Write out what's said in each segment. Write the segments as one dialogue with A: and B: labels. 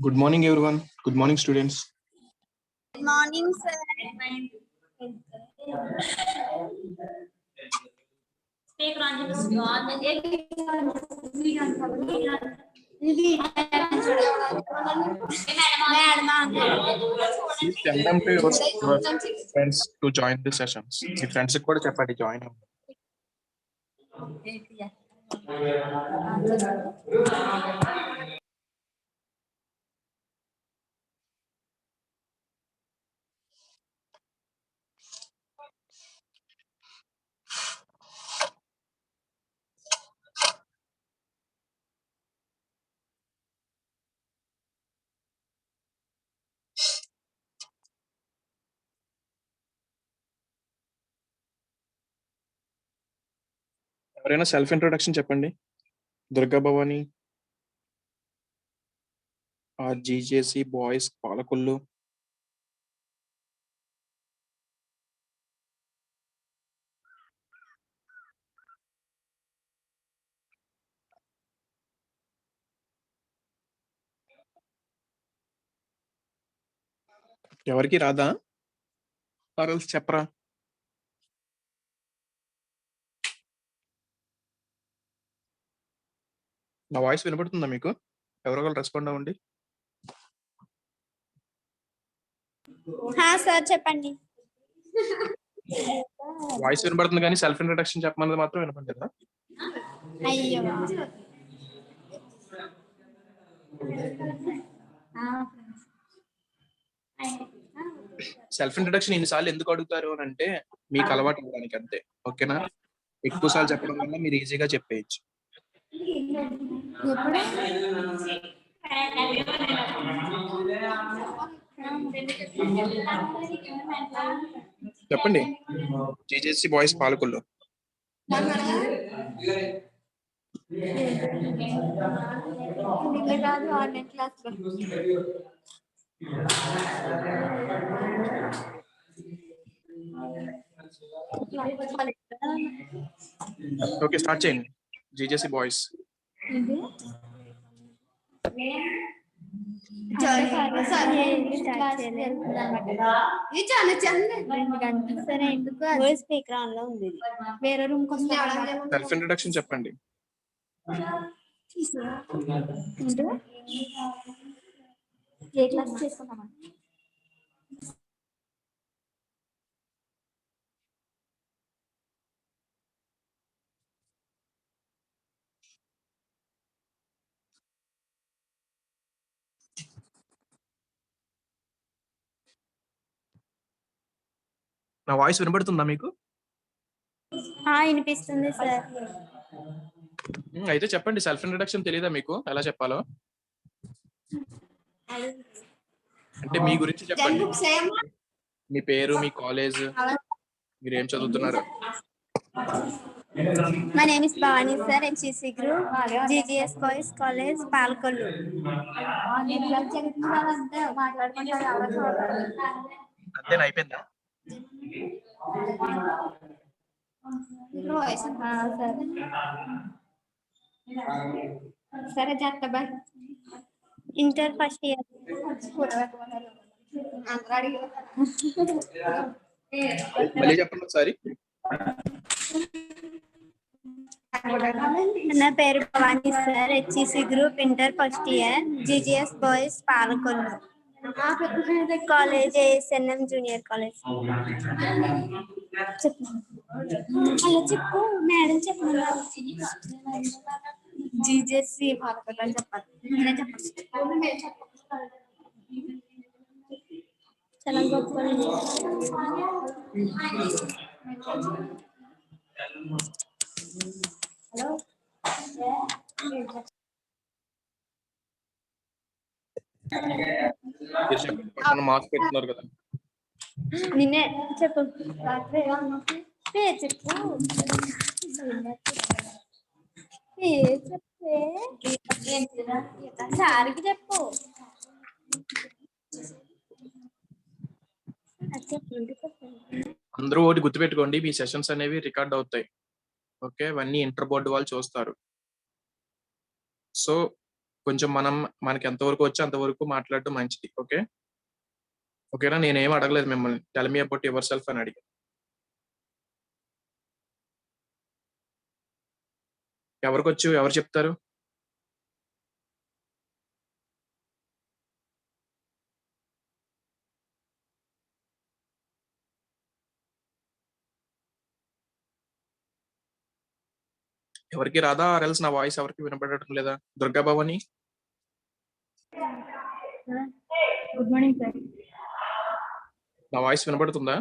A: Good morning, everyone. Good morning, students.
B: Good morning, sir. Speak
A: Please tell them to your friends to join the sessions. Me friends కూడా చెప్పండి join అవ్వండి. ఎవరైనా self introduction చెప్పండి. Durga Bhavani, జీజేసి boys Palakollu. ఎవరికి రాదా? పర్వాలేదు చెప్పరా. నా వాయిస్ వినపడుతుందా మీకు? ఎవరో రెస్పాండ్ అవ్వండి.
B: సార్ చెప్పండి.
A: వాయిస్ వినపడుతుంది కానీ సెల్ఫ్ ఇంట్రొడక్షన్ చెప్పమన్నది మాత్రం వినపడలేదా?
B: అయ్యో
A: సెల్ఫ్ ఇంట్రొడక్షన్ ఇన్నిసార్లు ఎందుకు అడుగుతారు అని అంటే మీకు అలవాటు అవ్వడానికి అంతే. ఓకేనా? ఎక్కువ సార్లు చెప్పడం వల్ల మీరు ఈజీగా చెప్పేయచ్చు. చెప్పండి. GJC boys Palakollu. Okay start చేయండి. GJC boys.
B: స్పీకర్ ఆన్ లో ఉంది. వేరే రూమ్
A: సెల్ఫ్ ఇంట్రొడక్షన్ చెప్పండి.
B: ఏ క్లాస్ చేసుకున్నామా?
A: నా వాయిస్ వినబడుతుందా మీకు?
B: వినిపిస్తుంది సార్.
A: అయితే చెప్పండి. సెల్ఫ్ ఇంట్రొడక్షన్ తెలియదా మీకు ఎలా చెప్పాలో? అంటే మీ గురించి చెప్పండి. మీ పేరు, మీ కాలేజ్, మీరు ఏం చదువుతున్నారు?
B: My name is Bhavani sir, MCC Group, GGS Boys College, Palkollu.
A: అంతేనా? అయిపోయిందా?
B: సరే జాగ్రత్త బాయ్. Inter first year.
A: మళ్ళీ చెప్పండి ఒకసారి.
B: నా పేరు Bhavani sir, HEC group, inter first year, GGS boys Palakollu, college ASNM junior college. చెప్పు అలా చెప్పు మేడం చెప్పమన్నా. జీజేసి పాలకొల్లు అని చెప్పాలి. నేనే చెప్పాలి. చాలా గొప్ప.
A: పక్కన మార్క్స్ పెడుతున్నారు కదా.
B: నిన్నే చెప్పు. పేరు చెప్పు. సార్కి చెప్పు.
A: అందరూ ఒకటి గుర్తుపెట్టుకోండి, మీ సెషన్స్ అనేవి రికార్డ్ అవుతాయి. ఓకే, అవన్నీ ఇంటర్ బోర్డు వాళ్ళు చూస్తారు. సో కొంచెం మనకి ఎంతవరకు వచ్చి అంతవరకు మాట్లాడడం మంచిది. ఓకేనా? నేనేం అడగలేదు మిమ్మల్ని. Tell me about yourself అని అడిగా. ఎవరికొచ్చు? ఎవరు చెప్తారు? ఎవరికి రాదా? ఆర్ నా వాయిస్ ఎవరికి వినపడటం లేదా? Durga Bhavani,
B: good morning sir.
A: నా వాయిస్ వినపడుతుందా?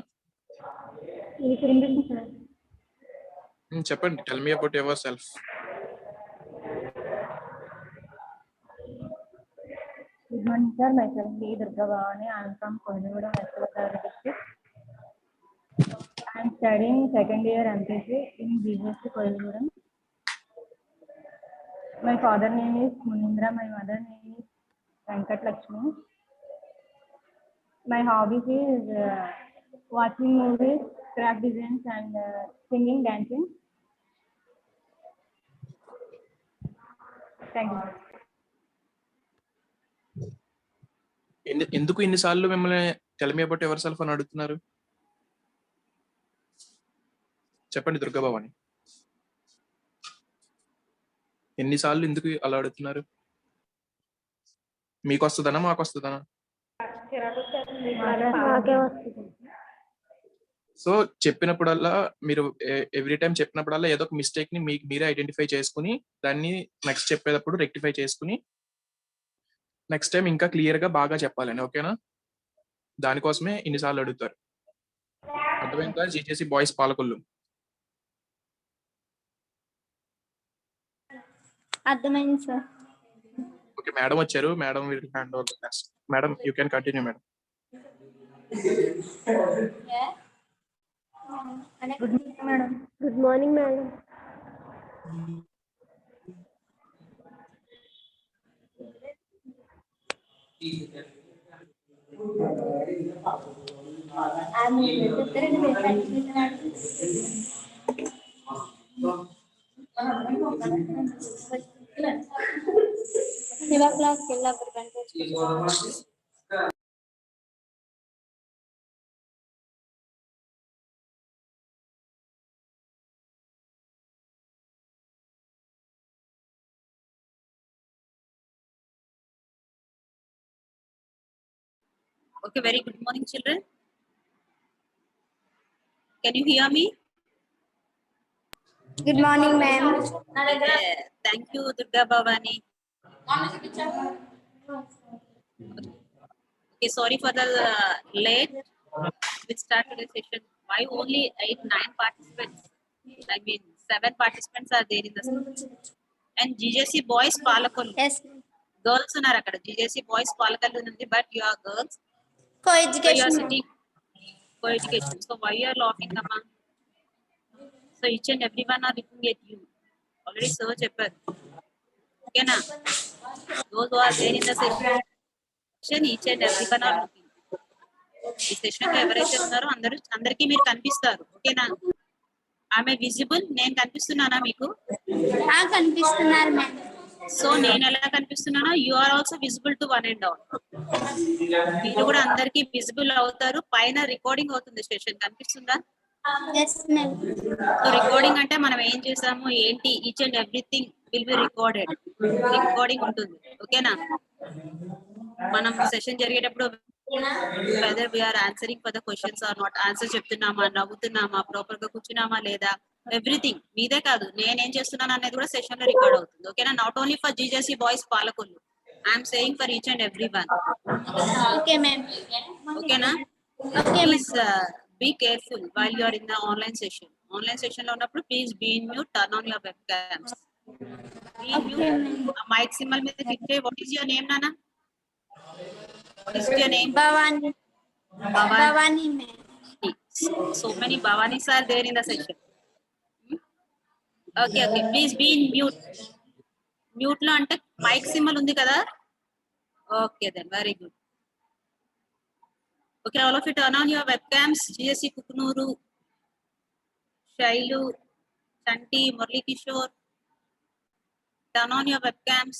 B: సార్.
A: చెప్పండి. Tell me about your self.
B: Good morning, sir. Myself B. Durga Bhavani. I am from Kozhikode, West Godavari district. I am studying second year MPC in BSc Kozhikode. My father name is Munindra. My mother name is Venkat Lakshmi. My hobbies is watching movies, craft designs, and singing, dancing. Thank you.
A: ఎందుకు ఇన్నిసార్లు మిమ్మల్ని tell me about yourself అని అడుగుతున్నారు? చెప్పండి దుర్గా భవాని. ఎన్నిసార్లు ఎందుకు అలా అడుగుతున్నారు? మీకు వస్తుందనా మాకు వస్తుందనా? సో చెప్పినప్పుడల్లా మీరు ఎవ్రీ టైం చెప్పినప్పుడల్లా ఏదో ఒక మిస్టేక్ ని మీరే ఐడెంటిఫై చేసుకుని దాన్ని నెక్స్ట్ చెప్పేటప్పుడు రెక్టిఫై చేసుకుని నెక్స్ట్ టైం ఇంకా క్లియర్ గా బాగా చెప్పాలని. ఓకేనా? దానికోసమే ఇన్నిసార్లు అడుగుతారు. అర్థమైందా? GJC boys Palakollu.
B: అర్థమైంది సార్.
A: ఓకే, మేడం వచ్చారు. Madam will hand over the class. Madam you can continue madam.
B: Good morning madam. Good morning madam. Shiva class వెళ్ళినప్పుడు
C: Okay, very good morning, children. Can you hear me?
B: Good morning ma'am.
C: Thank you, Durga Bhavani. Okay, sorry for the late. We start today's session. Why only 8-9 participants? I mean, 7 participants are there in the school. And GJC boys Palakollu.
B: Yes.
C: Girls uన్నారు అక్కడ. GJC boys Palakollu ఉంది, but you are girls.
B: Co-education.
C: So you are sitting co-education. So why you are laughing, Amma? So each and everyone are looking at you. Already sir చెప్పారు. Okay na? Those who are there in the session, each and everyone are looking. ఈ session లో ఎవరైతే ఉన్నారో అందరికీ మీరు కనిపిస్తారు. ఓకేనా? ఆమె విజిబుల్. నేను కనిపిస్తున్నానా మీకు?
B: కనిపిస్తున్నారు మ్యామ్.
C: సో నేను ఎలా కనిపిస్తున్నానో you are also visible to one and all. మీరు కూడా అందరికీ విజిబుల్ అవుతారు. పైన రికార్డింగ్ అవుతుంది సెషన్. కనిపిస్తుందా? సో రికార్డింగ్ అంటే మనం ఏం చేసాము ఏంటి each and everything will be recorded. Recording ఉంటుంది. ఓకేనా? మనం సెషన్ జరిగేటప్పుడు whether we are answering for the questions or not, answer చెప్తున్నామా, నవ్వుతున్నామా, ప్రాపర్ గా కూర్చున్నామా లేదా, ఎవ్రీథింగ్. మీదే కాదు నేనేం చేస్తున్నాను అనేది కూడా సెషన్ లో రికార్డ్ అవుతుంది. ఓకేనా? Not only for GJC boys Palakollu, I'm saying for each and every one.
B: Okay ma'am.
C: ఓకేనా? Please be careful while you are in the online session. Online session లో ఉన్నప్పుడు please be in mute, turn on your web cams. Be in mute. Mike symbol మీద click చేయి. What is your name నానా? What is your name?
B: Bhavani. Bhavani ma'am.
C: So many Bhavanis are there in the session. Okay, please be in mute. Mute lo ante mic symbol undi kada. Okay then, very good. Okay, all of you turn on your webcams. GSC Kukunuru, Shailu, Shanti, Murli Kishore. Turn on your webcams.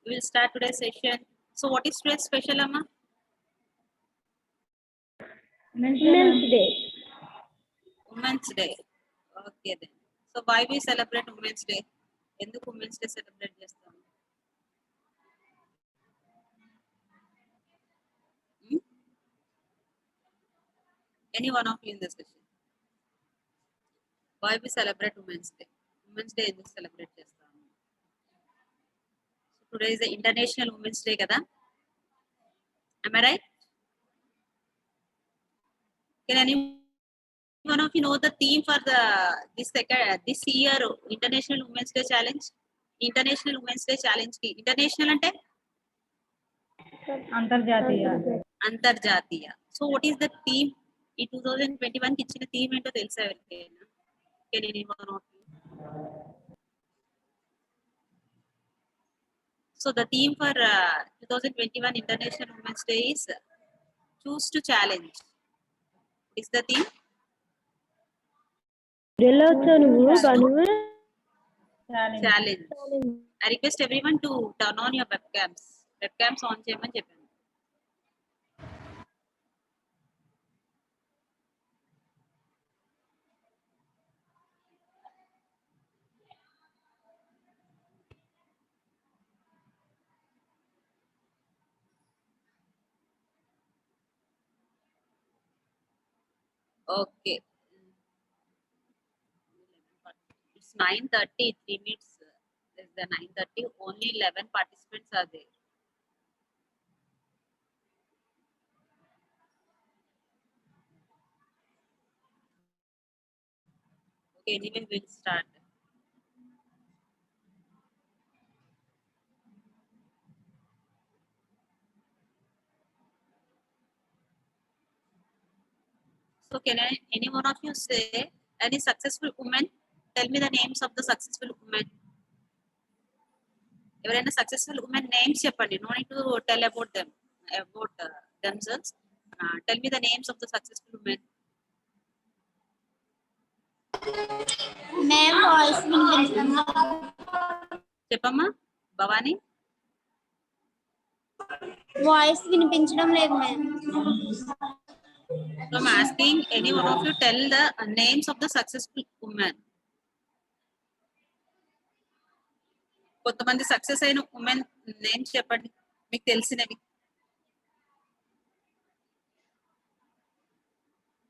C: We will start today's session. So what is today's special, Amma?
B: Women's Day.
C: Women's Day. Okay then. So why we celebrate Women's Day? ఎందుకు Women's Day celebrate చేస్తాం? Any one of you in this session? Why we celebrate Women's Day? Women's Day ఎందుకు celebrate చేస్తాం? So today is the International Women's Day కదా? Am I right? Can any one of you know the theme for this year International Women's Day Challenge? International Women's Day Challenge ki international అంటే
B: అంతర్జాతీయ.
C: అంతర్జాతీయ. So what is the theme? ఈ 2021 కి ఇచ్చిన theme ఏంటో తెలుసా ఎవరికైనా? Can any one of you? So the theme for 2021 International Women's Day is choose to challenge. Is the theme? Challenge. I request everyone to turn on your webcams. Webcams on చేయమని చెప్పాను. Okay. It's 9:30, 3 minutes. There's the 9:30. Only 11 participants are there. Okay, anyway, we'll start. So can any one of you say any successful woman? Tell me the names of the successful women. ఎవరైనా successful women names చెప్పండి. No need to tell about themselves. Tell me the names of the successful women.
D: Ma'am, voice వినిపించడం
C: చెప్పమ్మా Bhavani.
D: Voice వినిపించడం లేదు ma'am.
C: So I'm asking any one of you tell the names of the successful women. కొంతమంది success అయిన women names చెప్పండి మీకు తెలిసినవి.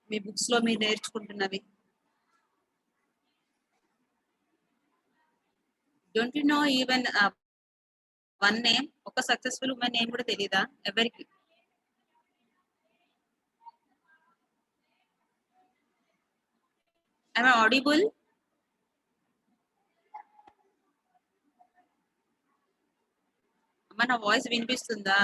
C: మీ బుక్స్ లో మీరు నేర్చుకుంటున్నవి. Don't you know even one name? ఒక సక్సెస్ఫుల్ ఉమెన్ నేమ్ కూడా తెలీదా ఎవరికి? Am I audible? అమ్మ నా వాయిస్ వినిపిస్తుందా?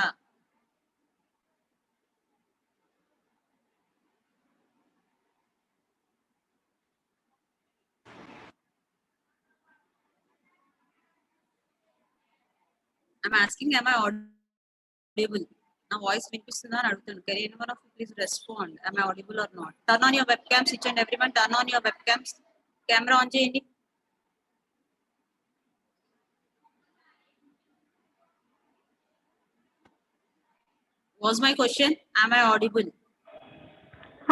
C: I'm asking, am I audible? నా వాయిస్ వినిపిస్తుందా అని అడుగుతాను. Can anyone of you please respond? Am I audible or not? Turn on your webcams, each and everyone. Turn on your webcams. Camera on చేయండి. Was my question? Am I audible?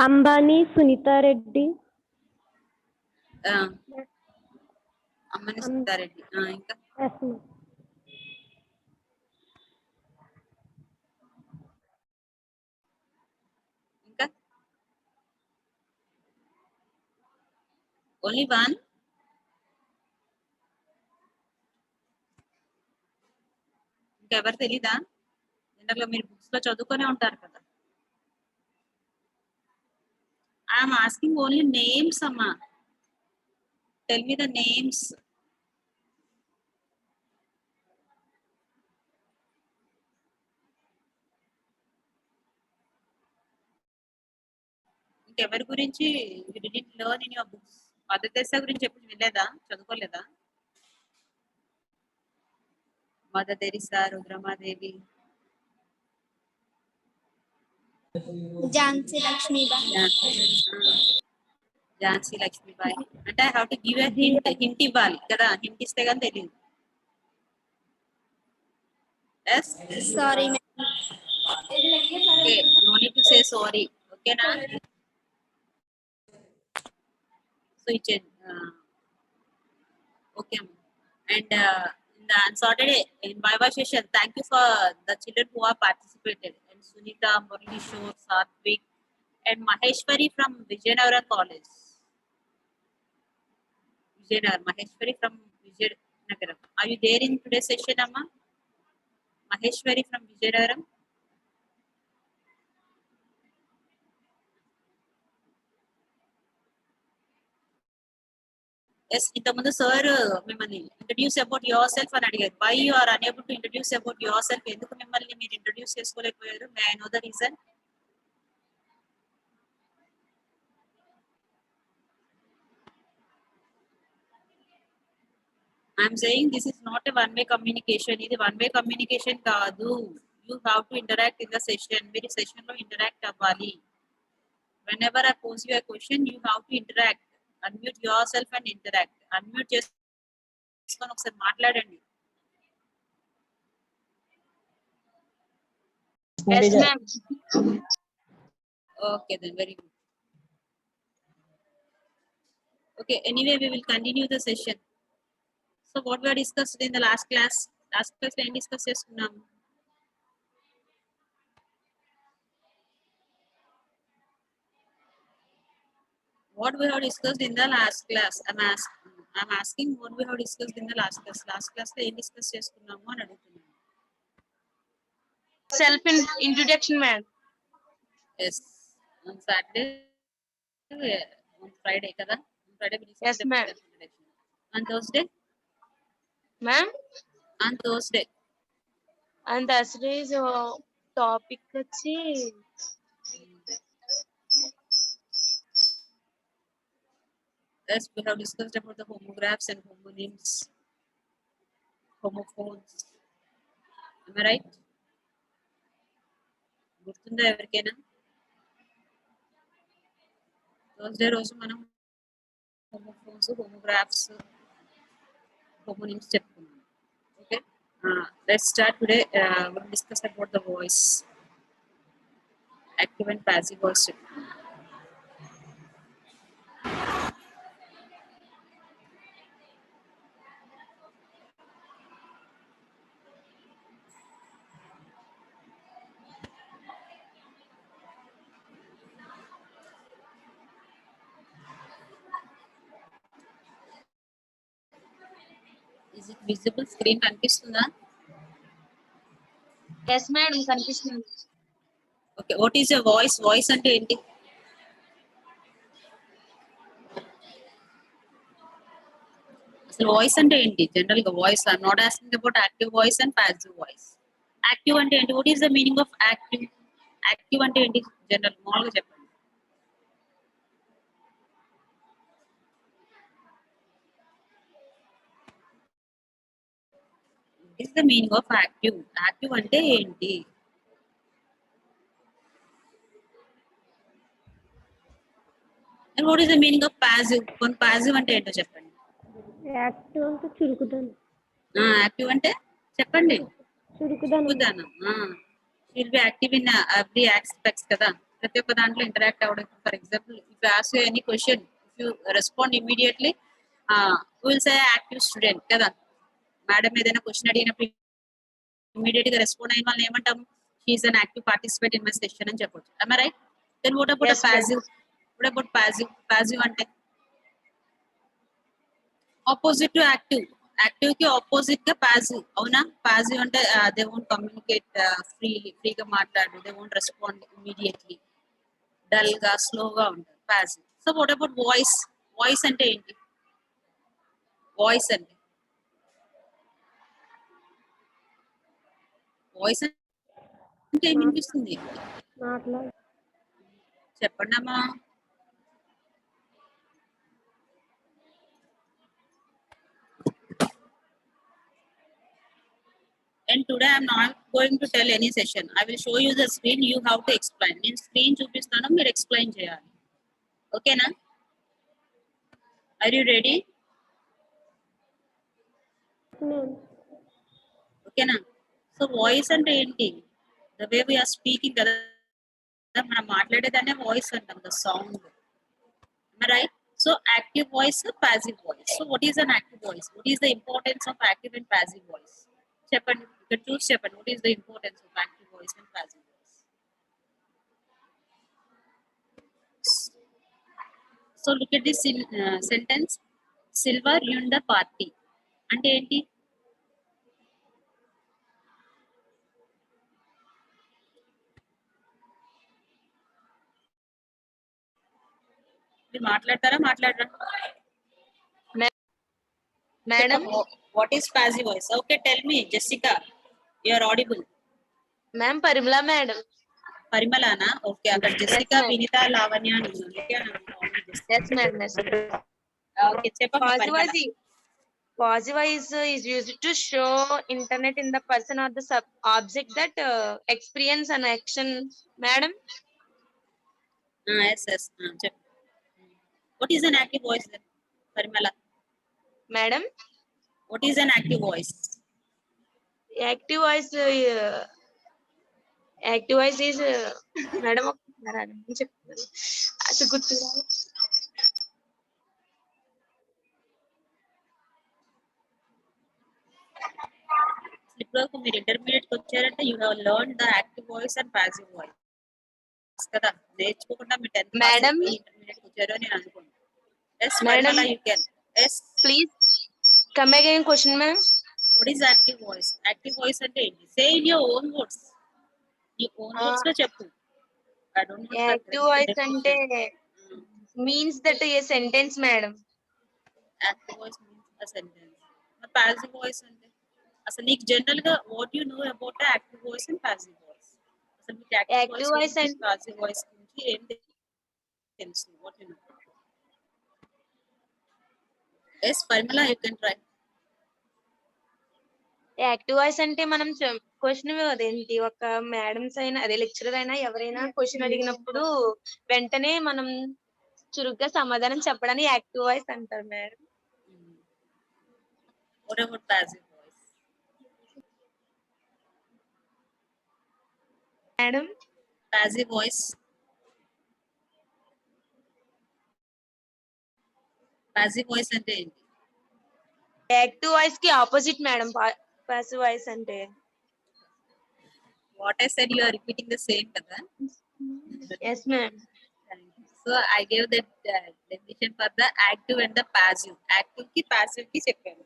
E: Ambani Sunitha Reddy.
C: అమ్మని సునీతారెడ్డి. ఇంకా ఇంకా only one. ఇంకెవరు తెలీదా? ఇందులో మీరు books లో చదువుకునే ఉంటారు కదా. ఐఎమ్ ఆస్కింగ్ ఓన్లీ నేమ్స్ అమ్మా. Tell me the names. ఇంకెవరి గురించి you didn't learn in your books? Mother Teresa గురించి ఎప్పుడు వినలేదా? చదువుకోలేదా? Mother Teresa, Rudramadevi,
D: Jhansi Lakshmibai.
C: ఝాన్సీ లక్ష్మీబాయి. అంటే I have to give a hint ఇవ్వాలి కదా. హింట్ ఇస్తే కానీ తెలియదు. Yes?
D: Sorry ma'am.
C: Okay, no need to say sorry. Okay, na? So, okay. And on Saturday, in Viva session, thank you for the children who have participated. And Sunita, Murli Shore, Satvik, and Maheshwari from Vijayanagara College. Vijayanagara, Maheshwari from Vijayanagara. Are you there in today's session, Amma? Maheshwari from Vijayanagara? Yes, ఇంతకుముందు sir మిమ్మల్ని introduce about yourself అని అడిగారు. Why you are unable to introduce about yourself? ఎందుకు మిమ్మల్ని మీరు introduce చేసుకోలేకపోయారు? May I know the reason? I'm saying this is not a one way communication. ఇది one way communication కాదు. You have to interact in the session. మీరు session లో interact అవ్వాలి. whenever I pose you a question, you have to interact. Unmute yourself and interact. Unmute చేసుకొని ఒకసారి మాట్లాడండి.
F: Yes, ma'am.
C: Okay, then very good. Okay, anyway, we will continue the session. So what we discussed in the last class ఏం discuss చేసుకున్నాం? What we have discussed in the last class. I'm asking what we have discussed in the last class. Last class లో ఏం discuss చేసుకున్నాము అని అడుగుతున్నాను.
F: Self introduction, ma'am.
C: Yes, on Saturday, on Friday kada? On Friday we discussed
F: Yes, ma'am.
C: self-introduction. On Thursday?
F: Ma'am,
C: On Thursday.
F: and Thursday's topic వచ్చి
C: Yes, we have discussed about the homographs and homonyms, homophones. Am I right? గుర్తుందా ఎవరికైనా? Thursday రోజు మనం homophones, homographs, homonyms చెప్పుకున్నాం. Okay, let's start today. We'll discuss about the voice, active and passive voice. Is it visible? Screen కనిపిస్తుందా?
F: yes, madam, కనిపిస్తుంది.
C: Okay, what is your voice? Voice అంటే ఏంటి? అసలు వాయిస్ అంటే ఏంటి? జనరల్ గా voice, I'm not asking about active voice and passive voice. Active అంటే ఏంటి? What is the meaning of active? Active అంటే ఏంటి? జనరల్ మామూలుగా చెప్పండి. What is the meaning of active? Active అంటే ఏంటి? And what is the meaning of passive? Passive అంటే ఏంటో చెప్పండి.
E: యాక్టివ్ అంటే చురుకుదనం.
C: యాక్టివ్ అంటే చెప్పండి.
E: చురుకుదనం.
C: చురుకుదనం. Will be active in every aspects కదా. ప్రతి ఒక్క దాంట్లో ఇంటరాక్ట్ అవ్వడం. For example, if you ask any question, if you respond immediately, will say active student కదా. మేడం ఏదైనా క్వశ్చన్ అడిగినప్పుడు ఇమీడియట్ గా రెస్పాండ్ అయిన వాళ్ళని ఏమంటాము? She is an active participate in my session అని చెప్పొచ్చు. am I right? Then what about
F: Yes,
C: passive? What about passive? Passive అంటే ఆపోజిట్ టు యాక్టివ్. యాక్టివ్ కి ఆపోజిట్ గా పాసివ్. అవునా? పాసివ్ అంటే దే వోంట్ కమ్యూనికేట్ ఫ్రీగా మాట్లాడు, they won't respond immediately, dull గా స్లోగా ఉంటారు passive. So what about voice? Voice అంటే ఏంటి? వాయిస్ అంటే వాయిస్ అంటే ఏం వినిపిస్తుంది?
E: మాట్లాడు.
C: చెప్పండి అమ్మా. And today I am not going to tell any session. I will show you the screen. You have to explain. నేను స్క్రీన్ చూపిస్తాను, మీరు ఎక్స్ప్లెయిన్ చేయాలి. ఓకేనా? Are you ready? ఓకేనా? సో వాయిస్ అంటే ఏంటి? The way we are speaking కదా, మనం మాట్లాడేదాన్నే వాయిస్ అంటాం, the sound. Right? So active voice, passive voice. So what is an active voice? What is the importance of active and passive voice? చెప్పండి, ఇక్కడ చూసి చెప్పండి. What is the importance of active voice and passive voice? So look at this sentence, silver యూన్ the party అంటే ఏంటి? మీరు మాట్లాడతారా, మాట్లాడరా?
F: Madam,
C: what is passive voice? Okay, tell me Jessica, you are audible.
F: ma'am, Parimala madam.
C: పరిమళనా? Okay, అక్కడ Jessica,
F: ma'am.
C: Vinitha, Lavanya అని ఉంది. Okay,
F: Yes, ma'am. Yes, ma'am.
C: Okay చెప్పమ్మా
F: Positive
C: Parimala.
F: voice, positive voice is used to show internet in the person or the object that experience an action. Madam,
C: yes yes చెప్పు. What is an active voice Parimala?
F: madam,
C: what is an active voice?
F: active voice. Active voice is madam. That's a good thing.
C: ఇప్పుడు మీరు intermediate కి వచ్చారంటే you have learn the active voice and passive voice కదా, నేర్చుకోకుండా మీరు 10th
F: Madam.
C: Intermediate కి వచ్చారు అని నేను అనుకుంటున్నాను. Yes
F: Madam.
C: Parimala, you can. Yes,
F: Please come again question, ma'am.
C: What is active voice? Active voice అంటే ఏంటి? Say in your own words. నీ ఓన్ వర్డ్స్ లో చెప్పు. I don't know
F: Active voice అంటే means that a sentence, madam.
C: Active voice means a sentence. మరి passive voice అంటే అసలు నీకు జనరల్ గా what you know about active voice and passive voice? అసలు మీకు
F: Active
C: active
F: voice
C: voice and
F: and-
C: passive voice గురించి ఏం తెలుసు? What you know? Yes Parimala, you can try.
F: Active voice అంటే మనం క్వశ్చన్ అదేంటి, ఒక మేడమ్స్ అయినా అదే లెక్చరర్ అయినా ఎవరైనా క్వశ్చన్ అడిగినప్పుడు వెంటనే మనం చురుగ్గా సమాధానం చెప్పడానికి యాక్టివ్ వాయిస్ అంటారు madam.
C: What about passive voice?
F: Madam,
C: passive voice, passive voice అంటే ఏంటి?
F: యాక్టివ్ వాయిస్ కి ఆపోజిట్ మేడం పాసివ్ వాయిస్ అంటే.
C: What I said you are repeating the same కదా.
F: Yes ma'am.
C: So I gave that definition for the active and the passive. Active కి passive కి చెప్పాను.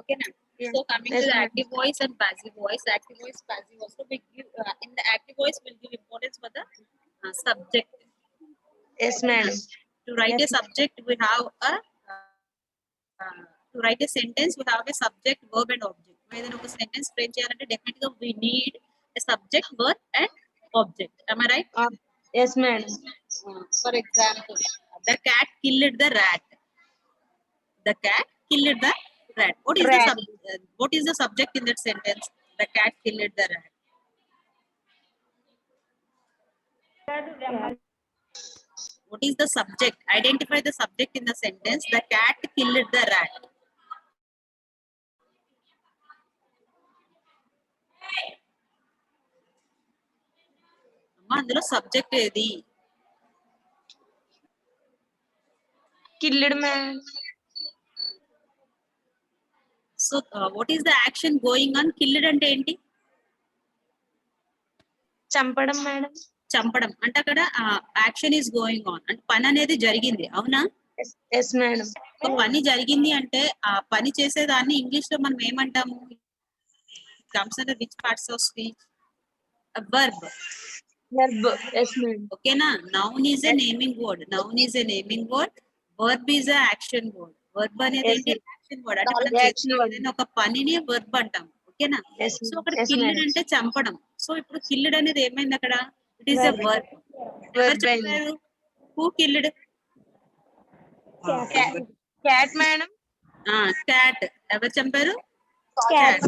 C: ఓకేనా? So coming to
F: Yes,
C: the
F: ma'am.
C: active voice and passive voice, active voice, passive voice. So we give in the active voice we'll give importance for the subject.
F: Yes madam.
C: To write
F: Yes,
C: a subject, we have a to write a sentence, we have a subject, verb and object. Whether ఒక sentence frame చేయాలంటే definitely we need a subject, verb and object. Am I right?
F: Yes madam.
C: For example, the cat killed the rat. The cat killed the rat.
F: Rat.
C: What is the subject in that sentence? The cat killed the rat. What is the subject? Identify the subject in the sentence. The cat killed the rat. అందులో subject ఏది?
F: Killed ma'am.
C: So what is the action going on? Killed అంటే ఏంటి?
F: చంపడం madam.
C: చంపడం అంటే అక్కడ action is going on అంటే పని అనేది జరిగింది, అవునా?
F: Yes madam.
C: పని జరిగింది అంటే ఆ పని చేసేదాన్ని ఇంగ్లీష్ లో మనం ఏమంటాము? Comes under which parts of speech? Verb.
F: Verb. Yes madam.
C: ఓకేనా? Noun is a naming word. Noun is a naming word. Verb is an action word. Verb అనేది ఏంటి? Action word. అంటే మనం చేసిన ఒక పనిని వర్బ్ అంటాం. ఓకేనా? సో అక్కడ కిల్డ్ అంటే చంపడం. సో ఇప్పుడు కిల్డ్ అనేది ఏమైంది అక్కడ? It is a verb. ఎవరు చెప్పారు? Who killed?
F: Cat madam.
C: Cat. ఎవరు చంపారు?
E: Cat.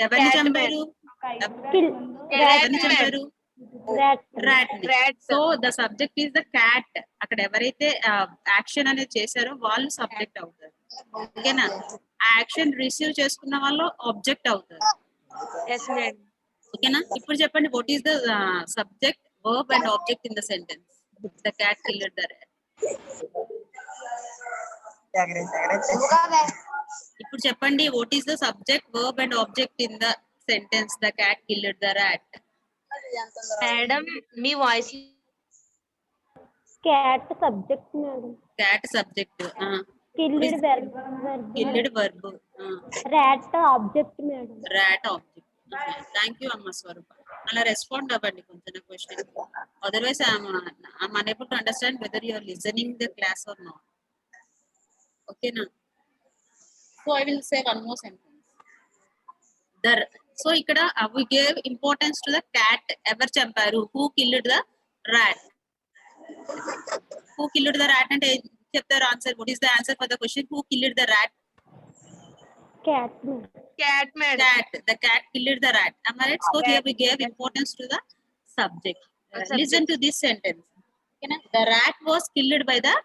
C: ఎవరిని
F: Cat
C: చంపారు?
E: Kill.
C: ఎవరిని చంపారు?
E: Rat.
C: rat. So the subject is the cat. అక్కడ ఎవరైతే యాక్షన్ అనేది చేశారో వాళ్ళు సబ్జెక్ట్ అవుతారు. ఓకేనా? ఆ యాక్షన్ రిసీవ్ చేసుకున్న వాళ్ళు ఆబ్జెక్ట్ అవుతారు.
F: Yes madam.
C: ఓకేనా? ఇప్పుడు చెప్పండి, what is the subject, verb and object in the sentence? The cat killed the rat. ఇప్పుడు చెప్పండి, what is the subject, verb and object in the sentence the cat killed the rat?
F: Madam మీ voice
E: Cat subject madam.
C: Cat subject,
E: Killed verb.
C: Killed verb,
E: Rat object madam.
C: rat object. Thank you అమ్మ స్వరూప. అలా respond అవ్వండి కొంచెం question. Otherwise I'm unable to understand whether you are listening the class or not. ఓకేనా? So I will say one more sentence. So ఇక్కడ we gave importance to the cat. ఎవరు చంపారు? who killed the rat? who killed the rat అంటే ఏం చెప్తారు answer? what is the answer for the question who killed the rat?
E: Cat madam.
F: Cat madam.
C: Cat. The cat killed the rat. Am I right? So here we gave importance to the subject. Listen to this sentence. Okay, the rat was killed by the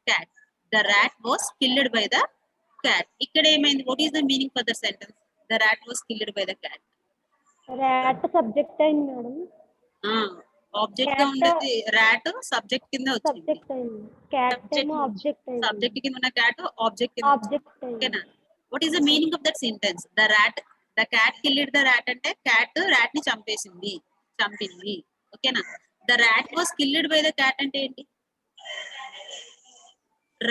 C: cat. The rat was killed by the cat. ఇక్కడ ఏమైంది? What is the meaning for the sentence? The rat was killed by the cat.
E: Rat subject అయింది madam.
C: Object గా ఉండేది rat, subject కింద వచ్చింది.
E: Subject అయింది. Cat ఏమో object అయింది.
C: సబ్జెక్ట్ కింద ఉన్న cat ఆబ్జెక్ట్ కింద వచ్చింది.
E: ఆబ్జెక్ట్ అయింది.
C: ఓకేనా? What is the meaning of that sentence? The cat killed the rat అంటే క్యాట్ rat ని చంపింది. ఓకేనా? The rat was killed by the cat అంటే ఏంటి?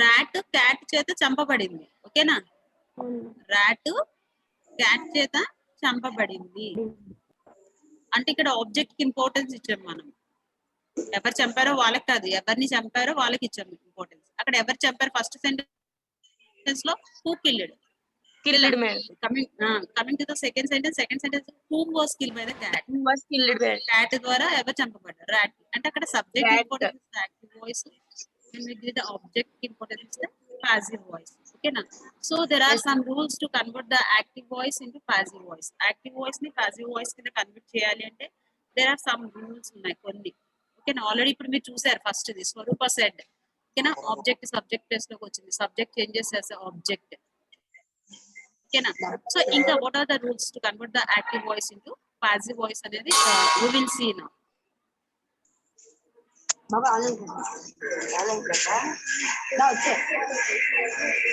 C: rat క్యాట్ చేత చంపబడింది. ఓకేనా? rat క్యాట్ చేత చంపబడింది అంటే ఇక్కడ ఆబ్జెక్ట్ కి ఇంపార్టెన్స్ ఇచ్చాం మనం. ఎవరు చంపారో వాళ్ళకి కాదు, ఎవరిని చంపారో వాళ్ళకి ఇచ్చాం ఇంపార్టెన్స్. అక్కడ ఎవరు చంపారు ఫస్ట్ సెంటెన్స్ లో? who killed.
F: Killed madam.
C: Coming to the second sentence whom was killed by the cat.
F: Was killed madam.
C: cat ద్వారా ఎవరు చంపబడ్డారు? rat. అంటే అక్కడ subject
F: Rat.
C: Importance is active voice and we give the object importance is the passive voice. Okay na? So there are some rules to convert the active voice into passive voice. Active voice ni passive voice కింద convert చేయాలి అంటే there are some rules ఉన్నాయి కొన్ని. Okay నా? Already ఇప్పుడు మీరు చూసారు first the Swaroopa said. ఓకేనా? ఆబ్జెక్ట్ సబ్జెక్ట్ ప్లేస్ లోకి వచ్చింది, సబ్జెక్ట్ చేంజెస్ చేసే ఆబ్జెక్ట్. ఓకేనా? సో ఇంకా what are the rules to convert the active voice into passive voice అనేది we will see now.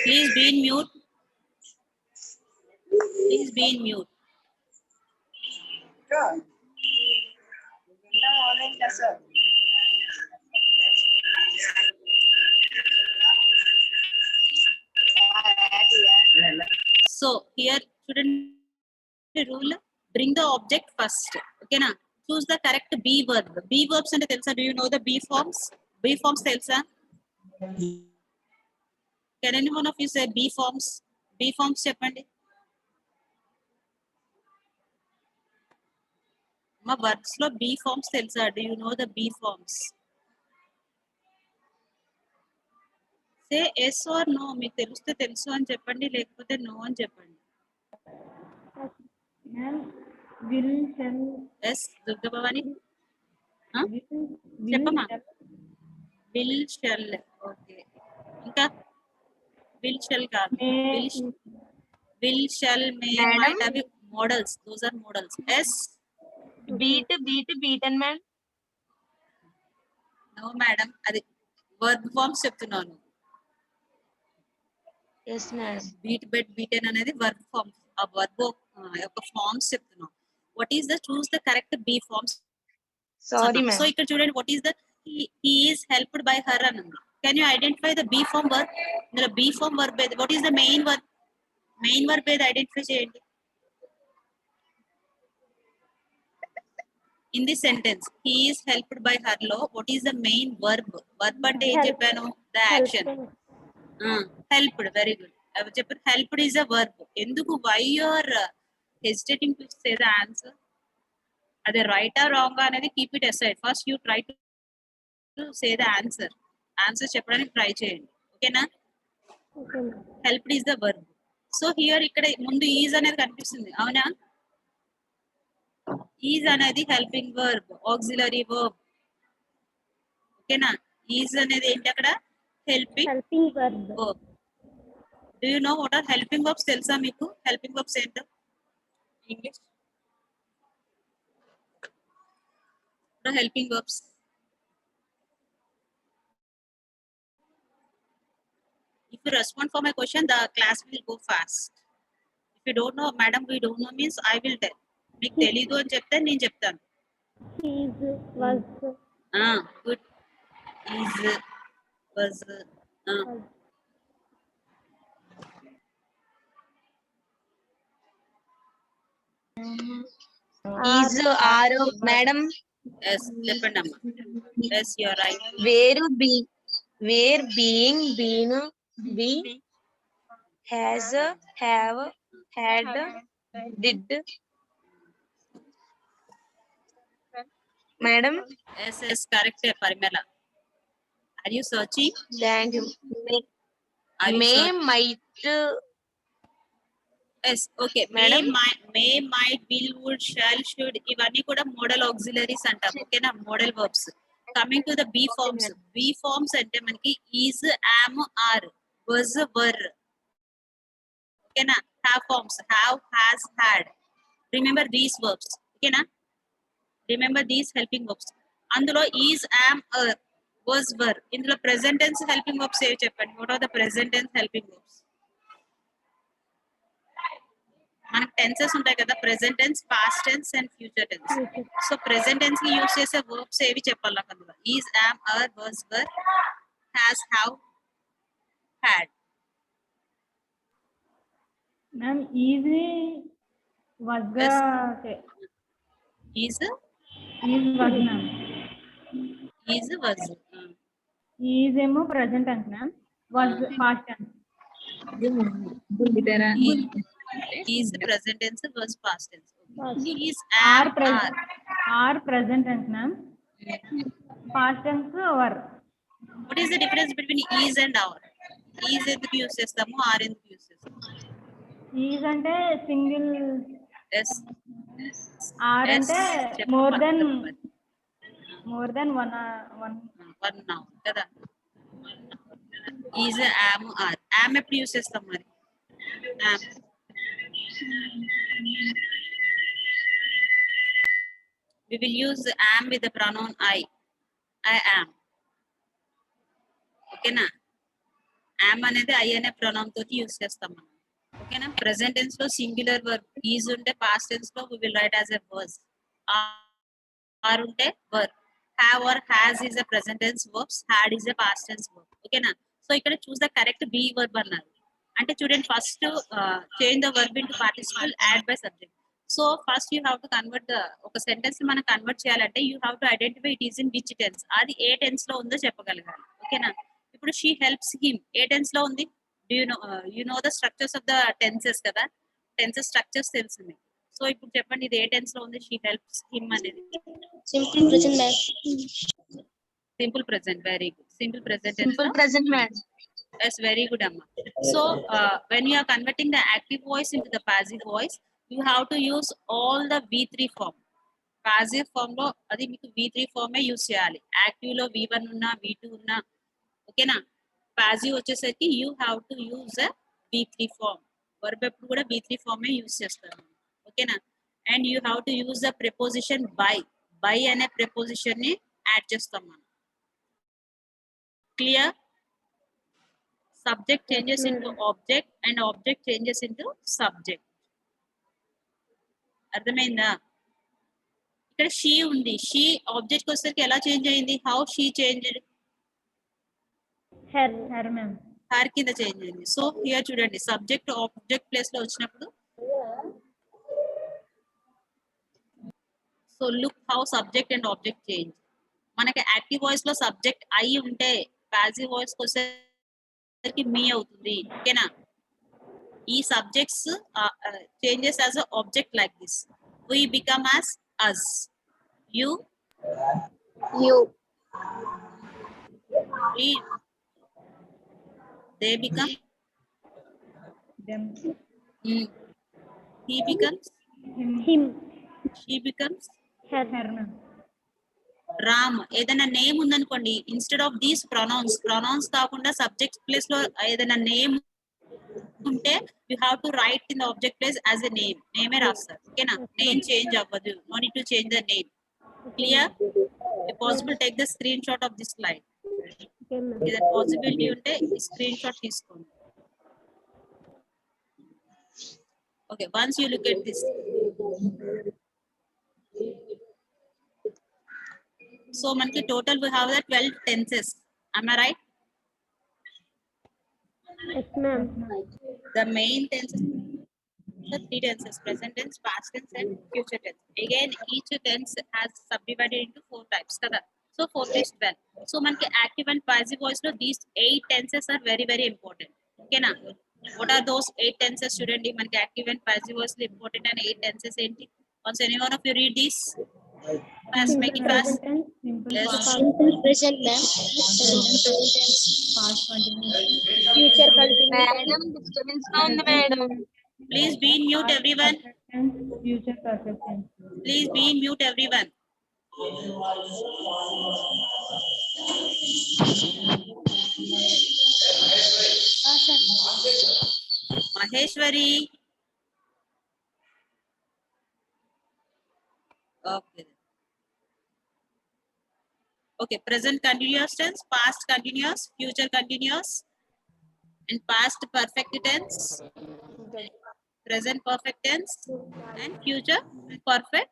C: Please be in mute. Please be in mute. So here student rule, bring the object first. Okay na? Choose the correct be verb. Be verbs ante telusa? Do you know the be forms? Be forms telusa? Can anyone of you say be forms? Be forms cheppandi. Ma verbs lo be forms telusa? Do you know the be forms? Say yes or no. మీకు తెలుస్తే తెలుసు అని చెప్పండి, లేకపోతే no అని చెప్పండి.
B: Ma'am will shall.
C: Yes Durga Bhavani చెప్పమ్మా. Will shall. Okay, ఇంకా will shall కాదు, విల్ షెల్ మే మైట్ అవి modals. Those are modals. Yes
F: beat and ma'am.
C: No madam, అది వర్బ్ ఫార్మ్స్ చెప్తున్నాను.
F: Yes ma'am.
C: Beat bet beaten అనేది verb forms. ఆ verb యొక్క forms చెప్తున్నాం. What is the choose the correct be forms.
F: Sorry
C: so
F: ma'am.
C: ఇక్కడ చూడండి, what is the he is helped by her అని ఉంది. Can you identify the be form verb? ఇందులో be form verb ఏది? What is the main verb? Main verb ఏది identify చేయండి. In the sentence he is helped by her లో what is the main verb? Verb అంటే ఏం చెప్పాను? The action. Helped. Very good. చెప్పారు helped is a verb. ఎందుకు? Why you are hesitating to say the answer? అదే right or wrong అనేది keep it aside. First you try to say the answer. Answer చెప్పడానికి try చేయండి. ఓకేనా? Helped is the verb. So here ఇక్కడ ముందు is అనేది కనిపిస్తుంది, అవునా? ఈజ్ అనేది హెల్పింగ్ వర్బ్, ఆక్సిలరీ వర్బ్. ఓకేనా? ఈజ్ అనేది ఏంటి అక్కడ? Helping
E: verb.
C: Verb. Do you know what are helping verbs? తెలుసా మీకు హెల్పింగ్ వర్బ్స్ ఏంటో? English What are helping verbs? If you respond for my question, the class will go fast. If you don't know, madam, we don't know means I will tell. మీకు తెలీదు అని చెప్తే నేను చెప్తాను.
E: He's, was,
C: Good. Is, was,
E: was.
F: Is are madam
C: yes, చెప్పండి అమ్మా. Yes, you are right.
F: Were being been be has have had did madam
C: Yes, correct, Parimela. Are you searching?
F: Thank you
C: Are you
F: may
C: searching?
F: Might
C: Yes, okay.
F: Madam?
C: May, might, will, would, shall, should. ఇవన్నీ కూడా model auxiliaries అంటాం. ఓకేనా? Modal verbs. Coming to the be forms. Be forms అంటే మనకి is, am, are, was, were. ఓకేనా? Have forms. Have, has, had. Remember these verbs. ఓకేనా? Remember these helping verbs. అందులో is, am, are, was, were. ఇందులో present tense helping verbs ఏవి చెప్పండి. What are the present tense helping verbs? మనకి tenses ఉంటాయి కదా, present tense, past tense and future tense. So present tense కి use చేసే verbs ఏవి చెప్పాలి నాకు అందులో? Is, am, are, was, were, has, have, had.
B: Ma'am ఈజీ వజ్గా
C: is,
B: is was ma'am.
C: Is, was.
B: Is ఏమో present tense ma'am, was past tense.
C: Is present tense, was past tense. Is,
B: are
C: am, are.
B: Present tense ma'am, past tense were.
C: What is the difference between is and are? Is ఎందుకు use చేస్తాము, are ఎందుకు use చేస్తాము?
B: Is అంటే single,
C: yes,
B: are అంటే more than one
C: one noun కదా. Is, am, are. Am ఎప్పుడు use చేస్తాం మరి? Am we will use am with the pronoun I am. ఓకేనా? am అనేది I అనే pronoun తోటి యూస్ చేస్తాం మనం. ఓకేనా? ప్రెసెంట్ టెన్స్ లో సింగులర్ వర్బ్ ఈజ్ ఉంటే పాస్ట్ టెన్స్ లో we will write as a was. are ఉంటే were. have or has is a present tense verbs, had is a past tense verb. ఓకేనా? సో ఇక్కడ choose the correct be verb అన్నారు. అంటే చూడండి, first change the verb into participle, add by subject. So first you have to convert ఒక sentence మనం convert చేయాలంటే you have to identify it is in which tense. అది ఏ tense లో ఉందో చెప్పగలగాలి. ఓకేనా? ఇప్పుడు షీ హెల్ప్స్ హిమ్ ఏ టెన్స్ లో ఉంది? You know the structures of the tenses కదా, టెన్సెస్ స్ట్రక్చర్స్ తెలుసు మీకు. సో ఇప్పుడు చెప్పండి, ఇది ఏ టెన్స్ లో ఉంది? షీ హెల్ప్స్ హిమ్ అనేది
D: simple present ma'am.
C: Simple present. Very good. Simple present
F: simple present madam.
C: Yes, very good, Amma. So, when you are converting the active voice into the passive voice, you have to use all the V3 form. Passive form lo adi meeku V3 form e use cheyali. Active lo V1 unna, V2 unna. Okay na? Passive vachesaki you have to use a V3 form. Verb eppudu kuda V3 form e use chestaru. Okay na? And you have to use the preposition by. By ane preposition ni add chestam manam. Clear? Subject changes into object and object changes into subject. అర్థమైందా? ఇక్కడ she ఉంది. She object వచ్చేసరికి ఎలా change అయింది? How she changed?
B: Her ma'am.
C: Her కింద change అయింది. So here చూడండి, subject object place లో వచ్చినప్పుడు so look how subject and object change. మనకి యాక్టివ్ వాయిస్ లో సబ్జెక్ట్ ఐ ఉంటే పాసివ్ వాయిస్ వచ్చేసరికి మీ అవుతుంది. ఓకేనా? ఈ subjects changes as a object like this. We become as us. You. We. They become.
B: Them.
C: He becomes.
E: Him.
C: She becomes.
E: Her.
B: Ma'am.
C: Ram. ఏదైనా name ఉందనుకోండి, instead of these pronouns కాకుండా subject place లో ఏదైనా name ఉంటే you have to write in the object place as a నేమే రాస్తారు. ఓకేనా? Name change అవ్వదు. No need to change the name. Clear? If possible, take the screenshot of this slide.
E: Okay, ma'am.
C: That possibility unte screenshot తీసుకోండి. Okay, once you look at this. So manki total we have the 12 tenses. Am I right?
E: Yes, ma'am.
C: The main tenses, the three tenses: present tense, past tense, and future tense. Again, each tense has subdivided into 4 types. Kada? So 4 is 12. So manki active and passive voice lo these 8 tenses are very very important. Okay na? What are those 8 tenses? Student, manki active and passive voice lo important and 8 tenses enti. Once any one of you read these, fast,
E: Simple
C: make it fast.
E: present tense.
B: Simple
C: Yes.
B: past,
D: Simple present, ma'am.
B: past continuous,
E: Future continuous.
F: Madam disturbance గా ఉంది madam.
C: Please be in mute, everyone.
B: perfect tense, future perfect tense.
C: Please be in mute, everyone. Maheshwari. Okay. Okay, present continuous tense, past continuous, future continuous, and past perfect tense, present perfect tense, and future perfect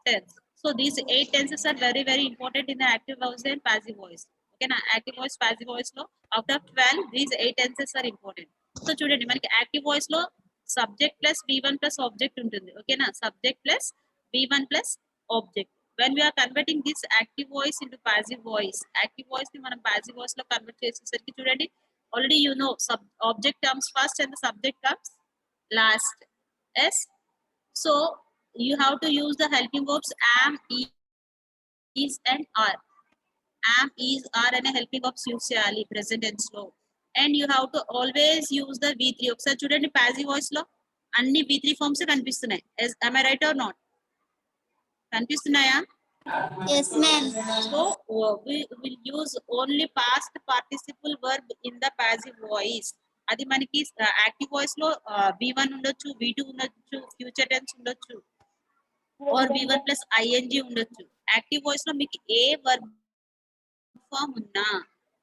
C: tense. So these 8 tenses are very very important in the active voice and passive voice. Okay, na active voice, passive voice lo out of 12 these 8 tenses are important. So చూడండి మనకి active voice లో subject plus V1 plus object ఉంటుంది. Okay na, subject plus V1 plus object. When we are converting this active voice into passive voice, active voice ని మనం passive voice లో convert చేసేసరికి చూడండి, already you know object comes first and the subject comes last. Yes. So you have to use the helping verbs am, is, and are. Am, is, are అనే helping verbs use చేయాలి present tense లో. And you have to always use the V3. ఒకసారి చూడండి passive voice లో అన్ని V3 forms కనిపిస్తున్నాయి. Am I right or not? కనిపిస్తున్నాయా?
D: Yes, ma'am.
C: So we will use only past participle verb in the passive voice. అది మనకి active voice లో V1 ఉండొచ్చు, V2 ఉండొచ్చు, ఫ్యూచర్ టెన్స్ ఉండొచ్చు, or V1 plus ing ఉండొచ్చు. Active voice లో మీకు ఏ వర్బ్ ఫామ్ ఉన్నా,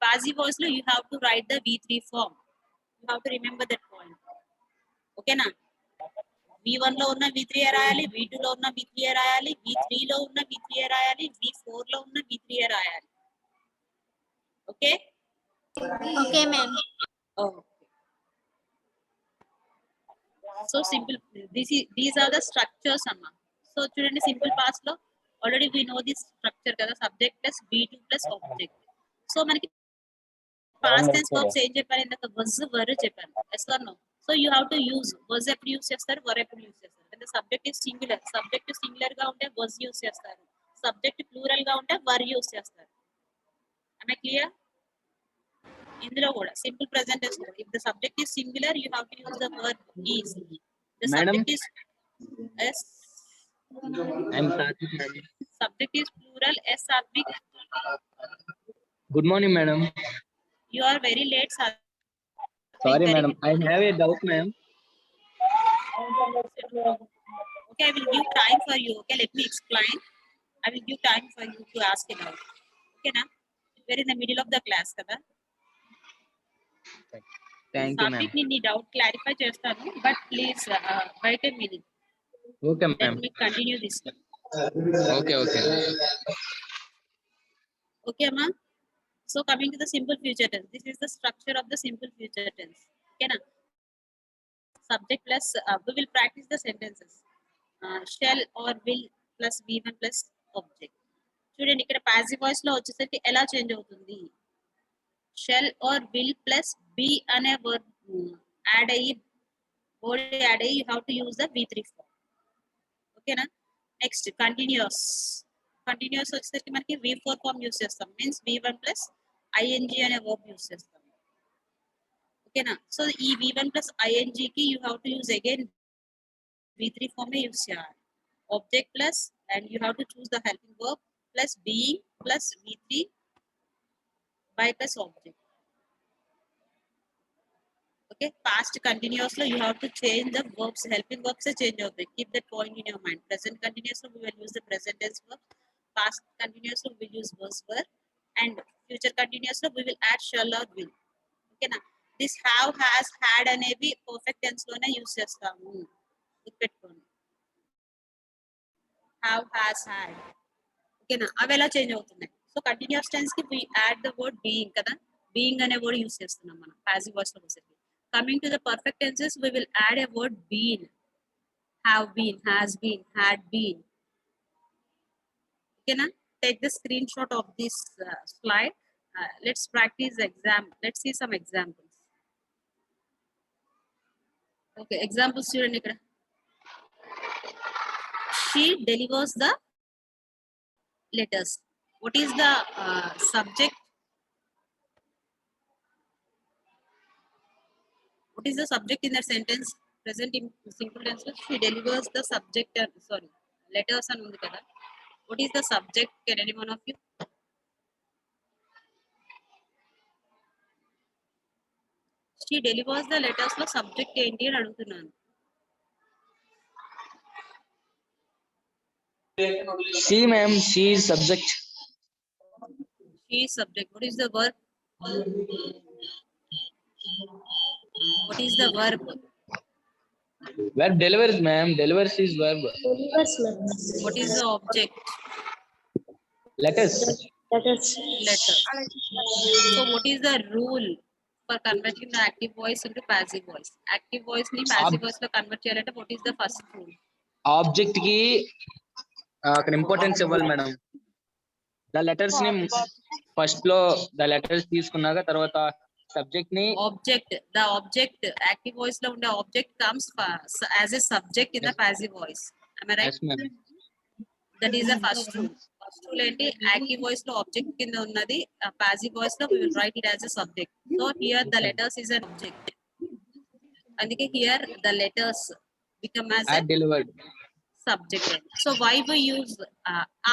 C: passive voice లో you have to write the V3 form. You have to remember that point. ఓకేనా? V1 లో ఉన్న V3 రాయాలి, V2 లో ఉన్న V3 రాయాలి, V3 లో ఉన్న V3 రాయాలి, V4 లో ఉన్న V3 రాయాలి. Okay?
D: Okay, ma'am.
C: So simple, these are the structures amma. So చూడండి simple past లో already we know this structure కదా, subject plus B2 plus object. So మనకి past tense verbs ఏం చెప్పాను ఇందాక, was, were చెప్పాను. Yes or no? So you have to use was ఎప్పుడు use చేస్తారు, were ఎప్పుడు యూస్ చేస్తారు. అంటే subject is singular, subject singular గా ఉంటే was యూస్ చేస్తారు, సబ్జెక్ట్ ప్లూరల్ గా ఉంటే were యూస్ చేస్తారు. Am I clear? ఇందులో కూడా సింపుల్ ప్రెజెంట్ టెన్స్ లో if the subject is singular you have to use the verb is. The
G: Madam?
C: subject is yes,
G: I'm Karthik, madam.
C: subject is plural s Satvik.
G: Good morning, madam.
C: You are very late, Satvik.
G: Sorry,
C: Very
G: madam.
C: good
G: I
C: morning.
G: have a doubt, ma'am.
C: Okay, I will give time for you. Okay, let me explain. I will give time for you to ask it out. Okay na? We're in the middle of the class kada.
G: Thank you, ma'am.
C: Satvik నీ doubt clarify చేస్తాను, but please wait a minute.
G: Okay,
C: Let
G: ma'am.
C: me continue this.
G: Okay, okay.
C: Okay, ma. So coming to the simple future tense, this is the structure of the simple future tense. Okay na? Subject plus we will practice the sentences. Shall or will plus V1 plus object. చూడండి ఇక్కడ passive voice లో వచ్చేసరికి ఎలా change అవుతుంది, shall or will plus be అనే verb add అయ్యి word add అయ్యి you have to use the V3 form. ఓకేనా? Next continuous. కంటిన్యూస్ వచ్చేసరికి మనకి V4 ఫామ్ యూస్ చేస్తాం, మీన్స్ V1 plus ing అనే verb యూస్ చేస్తాం. ఓకేనా? సో ఈ V1 plus ing కి you have to use again V3 form use చేయాలి. Object plus and you have to choose the helping verb plus being plus V3 by plus object. Okay, past continuous lo you have to change the verbs, helping verbs change అవుతాయి. Keep that point in your mind. Present continuous lo we will use the present tense verb, past continuous lo we will use was were, and future continuous lo we will add shall or will. ఓకేనా? This have has had అనేవి perfect tense లోనే use చేస్తాము, గుర్తుపెట్టుకోండి. Have has had, ఓకేనా? అవి ఎలా change అవుతున్నాయి? So continuous tense కి we add the word being కదా, బీయింగ్ అనే వర్డ్ యూస్ చేస్తున్నాం మనం పాసివ్ వాయిస్ లో వచ్చేసరికి. Coming to the perfect tenses we will add a word been, have been, has been, had been. ఓకేనా? Take the screenshot of this slide. Let's practice exam. Let's see some examples. Okay, examples చూడండి ఇక్కడ. She delivers the letters. What is the subject? What is the subject in that sentence? Present in simple tense. She delivers the subject. Sorry, letters అని ఉంది కదా. What is the subject? Can any one of you? She delivers the letters లో subject ఏంటి అని అడుగుతున్నాను.
G: She, ma'am, she is subject.
C: She is subject. What is the verb? What is the verb?
G: Verb delivers, ma'am. Delivers is verb.
C: What is the object?
G: Letters.
C: Letter. So what is the rule for converting the active voice into passive voice? Active voice ni passive voice lo convert చేయాలంటే what is the first rule?
G: Object కి అక్కడ importance ఇవ్వాలి madam. The letters ని first లో the letters తీసుకున్నాక తర్వాత subject ని
C: Object, the object active voice lo unde object comes as a subject in the passive voice. Am I right?
G: yes ma'am.
C: That is the first rule. First rule ఏంటి? Active voice లో object కింద ఉన్నది, passive voice లో we will write it as a subject. So here the letters is an object. అందుకే here the letters become as a
G: Are delivered.
C: subject. So why we use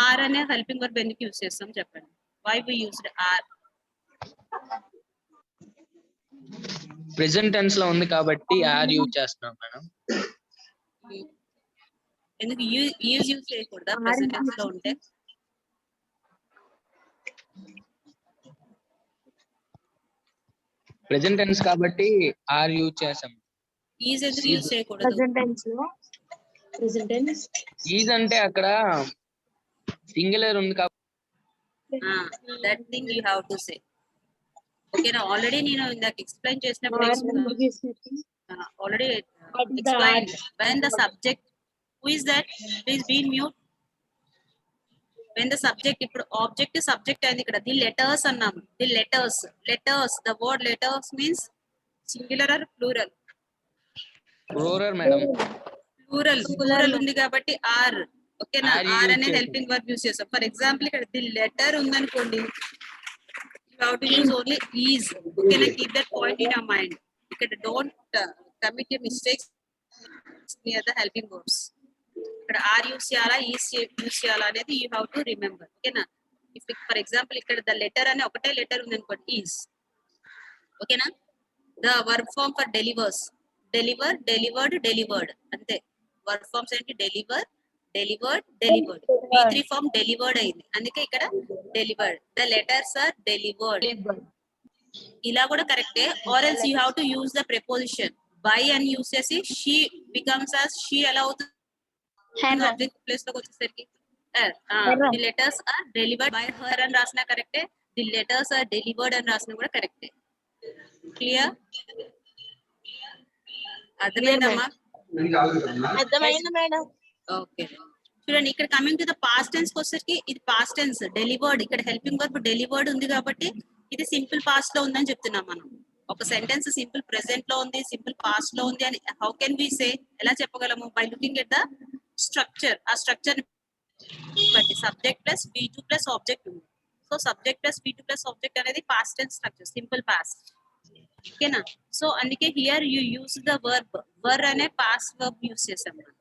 C: are అనే helping verb ఎందుకు use చేస్తాం చెప్పండి? Why we used are?
G: Present tense లో ఉంది కాబట్టి are use చేస్తున్నాం madam.
C: ఎందుకు యూజ్ చేయకూడదా ప్రెసెంట్ టెన్స్ లో ఉంటే?
G: ప్రెసెంట్ టెన్స్ కాబట్టి ఆర్ యూజ్ చేస్తాం.
C: ఈజ్ ఎందుకు యూజ్ చేయకూడదు?
G: ఈజ్ అంటే అక్కడ సింగులర్ ఉంది కాబట్టి
C: that thing you have to say. ఓకేనా? ఆల్రెడీ నేను ఇందాక ఎక్స్ప్లెయిన్ చేసినప్పుడు already explained when the subject, who is that? Please be mute. When the subject, ఇప్పుడు ఆబ్జెక్ట్ సబ్జెక్ట్ అయింది ఇక్కడ. ది లెటర్స్ అన్నాము. The letters, the word letters means singular or plural?
G: Plural madam.
C: Plural ఉంది కాబట్టి are. ఓకేనా?
G: Are
C: are
G: use
C: అనే
G: చేసాం.
C: Helping verb use చేస్తాం. ఫర్ ఎగ్జాంపుల్ ఇక్కడ ది లెటర్ ఉందనుకోండి, you have to use only is. ఓకేనా? Keep that point in your mind. ఇక్కడ don't commit your mistakes near the helping verbs. ఇక్కడ are use చేయాలా, is use చేయాలా అనేది you have to remember. ఓకేనా? If for example ఇక్కడ the letter అనే ఒకటే లెటర్ ఉంది అనుకోండి, ఈస్. ఓకేనా? The verb form for delivers, deliver, delivered, delivered, అంతే. వర్బ్ ఫార్మ్స్ ఏంటి? Deliver, delivered, delivered. V3 form delivered అయింది, అందుకే ఇక్కడ delivered. The letters are delivered. ఇలా కూడా కరెక్టే. Or else you have to use the preposition by అని యూస్ చేసి షీ బికమ్స్ as షీ ఎలా అవుతుంది? ఆబ్జెక్ట్ ప్లేస్ లోకి వచ్చేసరికి the letters are delivered by her అని రాసినా కరెక్టే, ది లెటర్స్ ఆర్ డెలివర్డ్ అని రాసినా కూడా కరెక్టే. క్లియర్? అర్థమైందమ్మా?
F: అర్థమైంది మేడం.
C: ఓకే, చూడండి ఇక్కడ coming to the past tense వచ్చేసరికి ఇది పాస్ట్ టెన్స్ డెలివర్డ్. ఇక్కడ హెల్పింగ్ వర్బ్ డెలివర్డ్ ఉంది కాబట్టి ఇది సింపుల్ పాస్ట్ లో ఉందని చెప్తున్నాం మనం. ఒక సెంటెన్స్ సింపుల్ ప్రెసెంట్ లో ఉంది, సింపుల్ పాస్ట్ లో ఉంది అని హౌ కెన్ వి సే? ఎలా చెప్పగలము? By looking at the structure. ఆ స్ట్రక్చర్ బట్టి subject plus V2 plus object ఉంది. So subject plus V2 plus object అనేది past tense structure, simple past. ఓకేనా? సో అందుకే here you use the verb, were అనే past verb use చేసాం మనం.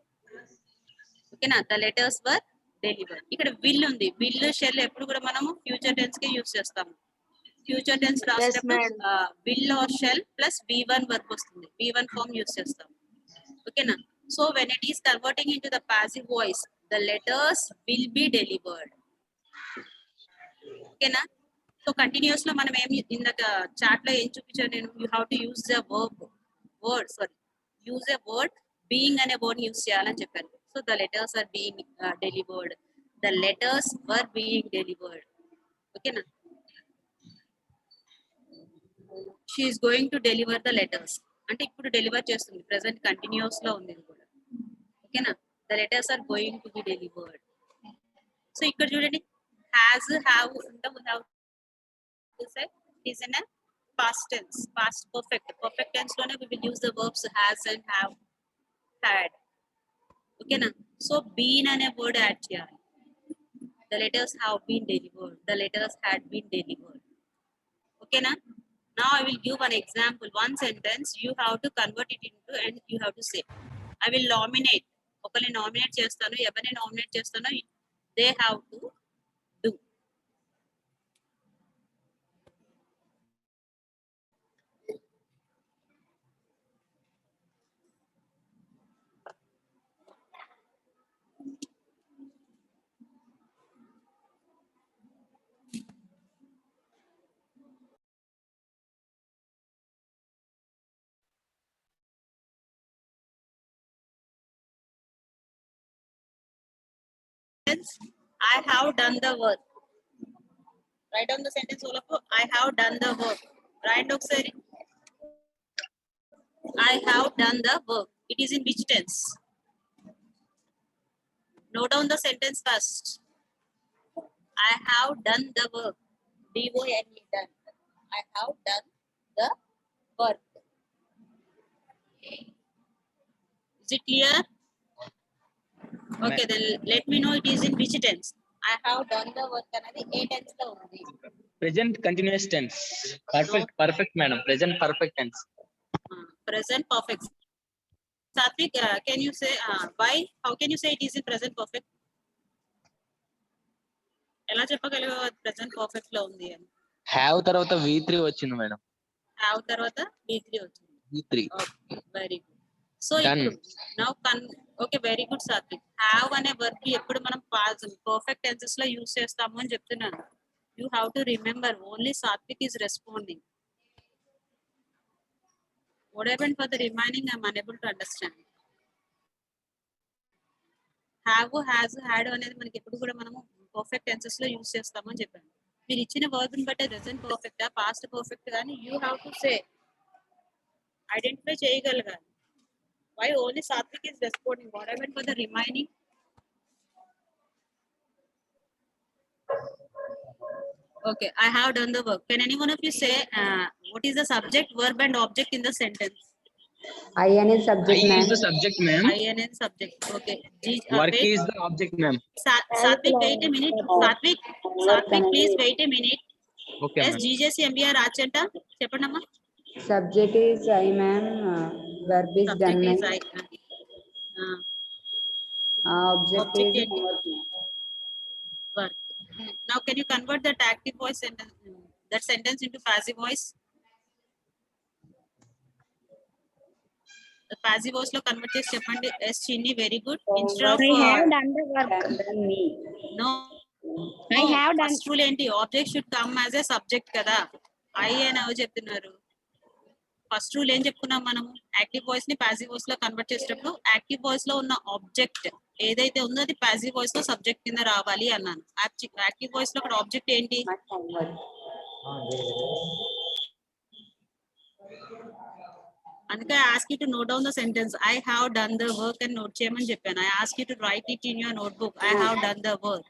C: ఓకేనా? The letters were delivered. ఇక్కడ విల్ ఉంది, విల్ షెల్ ఎప్పుడు కూడా మనము ఫ్యూచర్ టెన్స్ కే యూస్ చేస్తాము. ఫ్యూచర్ టెన్స్ రాసేటప్పుడు will or shall plus V1 verb వస్తుంది, V1 ఫార్మ్ యూస్ చేస్తాం. ఓకేనా? So when it is converting into the passive voice, the letters will be delivered. ఓకేనా? సో కంటిన్యూస్ లో మనం ఏం ఇందాక చాట్ లో ఏం చూపించాను నేను, you have to use the use a word being అనే వర్డ్ యూజ్ చేయాలని చెప్పాను. So the letters are being delivered, the letters were being delivered. ఓకేనా? She is going to deliver the letters అంటే ఇప్పుడు డెలివర్ చేస్తుంది, ప్రెసెంట్ కంటిన్యూస్ లో ఉంది ఇది కూడా. ఓకేనా? The letters are going to be delivered. So ఇక్కడ చూడండి, హ్యావ్ అంటే have is in a past tense, past perfect tense లోనే we will use the verbs has and have, had. ఓకేనా? సో been అనే వర్డ్ యాడ్ చేయాలి. the letters have been delivered, the letters had been delivered. ఓకేనా? now I will give one example, one sentence you have to convert it into and you have to say. I will nominate, ఒకరిని nominate చేస్తాను, ఎవరిని nominate చేస్తానో they have to do. I have done the work. Write down the sentence all of you. I have done the work. Write down sorry. I have done the work. It is in which tense? Note down the sentence first. I have done the work. D-O-N-E, done. I have done the work. Is it clear? Okay, then let me know it is in which tense. I have done the work anadi A tense లో ఉంది?
G: Present continuous tense. Perfect madam. Present perfect tense.
C: Present perfect. Satvik, can you say why? How can you say it is in present perfect? ఎలా చెప్పగలవు present perfect లో ఉంది అని?
G: Have తర్వాత V3 వచ్చింది madam.
C: Have తర్వాత V3 వచ్చింది.
G: V3.
C: Okay, very good. So
G: Done.
C: now okay, very good Satvik. Have అనే verb ఎప్పుడు మనం perfect tenses లో యూస్ చేస్తాము అని చెప్తున్నాను. You have to remember only Satvik is responding. What happened for the remaining? I am unable to understand. Have, has, had అనేది మనకి ఎప్పుడు కూడా మనము పర్ఫెక్ట్ టెన్సెస్ లో యూస్ చేస్తాము అని చెప్పాను. మీరు ఇచ్చిన వర్బ్ ని బట్టి ప్రెజెంట్ పర్ఫెక్ట్ పాస్ట్ పర్ఫెక్ట్ కానీ you have to say, identify చేయగలగాలి. Why only Satvik is responding? What happened for the remaining? Okay, I have done the work. Can any one of you say what is the subject, verb and object in the sentence?
H: I is subject,
G: I
H: ma'am.
G: is the subject, ma'am.
C: I and N subject. Okay.
G: Work
C: wait.
G: is the object, ma'am.
C: Satvik, wait a minute. Satvik, please wait a minute.
G: Okay,
C: Yes,
G: ma'am.
C: GJC MBR Rachanta. Cheppandamma.
H: Subject is I, ma'am. Verb is
C: Subject
H: done,
C: is
H: ma'am. Object is
C: Object
H: homework, ma'am.
C: work. Now, can you convert that active voice sentence, that sentence into passive voice? The passive voice lo convert chesi cheppandi. Yes, Chinni, very good. Instead of
E: I have done the work.
H: Done by me.
C: no,
E: I have done.
C: first rule enti, object should come as a subject kada. I అని ఎవరు చెప్తున్నారు? First rule ఏం చెప్పుకున్నాం మనము, active voice ని passive voice లో convert చేసేటప్పుడు active voice లో ఉన్న ఆబ్జెక్ట్ ఏదైతే ఉందో అది పాసివ్ వాయిస్ లో సబ్జెక్ట్ కింద రావాలి అన్నాను. యాక్టివ్ వాయిస్ లో అక్కడ ఆబ్జెక్ట్ ఏంటి?
H: My homework.
C: అందుకే I ask you to note down the sentence. I have done the work and note చేయమని చెప్పాను. I ask you to write it in your notebook. I have done the work.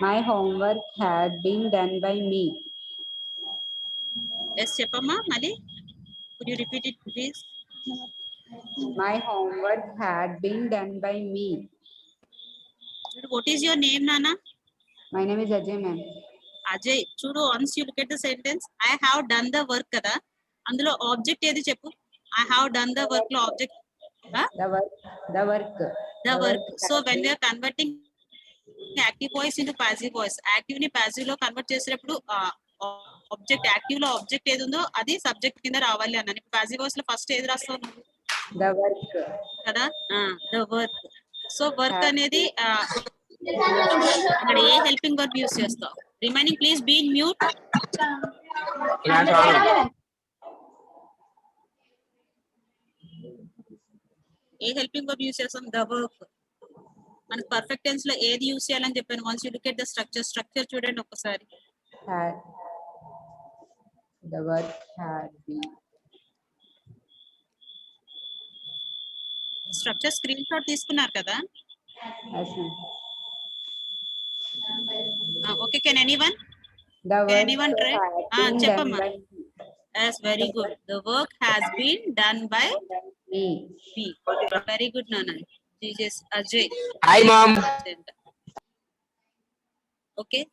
H: My homework had been done by me.
C: Yes, చెప్పమ్మా మళ్ళీ. Could you repeat it please?
H: My homework had been done by me.
C: What is your name, Nana?
H: My name is Ajay, ma'am.
C: Ajay. చూడు, once you look at the sentence, I have done the work కదా, అందులో object ఏది చెప్పు? I have done the work లో object
H: The work.
C: the work. So when we are converting active voice into passive voice, active ని passive లో convert చేసేటప్పుడు object active లో object ఏది ఉందో అది సబ్జెక్ట్ కింద రావాలి అన్నాను. పాసివ్ వాయిస్ లో ఫస్ట్ ఏది రాస్తావు నువ్వు?
H: The work.
C: కదా, the work. సో వర్క్ అనేది ఇక్కడ ఏ హెల్పింగ్ వర్బ్ యూస్ చేస్తావు? Remaining please be in mute. ఏ హెల్పింగ్ వర్బ్ యూస్ చేస్తాం? The work. మనకు పర్ఫెక్ట్ టెన్స్ లో ఏది యూస్ చేయాలని చెప్పాను. Once you look at the structure చూడండి ఒకసారి.
H: Had. The work had been.
C: Structure screenshot తీసుకున్నారు కదా?
H: Yes, ma'am.
C: Okay, can anyone?
H: The
C: Can
H: work
C: anyone try?
H: had been done
C: చెప్పమ్మా.
H: by
C: Yes, very good. The work has been done by
H: me.
C: me. Very good, Nana. Jesus, Ajay.
G: Hi, mom.
C: Okay.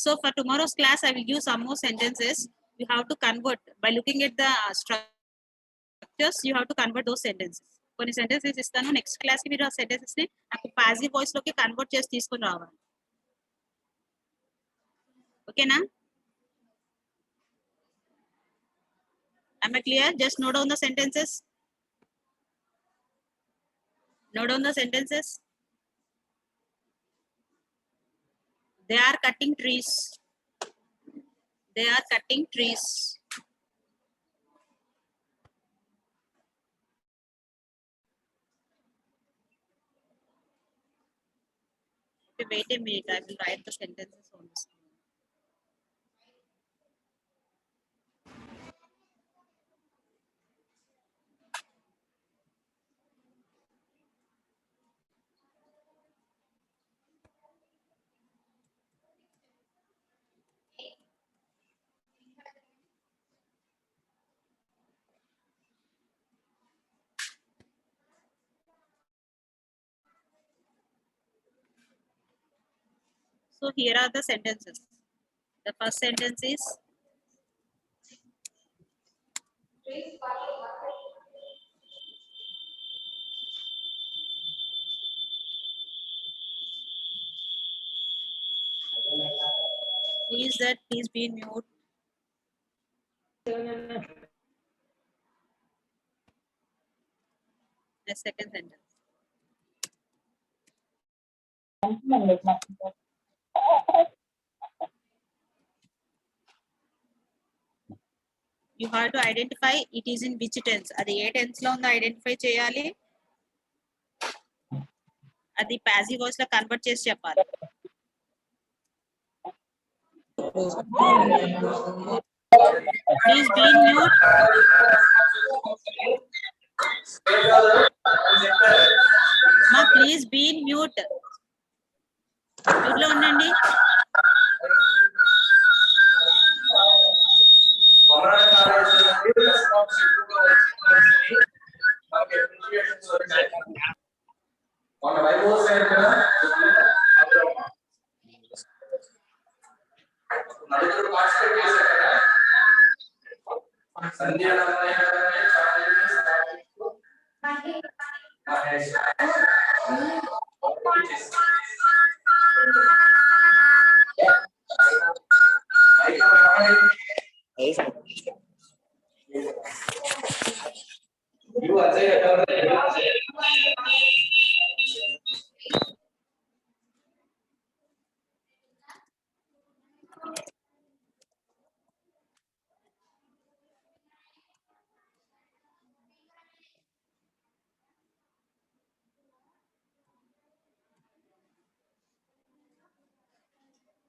C: So for tomorrow's class, I will give some more sentences. You have to convert by looking at the structures. You have to convert those sentences. కొన్ని sentences ఇస్తాను. Next class కి మీరు ఆ sentences ని నాకు passive voice లోకి convert చేసి తీసుకొని రావాలి. ఓకేనా? Am I clear? Just note down the sentences. Note down the sentences. They are cutting trees. They are cutting trees. Okay, wait a minute. I will write the sentences on the screen. So here are the sentences. The first sentence is who is that? Please be in mute. The second sentence. You have to identify it is in which tense. అది ఏ tense లో ఉందో identify చేయాలి. అది passive voice లో convert చేసి చెప్పాలి. Please be in mute. Ma, please be in mute. Mute లో ఉండండి.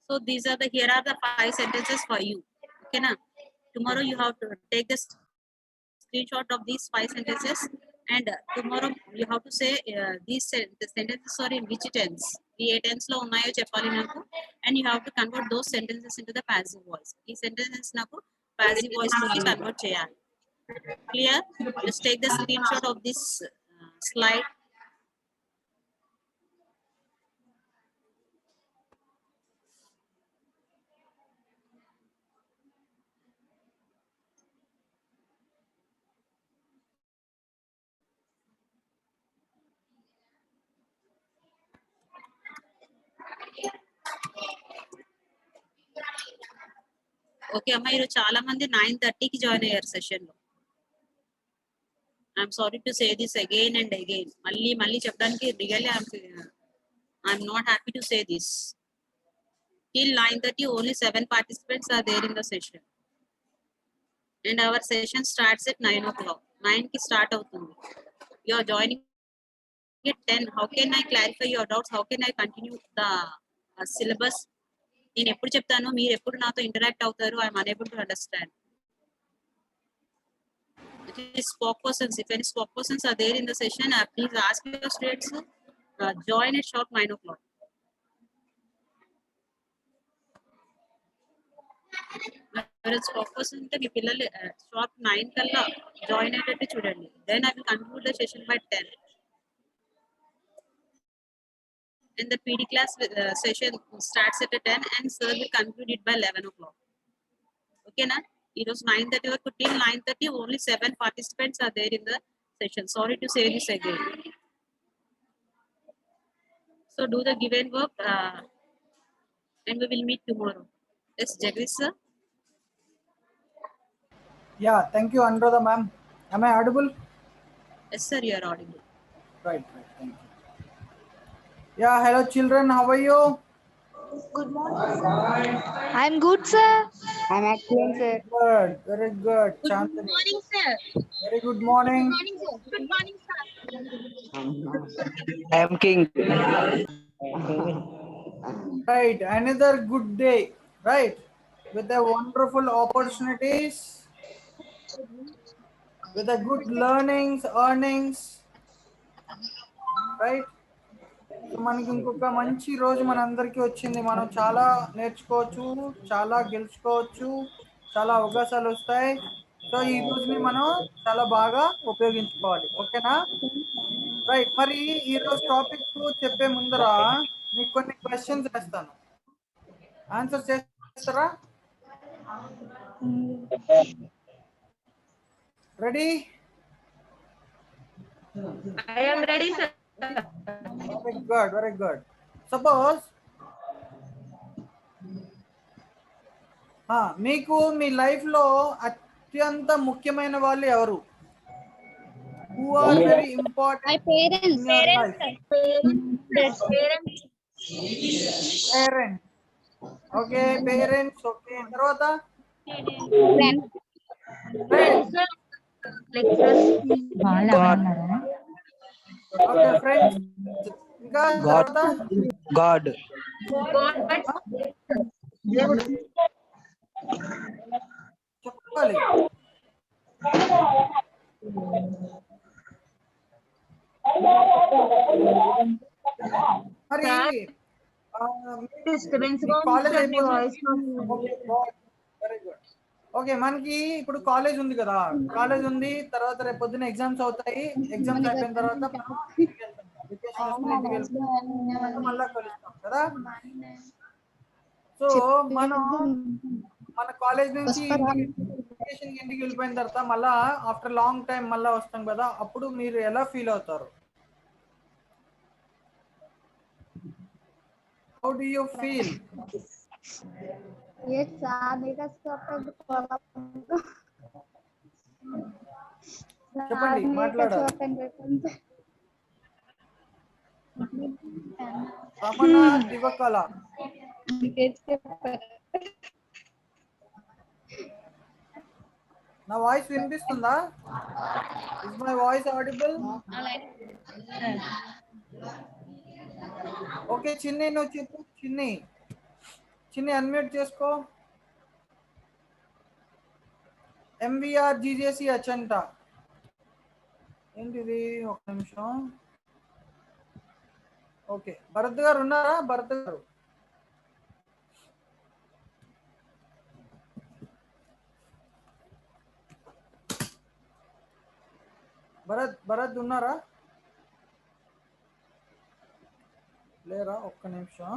C: So these are here are the 5 sentences for you. Okay, na? Tomorrow you have to take the screenshot of these 5 sentences, and tomorrow you have to say these the sentences are in which tense. The tense lo unnayo cheppali naku, and you have to convert those sentences into the passive voice. These sentences naku passive voice loki convert cheyali. Clear? Just take the screenshot of this slide. Okay అమ్మా, ఈరోజు చాలా మంది 9:30కి join అయ్యారు session లో. I'm sorry to say this again and again. మళ్ళీ చెప్పడానికి really I'm not happy to say this. Till 9:30, only 7 participants are there in the session. And our session starts at 9 o'clock. 9 ki start avutundi. You are joining at 10. How can I clarify your doubts? How can I continue the syllabus? నేను ఎప్పుడు చెప్తాను, మీరు ఎప్పుడు నాతో interact అవుతారు? I'm unable to understand. It is spoke persons. If any spoke persons are there in the session, please ask your students join at sharp 9 o'clock. Spokesperson ఉంటే మీ పిల్లలు షార్ప్ 9 కల్లా జాయిన్ అయ్యేటట్టు చూడండి. Then I will conclude the session by 10. And the PD class session starts at 10 and sir will conclude it by 11 o'clock. Okay, na? It was 9:30 or till 9:30, only 7 participants are there in the session. Sorry to say this again. So do the given work and we will meet tomorrow. Yes, Jagdish sir.
I: Yeah, thank you, Anuradha ma'am. Am I audible?
C: Yes sir, you are audible.
I: Right, thank you. Yeah, hello children, how are you?
D: I'm good, sir.
H: I'm excellent, sir.
I: Good, very good.
F: Good
I: Chandani.
F: morning, sir.
I: Very good morning.
F: Good morning, sir. Good morning, sir.
G: I am king.
I: Right, another good day, right? With the wonderful opportunities, with the good learnings, earnings, right? So మనకి ఇంకొక మంచి రోజు మనందరికీ వచ్చింది. మనం చాలా నేర్చుకోవచ్చు, చాలా గెలుచుకోవచ్చు, చాలా అవకాశాలు వస్తాయి. సో ఈ రోజుని మనం చాలా బాగా ఉపయోగించుకోవాలి. ఓకేనా? రైట్. మరి ఈరోజు టాపిక్ చెప్పే ముందర మీకు కొన్ని క్వశ్చన్స్ వేస్తాను, ఆన్సర్ చేస్తారా? Ready?
F: I am ready, sir.
I: Very good, very good. Suppose మీకు మీ లైఫ్ లో అత్యంత ముఖ్యమైన వాళ్ళు ఎవరు? Who are very important?
D: My parents.
I: in your life? Parents. Okay, parents. Okay, తర్వాత
D: Friends.
I: Okay, friends. ఇంకా తర్వాత
G: God.
I: చెప్పాలి. మరి కాలేజ్ వెరీ గుడ్. ఓకే, మనకి ఇప్పుడు కాలేజ్ ఉంది కదా, కాలేజ్ ఉంది, తర్వాత రేపు పొద్దున్న ఎగ్జామ్స్ అవుతాయి. ఎగ్జామ్స్ అయిపోయిన తర్వాత మనం ఇంటికి వెళ్తాం, వెకేషన్ వేసుకుని ఇంటికి వెళ్తాం, మళ్ళా కలుస్తాం కదా. సో మనం మన కాలేజ్ నుంచి వెకేషన్ ఇంటికి వెళ్ళిపోయిన తర్వాత మళ్ళా ఆఫ్టర్ లాంగ్ టైం మళ్ళా వస్తాం కదా, అప్పుడు మీరు ఎలా ఫీల్ అవుతారు? How do you feel? చెప్పండి, మాట్లాడాలి. రమణ దివకళ. నా వాయిస్ వినిపిస్తుందా? Is my voice audible? Okay, చిన్ని నువ్వు చెప్పు. చిన్ని అన్మ్యూట్ చేసుకో. ఎంవిఆర్ జీజేసి అచంట ఏంటిది? ఒక నిమిషం. ఓకే, భరత్ గారు ఉన్నారా? భరత్ గారు, భరత్ ఉన్నారా? లేరా? ఒక్క నిమిషం.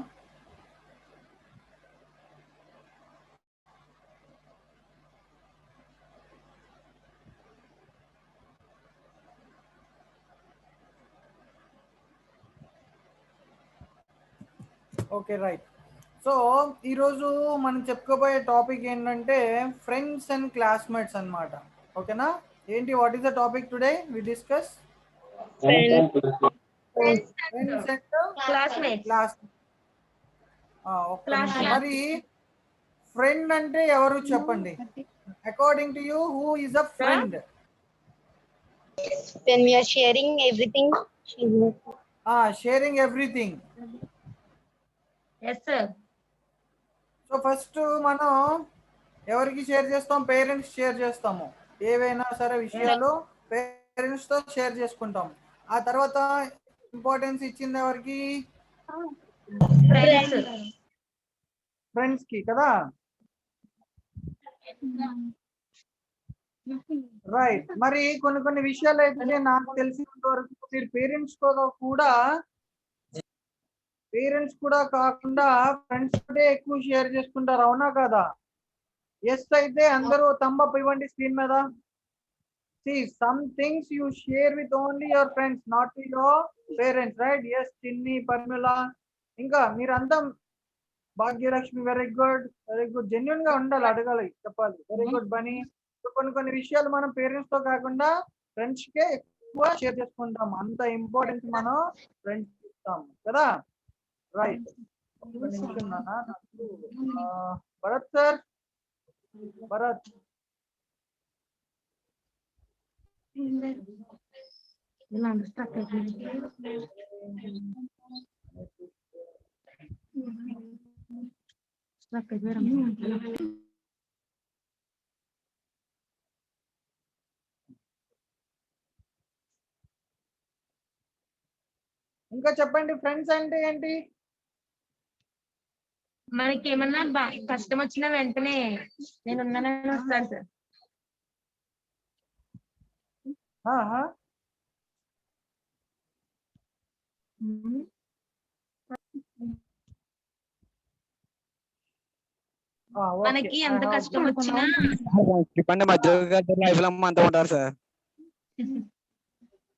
I: Okay, right. సో ఈరోజు మనం చెప్పుకోబోయే టాపిక్ ఏంటంటే ఫ్రెండ్స్ అండ్ క్లాస్మేట్స్ అన్నమాట. ఓకేనా? ఏంటి, what is the topic today we discuss? Friends and
F: Classmates.
I: Class. ఒక్క నిమిషం. మరి ఫ్రెండ్ అంటే ఎవరు చెప్పండి? According to you who is a friend?
E: When we are sharing everything.
I: Sharing everything.
F: Yes, sir.
I: So first మనం ఎవరికి షేర్ చేస్తాం? Parents share చేస్తాము. ఏవైనా సరే విషయాలు పేరెంట్స్ తో షేర్ చేసుకుంటాం. ఆ తర్వాత ఇంపార్టెన్స్ ఇచ్చింది ఎవరికి?
F: Friends.
I: ఫ్రెండ్స్ కి కదా. రైట్. మరి కొన్ని విషయాలు అయితే నాకు తెలిసినంత వరకు మీరు పేరెంట్స్ కూడా కాకుండా ఫ్రెండ్స్ తోటే ఎక్కువ షేర్ చేసుకుంటారు, అవునా కదా? ఎస్ అయితే అందరూ థంబ్ అప్ ఇవ్వండి స్క్రీన్ మీద. See, some things you share with only your friends, not with your parents, right? Yes, Chinni, Parmila, ఇంకా మీరంతా భాగ్యలక్ష్మి, వెరీ గుడ్. జెన్యున్ గా ఉండాలి, అడగాలి, చెప్పాలి. Very good Bunny. కొన్ని విషయాలు మనం పేరెంట్స్ తో కాకుండా ఫ్రెండ్స్ కే ఎక్కువ షేర్ చేసుకుంటాం. అంత ఇంపార్టెన్స్ మనం ఫ్రెండ్స్ ఇస్తాం కదా. రైట్. ఒక్క నిమిషం నాన్న, భరత్ సార్, భరత్. ఇంకా చెప్పండి, ఫ్రెండ్స్ అంటే ఏంటి?
F: మనకి ఏమన్నా కష్టం వచ్చిన వెంటనే నేను ఉన్నానని వస్తాను సార్. మనకి ఎంత కష్టం వచ్చినా
J: ఉంటారు సార్.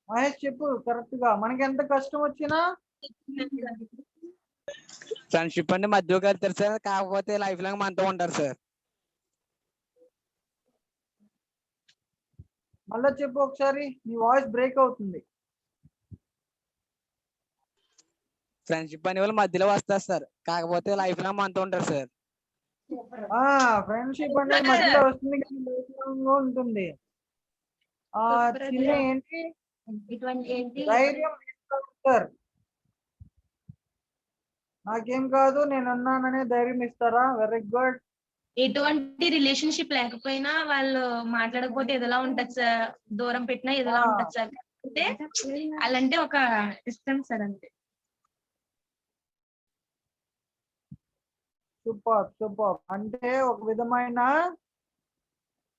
I: మహేష్ చెప్పు కరెక్ట్ గా. మనకి ఎంత కష్టం వచ్చినా
J: ఫ్రెండ్షిప్ అంటే మధ్యలో కలుతారు సార్, కాకపోతే లైఫ్ లాంగ్ మనతో ఉంటారు సార్.
I: మళ్ళా చెప్పు ఒకసారి, నీ వాయిస్ బ్రేక్ అవుతుంది.
J: ఫ్రెండ్షిప్ అనే వాళ్ళు మధ్యలో వస్తారు సార్, కాకపోతే లైఫ్ లాంగ్ మనతో ఉంటారు సార్.
I: ఫ్రెండ్షిప్ అనేది మధ్యలో వస్తుంది కానీ లైఫ్ లాంగ్ ఉంటుంది. చిన్న ఏంటి? ధైర్యం ఇస్తారు. నాకేం కాదు, నేను ఉన్నాననే ధైర్యం ఇస్తారా? Very good.
F: ఎటువంటి రిలేషన్షిప్ లేకపోయినా వాళ్ళు మాట్లాడకపోతే ఎదలా ఉంటది సార్, దూరం పెట్టినా ఎదలా ఉంటది సార్. అంటే అలాంటి ఒక ఇష్టం సార్ అంతే.
I: సూపర్. అంటే ఒక విధమైన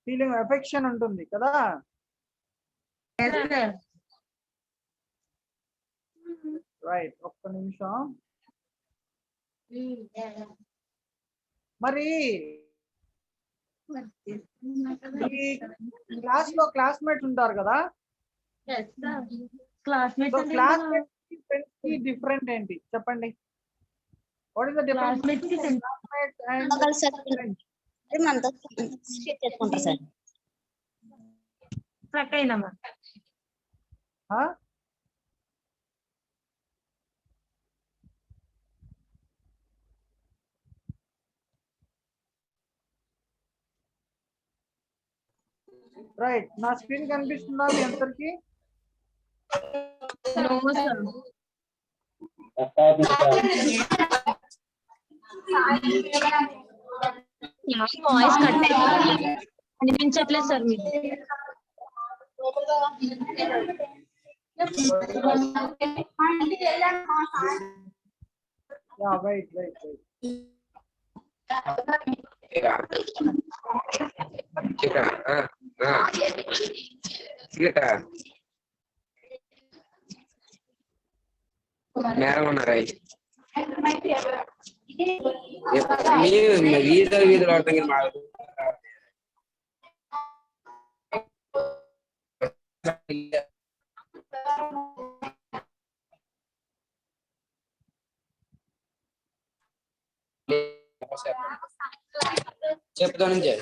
I: ఫీలింగ్, ఎఫెక్షన్ ఉంటుంది కదా. రైట్. ఒక్క నిమిషం. మరి క్లాస్ లో క్లాస్మేట్స్ ఉంటారు కదా.
F: క్లాస్మేట్స్
I: ఫ్రెండ్స్ కి డిఫరెంట్ ఏంటి చెప్పండి? What is the difference between classmates and friends? Right. నా స్క్రీన్ కనిపిస్తుందా మీ అందరికి?
F: వాయిస్ కట్ అనిపించట్లేదు సార్ మీరు.
I: రైట్.
J: మేడం ఉన్నారా? వీధులు ఆడుతుంది మాకు. చెప్తా నుంచి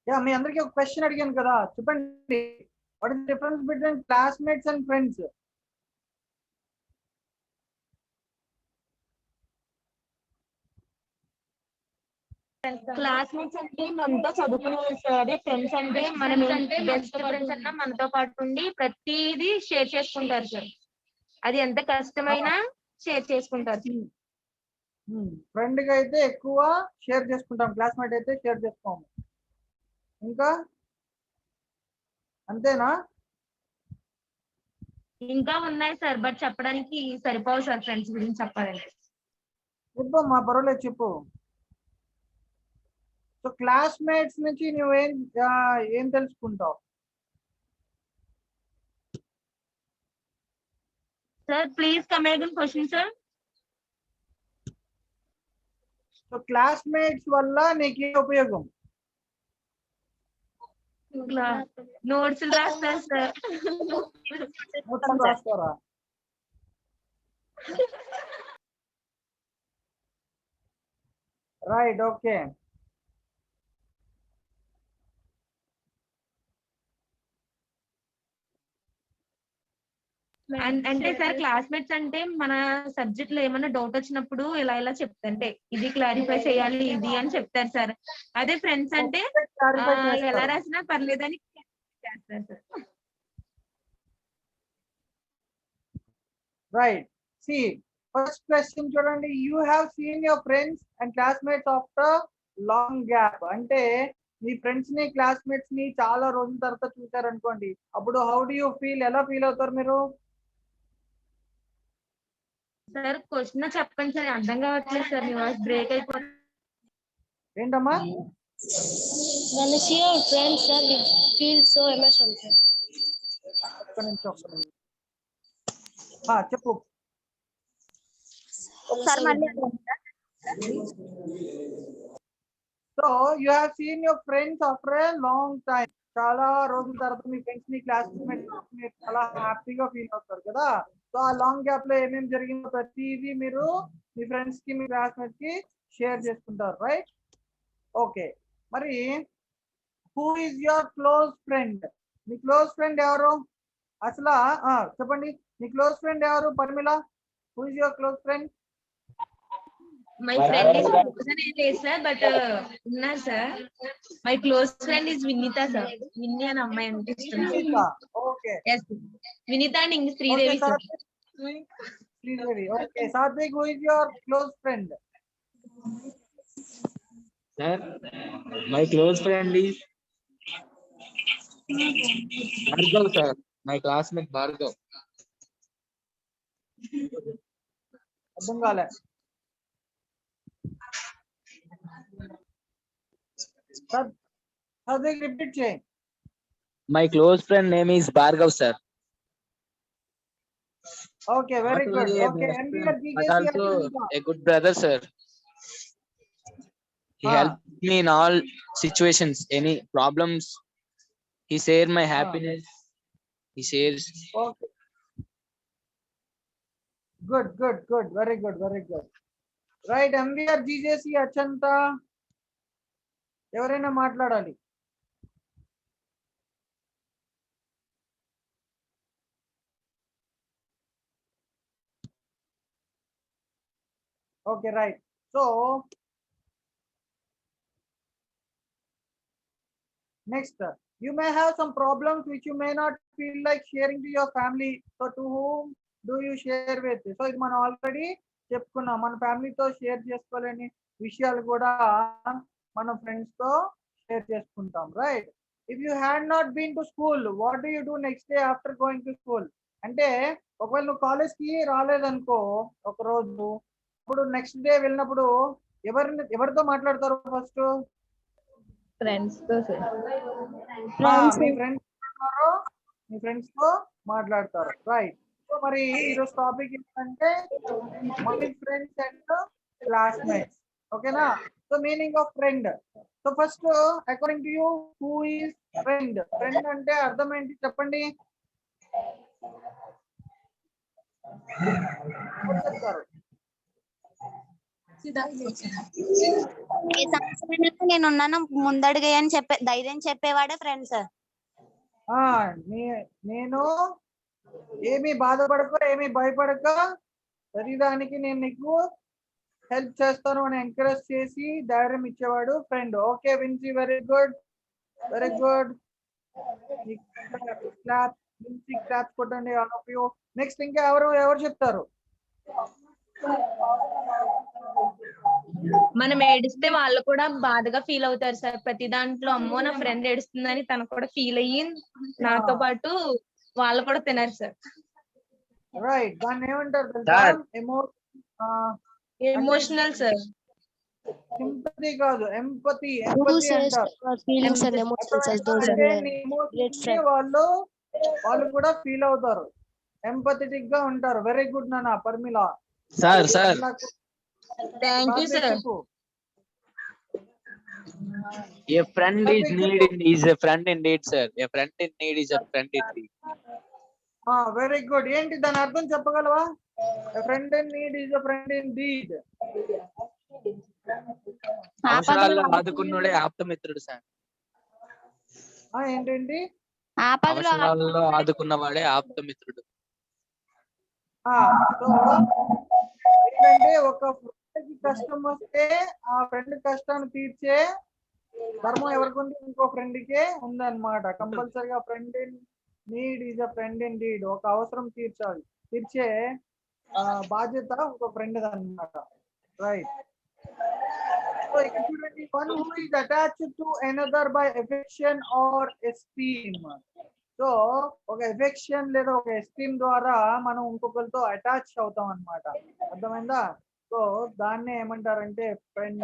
I: యా మీ అందరికీ ఒక క్వశ్చన్ అడిగాను కదా, చెప్పండి. What is difference between classmates and friends?
F: Classmates అంటే మనతో చదువుకునే వాళ్ళు సార్. అదే ఫ్రెండ్స్ అంటే మనం బెస్ట్ ఫ్రెండ్స్ అన్నా మనతో పాటు ఉండి ప్రతిదీ షేర్ చేసుకుంటారు సార్. అది ఎంత కష్టమైనా షేర్ చేసుకుంటారు.
I: ఫ్రెండ్ గా అయితే ఎక్కువ షేర్ చేసుకుంటాం, క్లాస్మేట్ అయితే షేర్ చేసుకోము. ఇంకా అంతేనా?
F: ఇంకా ఉన్నాయి సార్, బట్ చెప్పడానికి సరిపోవు సార్ ఫ్రెండ్స్ గురించి చెప్పాలంటే.
I: చెప్పమ్మా, పర్వాలేదు చెప్పు. సో క్లాస్మేట్స్ నుంచి నువ్వేం ఏం తెలుసుకుంటావు?
F: Sir please come again question sir.
I: So classmates వల్ల నీకు ఏ ఉపయోగం?
F: నోట్స్ రాస్తారు సార్.
I: మొత్తం రాస్తారా? Right, okay.
F: అంటే సార్ క్లాస్మేట్స్ అంటే మన సబ్జెక్ట్ లో ఏమైనా డౌట్ వచ్చినప్పుడు ఇలా చెప్తాంటే ఇది క్లారిఫై చేయాలి ఇది అని చెప్తారు సార్. అదే ఫ్రెండ్స్ అంటే ఎలా రాసినా పర్లేదని చేస్తారు sir.
I: Right. See first question చూడండి. You have seen your friends and classmates after long gap. అంటే మీ ఫ్రెండ్స్ ని క్లాస్మేట్స్ ని చాలా రోజుల తర్వాత చూసారు అనుకోండి, అప్పుడు హౌ డు యూ ఫీల్? ఎలా ఫీల్ అవుతారు మీరు?
F: సార్ క్వశ్చన్ చెప్పండి సార్, అర్థం కావట్లేదు సార్, మీ వాయిస్ బ్రేక్ అయిపోతుంది.
I: ఏంటమ్మా?
E: When I see our friends, sir, we feel so emotional, sir.
I: ఒక్క నిమిషం. చెప్పు. So you have seen your friends after a long time. చాలా రోజుల తర్వాత మీ ఫ్రెండ్స్ ని క్లాస్మేట్స్ చాలా హ్యాపీగా ఫీల్ అవుతారు కదా. సో ఆ లాంగ్ గ్యాప్ లో ఏమేమి జరిగిందో ప్రతిదీ మీరు మీ ఫ్రెండ్స్ కి మీ క్లాస్మేట్స్ కి షేర్ చేసుకుంటారు, రైట్? ఓకే. మరి who is your close friend? మీ క్లోజ్ ఫ్రెండ్ ఎవరు అసలు? చెప్పండి, మీ క్లోజ్ ఫ్రెండ్ ఎవరు? Parmila, who is your close friend?
F: My friend is లేదు సార్, బట్ ఉన్నారు sir. My close friend is Vineetha sir. Vinny అని అమ్మాయి అంటే ఇష్టం.
I: Okay.
F: Vineetha and Sridevi sir.
I: Sridevi. Okay. Satvik, who is your close friend?
G: Sir, my close friend is Bhargav, sir. My classmate Bhargav.
I: అర్థం కాలే. Satvik repeat చేయి.
G: My close friend name is Bhargav, sir.
I: Okay, very
G: Not
I: good.
G: only a
I: Okay,
G: best
I: MBA
G: friend, but
I: GKC
G: also a good brother, sir. He helped me in all situations, any problems. He shared my happiness. He shares.
I: Okay. Good, good, good. Very good, very good. Right, MBR GJC Achanta. ఎవరైనా మాట్లాడాలి. Okay, right. So next, you may have some problems which you may not feel like sharing to your family. So to whom do you share with? So ఇది మనం already చెప్పుకున్నాం, మన ఫ్యామిలీతో share చేసుకోలేని విషయాలు కూడా మన ఫ్రెండ్స్ తో షేర్ చేసుకుంటాం, right? If you had not been to school, what do you do next day after going to school? అంటే ఒకవేళ నువ్వు కాలేజ్ కి రాలేదనుకో ఒక రోజు, అప్పుడు నెక్స్ట్ డే వెళ్ళినప్పుడు ఎవరితో మాట్లాడతారు ఫస్ట్?
B: ఫ్రెండ్స్ తో సార్.
I: మీ ఫ్రెండ్స్ తో మాట్లాడతారు, రైట్? సో మరి ఈరోజు టాపిక్ ఏంటంటే మై ఫ్రెండ్స్ అండ్ క్లాస్మేట్స్. ఓకేనా? So meaning of friend. So first according to you, who is friend? Friend అంటే అర్థం ఏంటి చెప్పండి.
D: ఏ సమస్య నేను ఉన్నాను ముందడుగు అని చెప్పే ధైర్యం చెప్పేవాడే ఫ్రెండ్ సార్.
I: నేను ఏమీ బాధపడక ఏమీ భయపడక శరీరానికి నేను నీకు హెల్ప్ చేస్తాను అని ఎంకరేజ్ చేసి ధైర్యం ఇచ్చేవాడు friend. Okay Vincy, very good very good. Clap Vincy clap కొట్టండి ఆల్ ఆఫ్ యూ. నెక్స్ట్ ఇంకా ఎవరు చెప్తారు?
F: మనం ఏడిస్తే వాళ్ళు కూడా బాధగా ఫీల్ అవుతారు సార్. ప్రతి దాంట్లో అమ్మో నా ఫ్రెండ్ ఏడుస్తుందని తను కూడా ఫీల్ అయ్యి నాతో పాటు వాళ్ళు కూడా తినరు సార్.
I: రైట్, దాన్ని ఏమంటారు తెలుసా?
F: Emotional sir.
I: సింపతి కాదు, ఎంపతి. ఎంపతి అంటారు. అంటే నీ ఎమోషన్స్ వాళ్ళు కూడా ఫీల్ అవుతారు, ఎంపథెటిక్ గా ఉంటారు. వెరీ గుడ్ నాన్న Parmila.
G: Sir
F: thank you sir.
G: A friend is need is a friend indeed, sir. A friend in need is a friend indeed.
I: Very good. ఏంటి దాని అర్థం చెప్పగలవా? Friend in need is a friend indeed.
G: అవసరాల్లో ఆదుకున్నోడే ఆప్తమిత్రుడు sir.
I: ఏంటండి?
G: అవసరాల్లో ఆదుకున్నవాడే ఆప్తమిత్రుడు.
I: So ఏంటంటే ఒక ఫ్రెండ్ కి కష్టం వస్తే ఆ ఫ్రెండ్ కష్టాన్ని తీర్చే ధర్మం ఎవరికి ఉంది? ఇంకో ఫ్రెండ్ కే ఉందన్నమాట. కంపల్సరిగా friend in need is a friend indeed. ఒక అవసరం తీర్చే బాధ్యత ఒక ఫ్రెండ్ అన్నమాట. రైట్. సో ఇక్కడ చూడండి, one who is attached to another by affection or esteem. So ఒక ఎఫెక్షన్ లేదా ఒక ఎస్టీమ్ ద్వారా మనం ఇంకొకరితో అటాచ్ అవుతాం అన్నమాట. అర్థమైందా? సో దాన్నే ఏమంటారంటే ఫ్రెండ్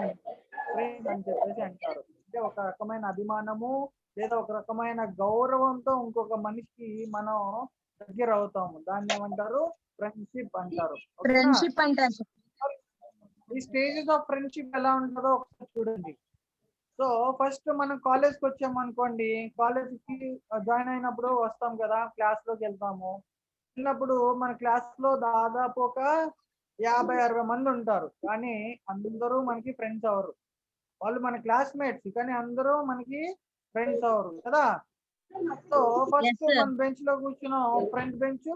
I: అని చెప్పేసి అంటారు. అంటే ఒక రకమైన అభిమానము లేదా ఒక రకమైన గౌరవంతో ఇంకొక మనిషికి మనం దగ్గర అవుతాము. దాన్ని ఏమంటారు? ఫ్రెండ్షిప్ అంటారు.
F: ఫ్రెండ్షిప్ అంటారు.
I: ఈ స్టేజెస్ ఆఫ్ ఫ్రెండ్షిప్ ఎలా ఉంటుందో ఒకసారి చూడండి. సో ఫస్ట్ మనం కాలేజ్కి వచ్చాము అనుకోండి, కాలేజ్కి జాయిన్ అయినప్పుడు వస్తాం కదా, క్లాస్ లోకి వెళ్తాము. వెళ్ళినప్పుడు మన క్లాస్ లో దాదాపు ఒక 50-60 మంది ఉంటారు, కానీ అందరూ మనకి ఫ్రెండ్స్ అవరు. వాళ్ళు మన క్లాస్మేట్స్, కానీ అందరూ మనకి ఫ్రెండ్స్ అవరు కదా. సో ఫస్ట్ మన బెంచ్ లో కూర్చున్నాం, ఫ్రంట్ బెంచ్.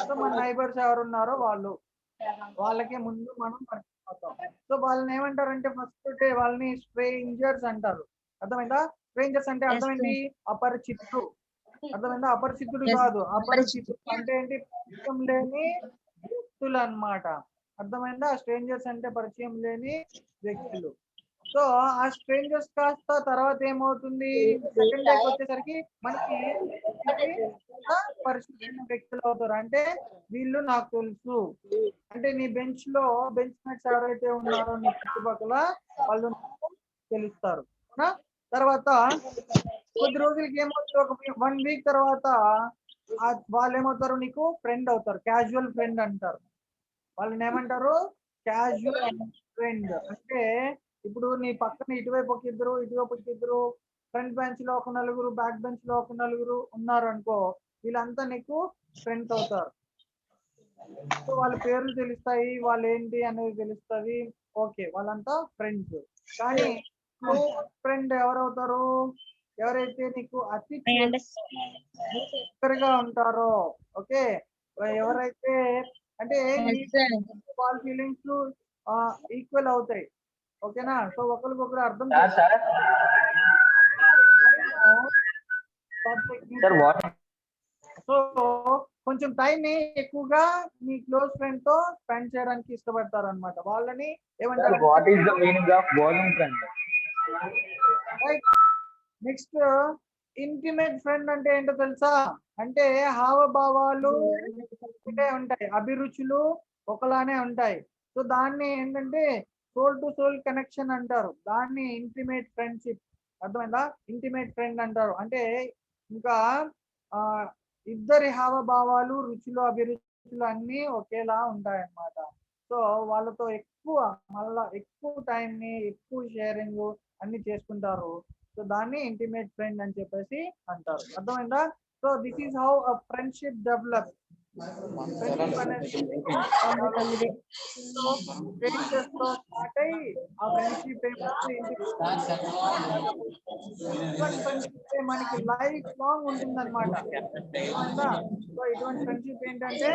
I: సో మన నైబర్స్ ఎవరు ఉన్నారో వాళ్ళకి ముందు మనం పరిచయం అవుతాం. సో వాళ్ళని ఏమంటారంటే ఫస్ట్ డే వాళ్ళని స్ట్రేంజర్స్ అంటారు. అర్థమైందా? స్ట్రేంజర్స్ అంటే అర్థమైంది? అపరిచితుడు. అర్థమైందా? అపరిచితుడు కాదు, అపరిచితుడు అంటే ఏంటి? పరిచయం లేని వ్యక్తులు అన్నమాట. అర్థమైందా? స్ట్రేంజర్స్ అంటే పరిచయం లేని వ్యక్తులు. సో ఆ స్ట్రేంజర్స్ కాస్త తర్వాత ఏమవుతుంది? సెకండ్ డేకి వచ్చేసరికి మనకి పరిచయం వ్యక్తులు అవుతారు. అంటే వీళ్ళు నాకు తెలుసు, అంటే నీ బెంచ్ మేట్స్ ఎవరైతే ఉన్నారో నీ చుట్టుపక్కల వాళ్ళు తెలుస్తారు. తర్వాత కొద్ది రోజులకి ఏమవుతుంది? ఒక 1 వీక్ తర్వాత వాళ్ళు ఏమవుతారు? నీకు ఫ్రెండ్ అవుతారు. క్యాజువల్ ఫ్రెండ్ అంటారు. వాళ్ళని ఏమంటారు? Casual friend. అంటే ఇప్పుడు నీ పక్కన ఇటువైపు ఒక ఇద్దరు, ఇటువైపు ఒక ఇద్దరు, ఫ్రంట్ బెంచ్ లో ఒక నలుగురు, బ్యాక్ బెంచ్ లో ఒక నలుగురు ఉన్నారు అనుకో, వీళ్ళంతా నీకు ఫ్రెండ్స్ అవుతారు. సో వాళ్ళ పేర్లు తెలుస్తాయి, వాళ్ళు ఏంటి అనేది తెలుస్తుంది. ఓకే, వాళ్ళంతా ఫ్రెండ్స్. కానీ ఫ్రెండ్ ఎవరవుతారు? ఎవరైతే నీకు అతి దగ్గరగా ఉంటారో. ఓకే, ఎవరైతే అంటే వాళ్ళ ఫీలింగ్స్ ఈక్వల్ అవుతాయి. ఓకేనా? సో ఒకరికొకరు అర్థం సో కొంచెం టైం ని ఎక్కువగా మీ క్లోజ్ ఫ్రెండ్ తో స్పెండ్ చేయడానికి ఇష్టపడతారు అనమాట. వాళ్ళని ఏమంటారు? నెక్స్ట్ ఇంటిమేట్ ఫ్రెండ్ అంటే ఏంటో తెలుసా? అంటే హావభావాలు ఉంటాయి, అభిరుచులు ఒకలానే ఉంటాయి. సో దాన్ని ఏంటంటే సోల్ టు సోల్ కనెక్షన్ అంటారు. దాన్ని ఇంటిమేట్ ఫ్రెండ్షిప్. అర్థమైందా? ఇంటిమేట్ ఫ్రెండ్ అంటారు. అంటే ఇంకా ఇద్దరి హావభావాలు, రుచులు, అభిరుచులు అన్ని ఒకేలా ఉంటాయన్నమాట. సో వాళ్ళతో మళ్ళా ఎక్కువ టైం ని, ఎక్కువ షేరింగ్ అన్ని చేసుకుంటారు. సో దాన్ని ఇంటిమేట్ ఫ్రెండ్ అని చెప్పేసి అంటారు. అర్థమైందా? So this is how a friendship develop. Friendship అనేది స్ట్రేంజర్స్తో స్టార్ట్ అయ్యి ఆ ఫ్రెండ్షిప్ ఫ్రెండ్షిప్ మనకి లైఫ్ లాంగ్ ఉంటుంది అనమాట. సో ఇటువంటి ఫ్రెండ్షిప్ ఏంటంటే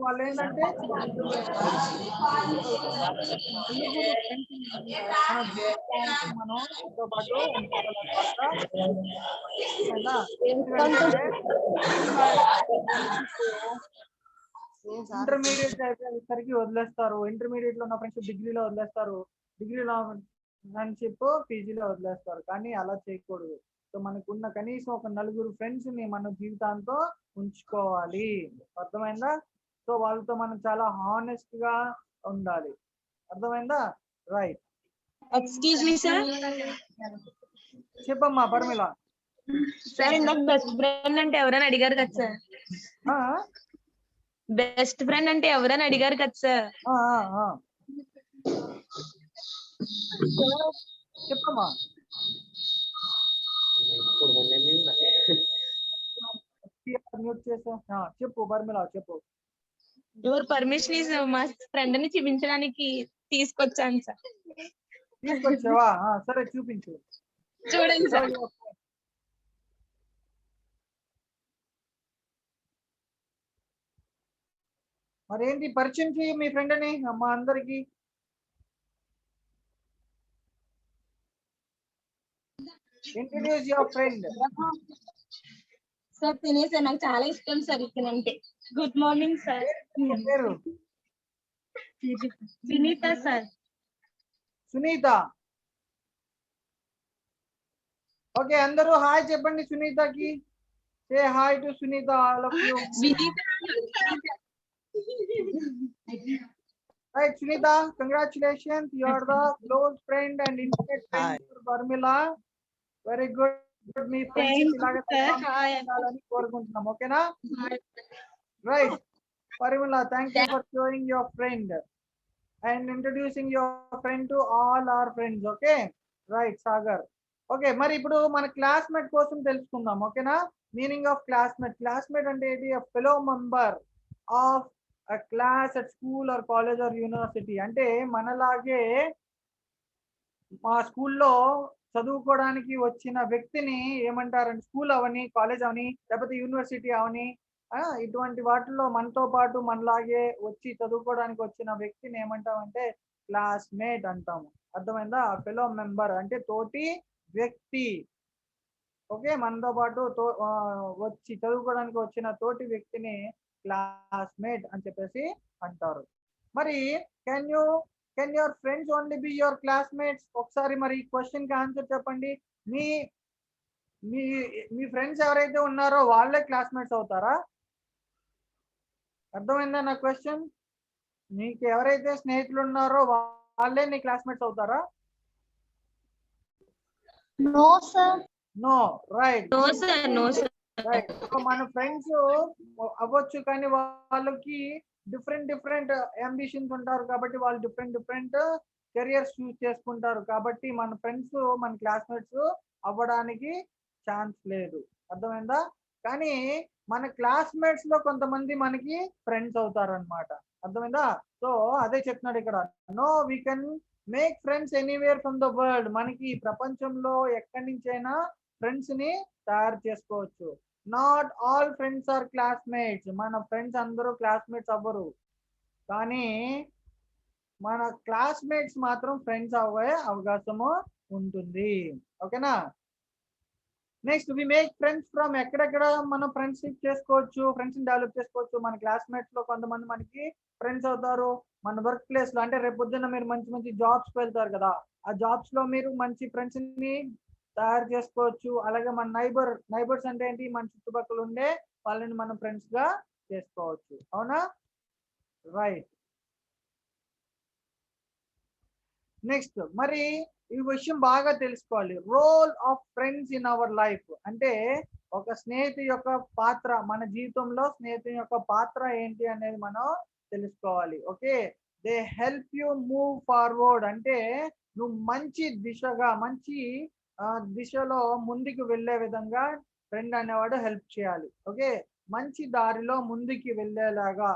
I: వాళ్ళు ఏంటంటే మనం తో పాటు ఇంటర్మీడియట్ అయిపోయేసరికి వదిలేస్తారు. ఇంటర్మీడియట్ లో ఉన్న ఫ్రెండ్షిప్ డిగ్రీలో వదిలేస్తారు. డిగ్రీలో ఫ్రెండ్షిప్ పీజీలో వదిలేస్తారు. కానీ అలా చేయకూడదు. సో మనకున్న కనీసం ఒక 4 ఫ్రెండ్స్ ని మన జీవితాంతో ఉంచుకోవాలి. అర్థమైందా? సో వాళ్ళతో మనం చాలా హానెస్ట్ గా ఉండాలి. అర్థమైందా? రైట్.
F: Excuse me sir.
I: చెప్పమ్మా పర్మిళ.
F: సార్ ఇందాక బెస్ట్ ఫ్రెండ్ అంటే ఎవరైనా అడిగారు కదా సార్. బెస్ట్ ఫ్రెండ్ అంటే ఎవరైనా అడిగారు కదా సార్.
I: చెప్పమ్మా. చెప్పు పర్మిళ చెప్పు.
F: యువర్ పర్మిషన్ ఇస్ మా ఫ్రెండ్ ని చూపించడానికి తీసుకొచ్చాను సార్.
I: తీసుకొచ్చావా? సరే చూపించు.
F: చూడండి సార్.
I: మరేంటి పరిచయం చేయి మీ ఫ్రెండ్ అని మా అందరికి. Introduce your friend.
F: సార్ తినేసా నాకు చాలా ఇష్టం సార్ ఇతనంటే. Good morning sir.
I: పేరు
F: సునీత సార్.
I: సునీత. ఓకే అందరూ హాయ్ చెప్పండి సునీతకి. Say hi to Sunitha all of you. Right, Sunita, congratulations. You are the close friend and intimate friend for Parmila. Very good. Me friendship ఇలాగే ఉండాలని కోరుకుంటున్నాం. ఓకేనా? Right. Parmila, thank you for showing your friend and introducing your friend to all our friends. Okay? Right, Sagar. Okay మరి ఇప్పుడు మన classmate కోసం తెలుసుకుందాం. ఓకేనా? Meaning of classmate. క్లాస్మేట్ అంటే ఏంటి? a fellow member of a class at school or college or university. అంటే మనలాగే మా స్కూల్లో చదువుకోవడానికి వచ్చిన వ్యక్తిని ఏమంటారంటే, స్కూల్ అవని, కాలేజ్ అవని, లేకపోతే యూనివర్సిటీ అవని, ఇటువంటి వాటిల్లో మనతో పాటు మనలాగే వచ్చి చదువుకోవడానికి వచ్చిన వ్యక్తిని ఏమంటామంటే క్లాస్మేట్ అంటాము. అర్థమైందా? ఫెలో మెంబర్ అంటే తోటి వ్యక్తి. ఓకే, మనతో పాటు వచ్చి చదువుకోవడానికి వచ్చిన తోటి వ్యక్తిని క్లాస్మేట్ అని చెప్పేసి అంటారు. మరి can your friends only be your classmates? ఒకసారి మరి ఈ క్వశ్చన్ కి ఆన్సర్ చెప్పండి. మీ మీ మీ ఫ్రెండ్స్ ఎవరైతే ఉన్నారో వాళ్ళే క్లాస్మేట్స్ అవుతారా? అర్థమైందా నా క్వశ్చన్? మీకు ఎవరైతే స్నేహితులు ఉన్నారో వాళ్ళే నీ క్లాస్మేట్స్ అవుతారా?
E: No sir.
I: No. Right.
F: No sir. No sir.
I: Right. మన ఫ్రెండ్స్ అవ్వచ్చు కానీ వాళ్ళకి డిఫరెంట్ అంబిషన్స్ ఉంటారు. కాబట్టి వాళ్ళు డిఫరెంట్ కెరియర్స్ చూస్ చేసుకుంటారు. కాబట్టి మన ఫ్రెండ్స్ మన క్లాస్మేట్స్ అవ్వడానికి ఛాన్స్ లేదు. అర్థమైందా? కానీ మన క్లాస్మేట్స్ లో కొంతమంది మనకి ఫ్రెండ్స్ అవుతారు అనమాట. అర్థమైందా? సో అదే చెప్తున్నాడు ఇక్కడ. No we can make friends anywhere from the world. మనకి ప్రపంచంలో ఎక్కడి నుంచైనా ఫ్రెండ్స్ ని తయారు చేసుకోవచ్చు. Not all friends are classmates. మన ఫ్రెండ్స్ అందరూ క్లాస్మేట్స్ అవ్వరు, కానీ మన క్లాస్మేట్స్ మాత్రం ఫ్రెండ్స్ అవ్వే అవకాశము ఉంటుంది. ఓకేనా? Next we make friends from. ఎక్కడెక్కడ మనం ఫ్రెండ్షిప్ చేసుకోవచ్చు, ఫ్రెండ్స్ ని డెవలప్ చేసుకోవచ్చు. మన క్లాస్మేట్స్ లో కొంతమంది మనకి ఫ్రెండ్స్ అవుతారు. మన వర్క్ ప్లేస్ లో, అంటే రేపు పొద్దున్న మీరు మంచి జాబ్స్ వెళ్తారు కదా, ఆ జాబ్స్ లో మీరు మంచి ఫ్రెండ్స్ ని తయారు చేసుకోవచ్చు. అలాగే మన నైబర్స్ అంటే ఏంటి? మన చుట్టుపక్కల ఉండే వాళ్ళని మనం ఫ్రెండ్స్ గా చేసుకోవచ్చు. అవునా? రైట్. నెక్స్ట్ మరి ఈ విషయం బాగా తెలుసుకోవాలి. Role of friends in our life అంటే ఒక స్నేహితు యొక్క పాత్ర, మన జీవితంలో స్నేహితుని యొక్క పాత్ర ఏంటి అనేది మనం తెలుసుకోవాలి. Okay, they help you move forward. అంటే నువ్వు మంచి దిశలో ముందుకు వెళ్ళే విధంగా ఫ్రెండ్ అనేవాడు హెల్ప్ చేయాలి. ఓకే, మంచి దారిలో ముందుకి వెళ్ళేలాగా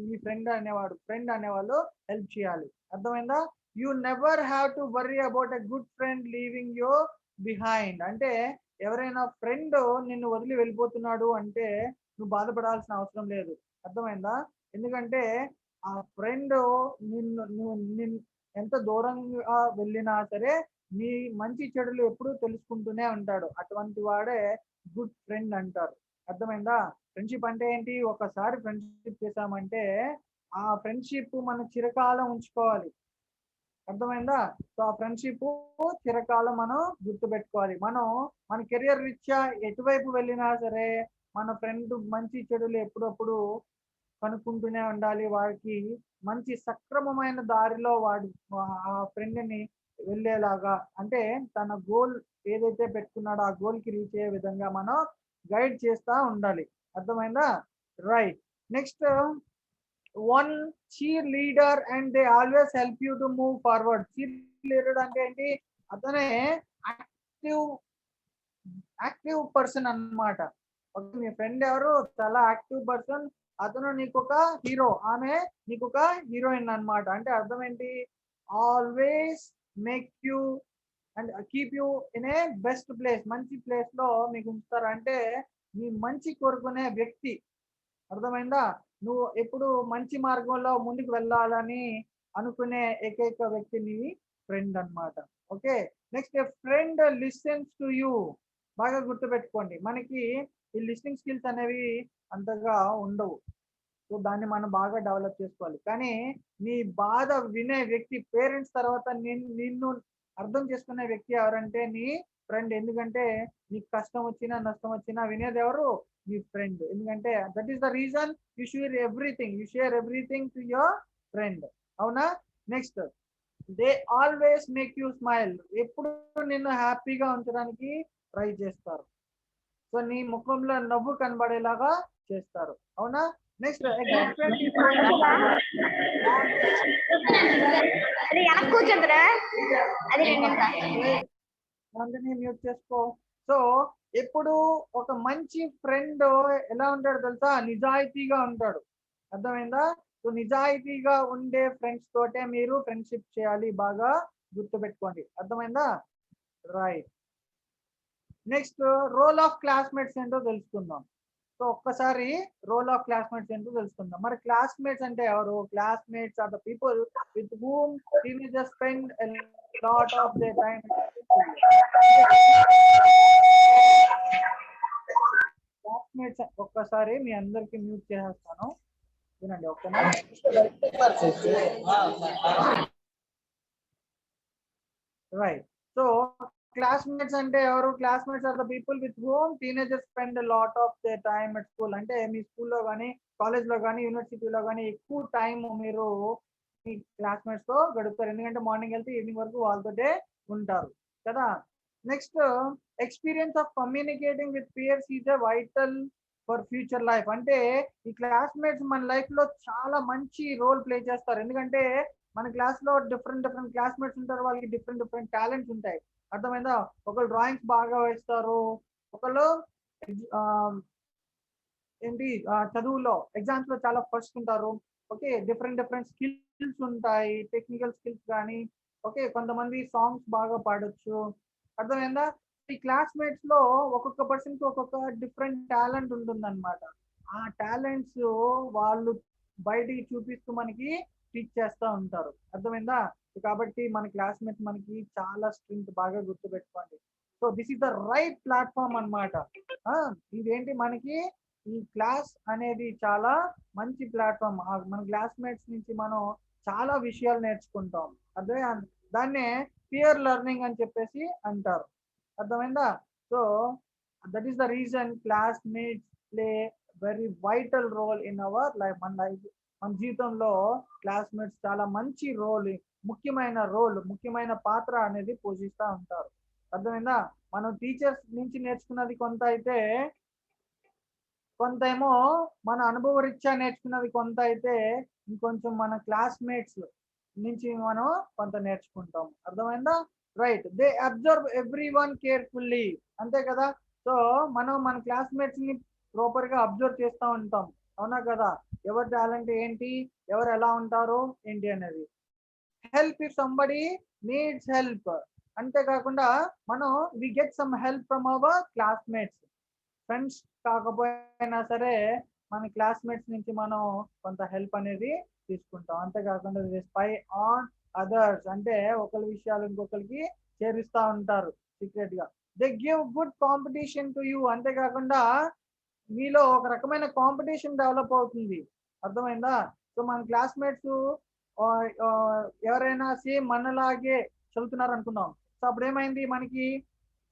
I: మీ ఫ్రెండ్ అనేవాళ్ళు హెల్ప్ చేయాలి. అర్థమైందా? You never have to worry about a good friend leaving you behind. అంటే ఎవరైనా ఫ్రెండ్ నిన్ను వదిలి వెళ్ళిపోతున్నాడు అంటే నువ్వు బాధపడాల్సిన అవసరం లేదు. అర్థమైందా? ఎందుకంటే ఆ ఫ్రెండ్ నిన్ను ఎంత దూరంగా వెళ్ళినా సరే నీ మంచి చెడులు ఎప్పుడూ తెలుసుకుంటూనే ఉంటాడు. అటువంటి వాడే గుడ్ ఫ్రెండ్ అంటారు. అర్థమైందా? ఫ్రెండ్షిప్ అంటే ఏంటి? ఒకసారి ఫ్రెండ్షిప్ చేసామంటే ఆ ఫ్రెండ్షిప్ మనం చిరకాలం ఉంచుకోవాలి. అర్థమైందా? సో ఆ ఫ్రెండ్షిప్ చిరకాలం మనం గుర్తుపెట్టుకోవాలి. మనం మన కెరియర్ రీత్యా ఎటువైపు వెళ్ళినా సరే మన ఫ్రెండ్ మంచి చెడులు ఎప్పుడప్పుడు కనుక్కుంటూనే ఉండాలి. వాడికి మంచి సక్రమమైన దారిలో వాడు ఆ ఫ్రెండ్ని వెళ్ళేలాగా, అంటే తన గోల్ ఏదైతే పెట్టుకున్నాడో ఆ గోల్ కి రీచ్ అయ్యే విధంగా మనం గైడ్ చేస్తా ఉండాలి. అర్థమైందా? Right. Next, one cheer leader and they always help you to move forward. Cheer leader అంటే ఏంటి? అతనే యాక్టివ్ పర్సన్ అన్నమాట. మీ ఫ్రెండ్ ఎవరు? చాలా యాక్టివ్ పర్సన్. అతను నీకు ఒక హీరో, ఆమె నీకు ఒక హీరోయిన్ అన్నమాట. అంటే అర్థం ఏంటి? Always make you and keep you in a best place. మంచి ప్లేస్ లో మీకు ఉంచుతారు. అంటే మీ మంచి కోరుకునే వ్యక్తి. అర్థమైందా? నువ్వు ఎప్పుడు మంచి మార్గంలో ముందుకు వెళ్ళాలని అనుకునే ఏకైక వ్యక్తి నీ ఫ్రెండ్ అన్నమాట. Okay, next, friend listens to you. బాగా గుర్తుపెట్టుకోండి, మనకి ఈ లిస్నింగ్ స్కిల్స్ అనేవి అంతగా ఉండవు. సో దాన్ని మనం బాగా డెవలప్ చేసుకోవాలి. కానీ నీ బాధ వినే వ్యక్తి, పేరెంట్స్ తర్వాత నిన్ను అర్థం చేసుకునే వ్యక్తి ఎవరంటే నీ ఫ్రెండ్. ఎందుకంటే నీకు కష్టం వచ్చినా నష్టం వచ్చినా వినేది ఎవరు? మీ ఫ్రెండ్. ఎందుకంటే that is the reason you share everything to your friend. అవునా? Next, they always make you smile. ఎప్పుడు నిన్ను హ్యాపీగా ఉంచడానికి ట్రై చేస్తారు. సో నీ ముఖంలో నవ్వు కనబడేలాగా చేస్తారు. అవునా? నెక్స్ట్, మ్యూట్ చేసుకో. సో ఎప్పుడు ఒక మంచి ఫ్రెండ్ ఎలా ఉంటాడు తెలుసా? నిజాయితీగా ఉంటాడు. అర్థమైందా? సో నిజాయితీగా ఉండే ఫ్రెండ్స్ తోటే మీరు ఫ్రెండ్షిప్ చేయాలి. బాగా గుర్తుపెట్టుకోండి. అర్థమైందా? Right. Next, role of classmates ఏంటో తెలుసుకుందాం. సో ఒక్కసారి రోల్ ఆఫ్ క్లాస్మేట్స్ ఏంటో తెలుసుకుందాం. మరి క్లాస్మేట్స్ అంటే ఎవరు? Classmates are the people with whom teenagers spend a lot of their time. Classmates ఒక్కసారి మీ అందరికి మ్యూట్ చేసేస్తాను, వినండి. ఓకేనా? రైట్. సో క్లాస్మేట్స్ అంటే ఎవరు? Classmates are the people with whom teenagers spend lot of their time at school. అంటే మీ స్కూల్లో కానీ కాలేజ్లో కానీ యూనివర్సిటీలో కానీ ఎక్కువ టైం మీరు మీ క్లాస్మేట్స్ తో గడుపుతారు. ఎందుకంటే మార్నింగ్ వెళ్తే ఈవినింగ్ వరకు వాళ్ళతోటే ఉంటారు కదా. Next, experience of communicating with peers is a vital for future life. అంటే ఈ క్లాస్మేట్స్ మన లైఫ్ లో చాలా మంచి రోల్ ప్లే చేస్తారు. ఎందుకంటే మన క్లాస్ లో డిఫరెంట్ క్లాస్మేట్స్ ఉంటారు. వాళ్ళకి డిఫరెంట్ టాలెంట్స్ ఉంటాయి. అర్థమైందా? ఒకళ్ళు డ్రాయింగ్స్ బాగా వేస్తారు, ఒకళ్ళు ఏంటి చదువులో ఎగ్జామ్స్ లో చాలా ఫస్ట్ ఉంటారు. ఓకే, డిఫరెంట్ స్కిల్స్ ఉంటాయి, టెక్నికల్ స్కిల్స్ కానీ. ఓకే, కొంతమంది సాంగ్స్ బాగా పాడొచ్చు. అర్థమైందా? ఈ క్లాస్మేట్స్ లో ఒక్కొక్క పర్సన్ కి ఒక్కొక్క డిఫరెంట్ టాలెంట్ ఉంటుందన్నమాట. ఆ టాలెంట్స్ వాళ్ళు బయటికి చూపిస్తూ మనకి టీచ్ చేస్తూ ఉంటారు. అర్థమైందా? కాబట్టి మన క్లాస్మేట్స్ మనకి చాలా స్ట్రెంగ్త్. బాగా గుర్తుపెట్టుకోండి. So this is the right platform అన్నమాట. ఇదేంటి, మనకి ఈ క్లాస్ అనేది చాలా మంచి ప్లాట్ఫామ్. మన క్లాస్మేట్స్ నుంచి మనం చాలా విషయాలు నేర్చుకుంటాం. అదే దాన్నే పియర్ లెర్నింగ్ అని చెప్పేసి అంటారు. అర్థమైందా? So that is the reason classmates play very vital role in our life. మన జీవితంలో క్లాస్మేట్స్ చాలా మంచి రోల్, ముఖ్యమైన పాత్ర అనేది పోషిస్తూ ఉంటారు. అర్థమైందా? మనం టీచర్స్ నుంచి నేర్చుకున్నది కొంత అయితే, కొంత ఏమో మన అనుభవ రీత్యా నేర్చుకున్నది కొంత అయితే, ఇంకొంచెం మన క్లాస్మేట్స్ నుంచి మనం కొంత నేర్చుకుంటాం. అర్థమైందా? Right. They observe every one carefully. అంతే కదా. సో మనం మన క్లాస్మేట్స్ ని ప్రాపర్ గా అబ్జర్వ్ చేస్తూ ఉంటాం, అవునా కదా? ఎవరి టాలెంట్ ఏంటి, ఎవరు ఎలా ఉంటారు ఏంటి అనేది. Help if somebody needs help, అంతేకాకుండా మనం we get some help from our classmates. Friends కాకపోయినా సరే మన క్లాస్మేట్స్ నుంచి మనం కొంత హెల్ప్ అనేది తీసుకుంటాం. అంతేకాకుండా స్పై ఆన్ అదర్స్, అంటే ఒకరి విషయాలు ఇంకొకరికి చేరుస్తూ ఉంటారు సీక్రెట్ గా. They give good competition to you, అంతేకాకుండా మీలో ఒక రకమైన కాంపిటీషన్ డెవలప్ అవుతుంది, అర్థమైందా? సో మన క్లాస్మేట్స్ ఎవరైనా సేమ్ మనలాగే చదువుతున్నారు అనుకుందాం. సో అప్పుడు ఏమైంది, మనకి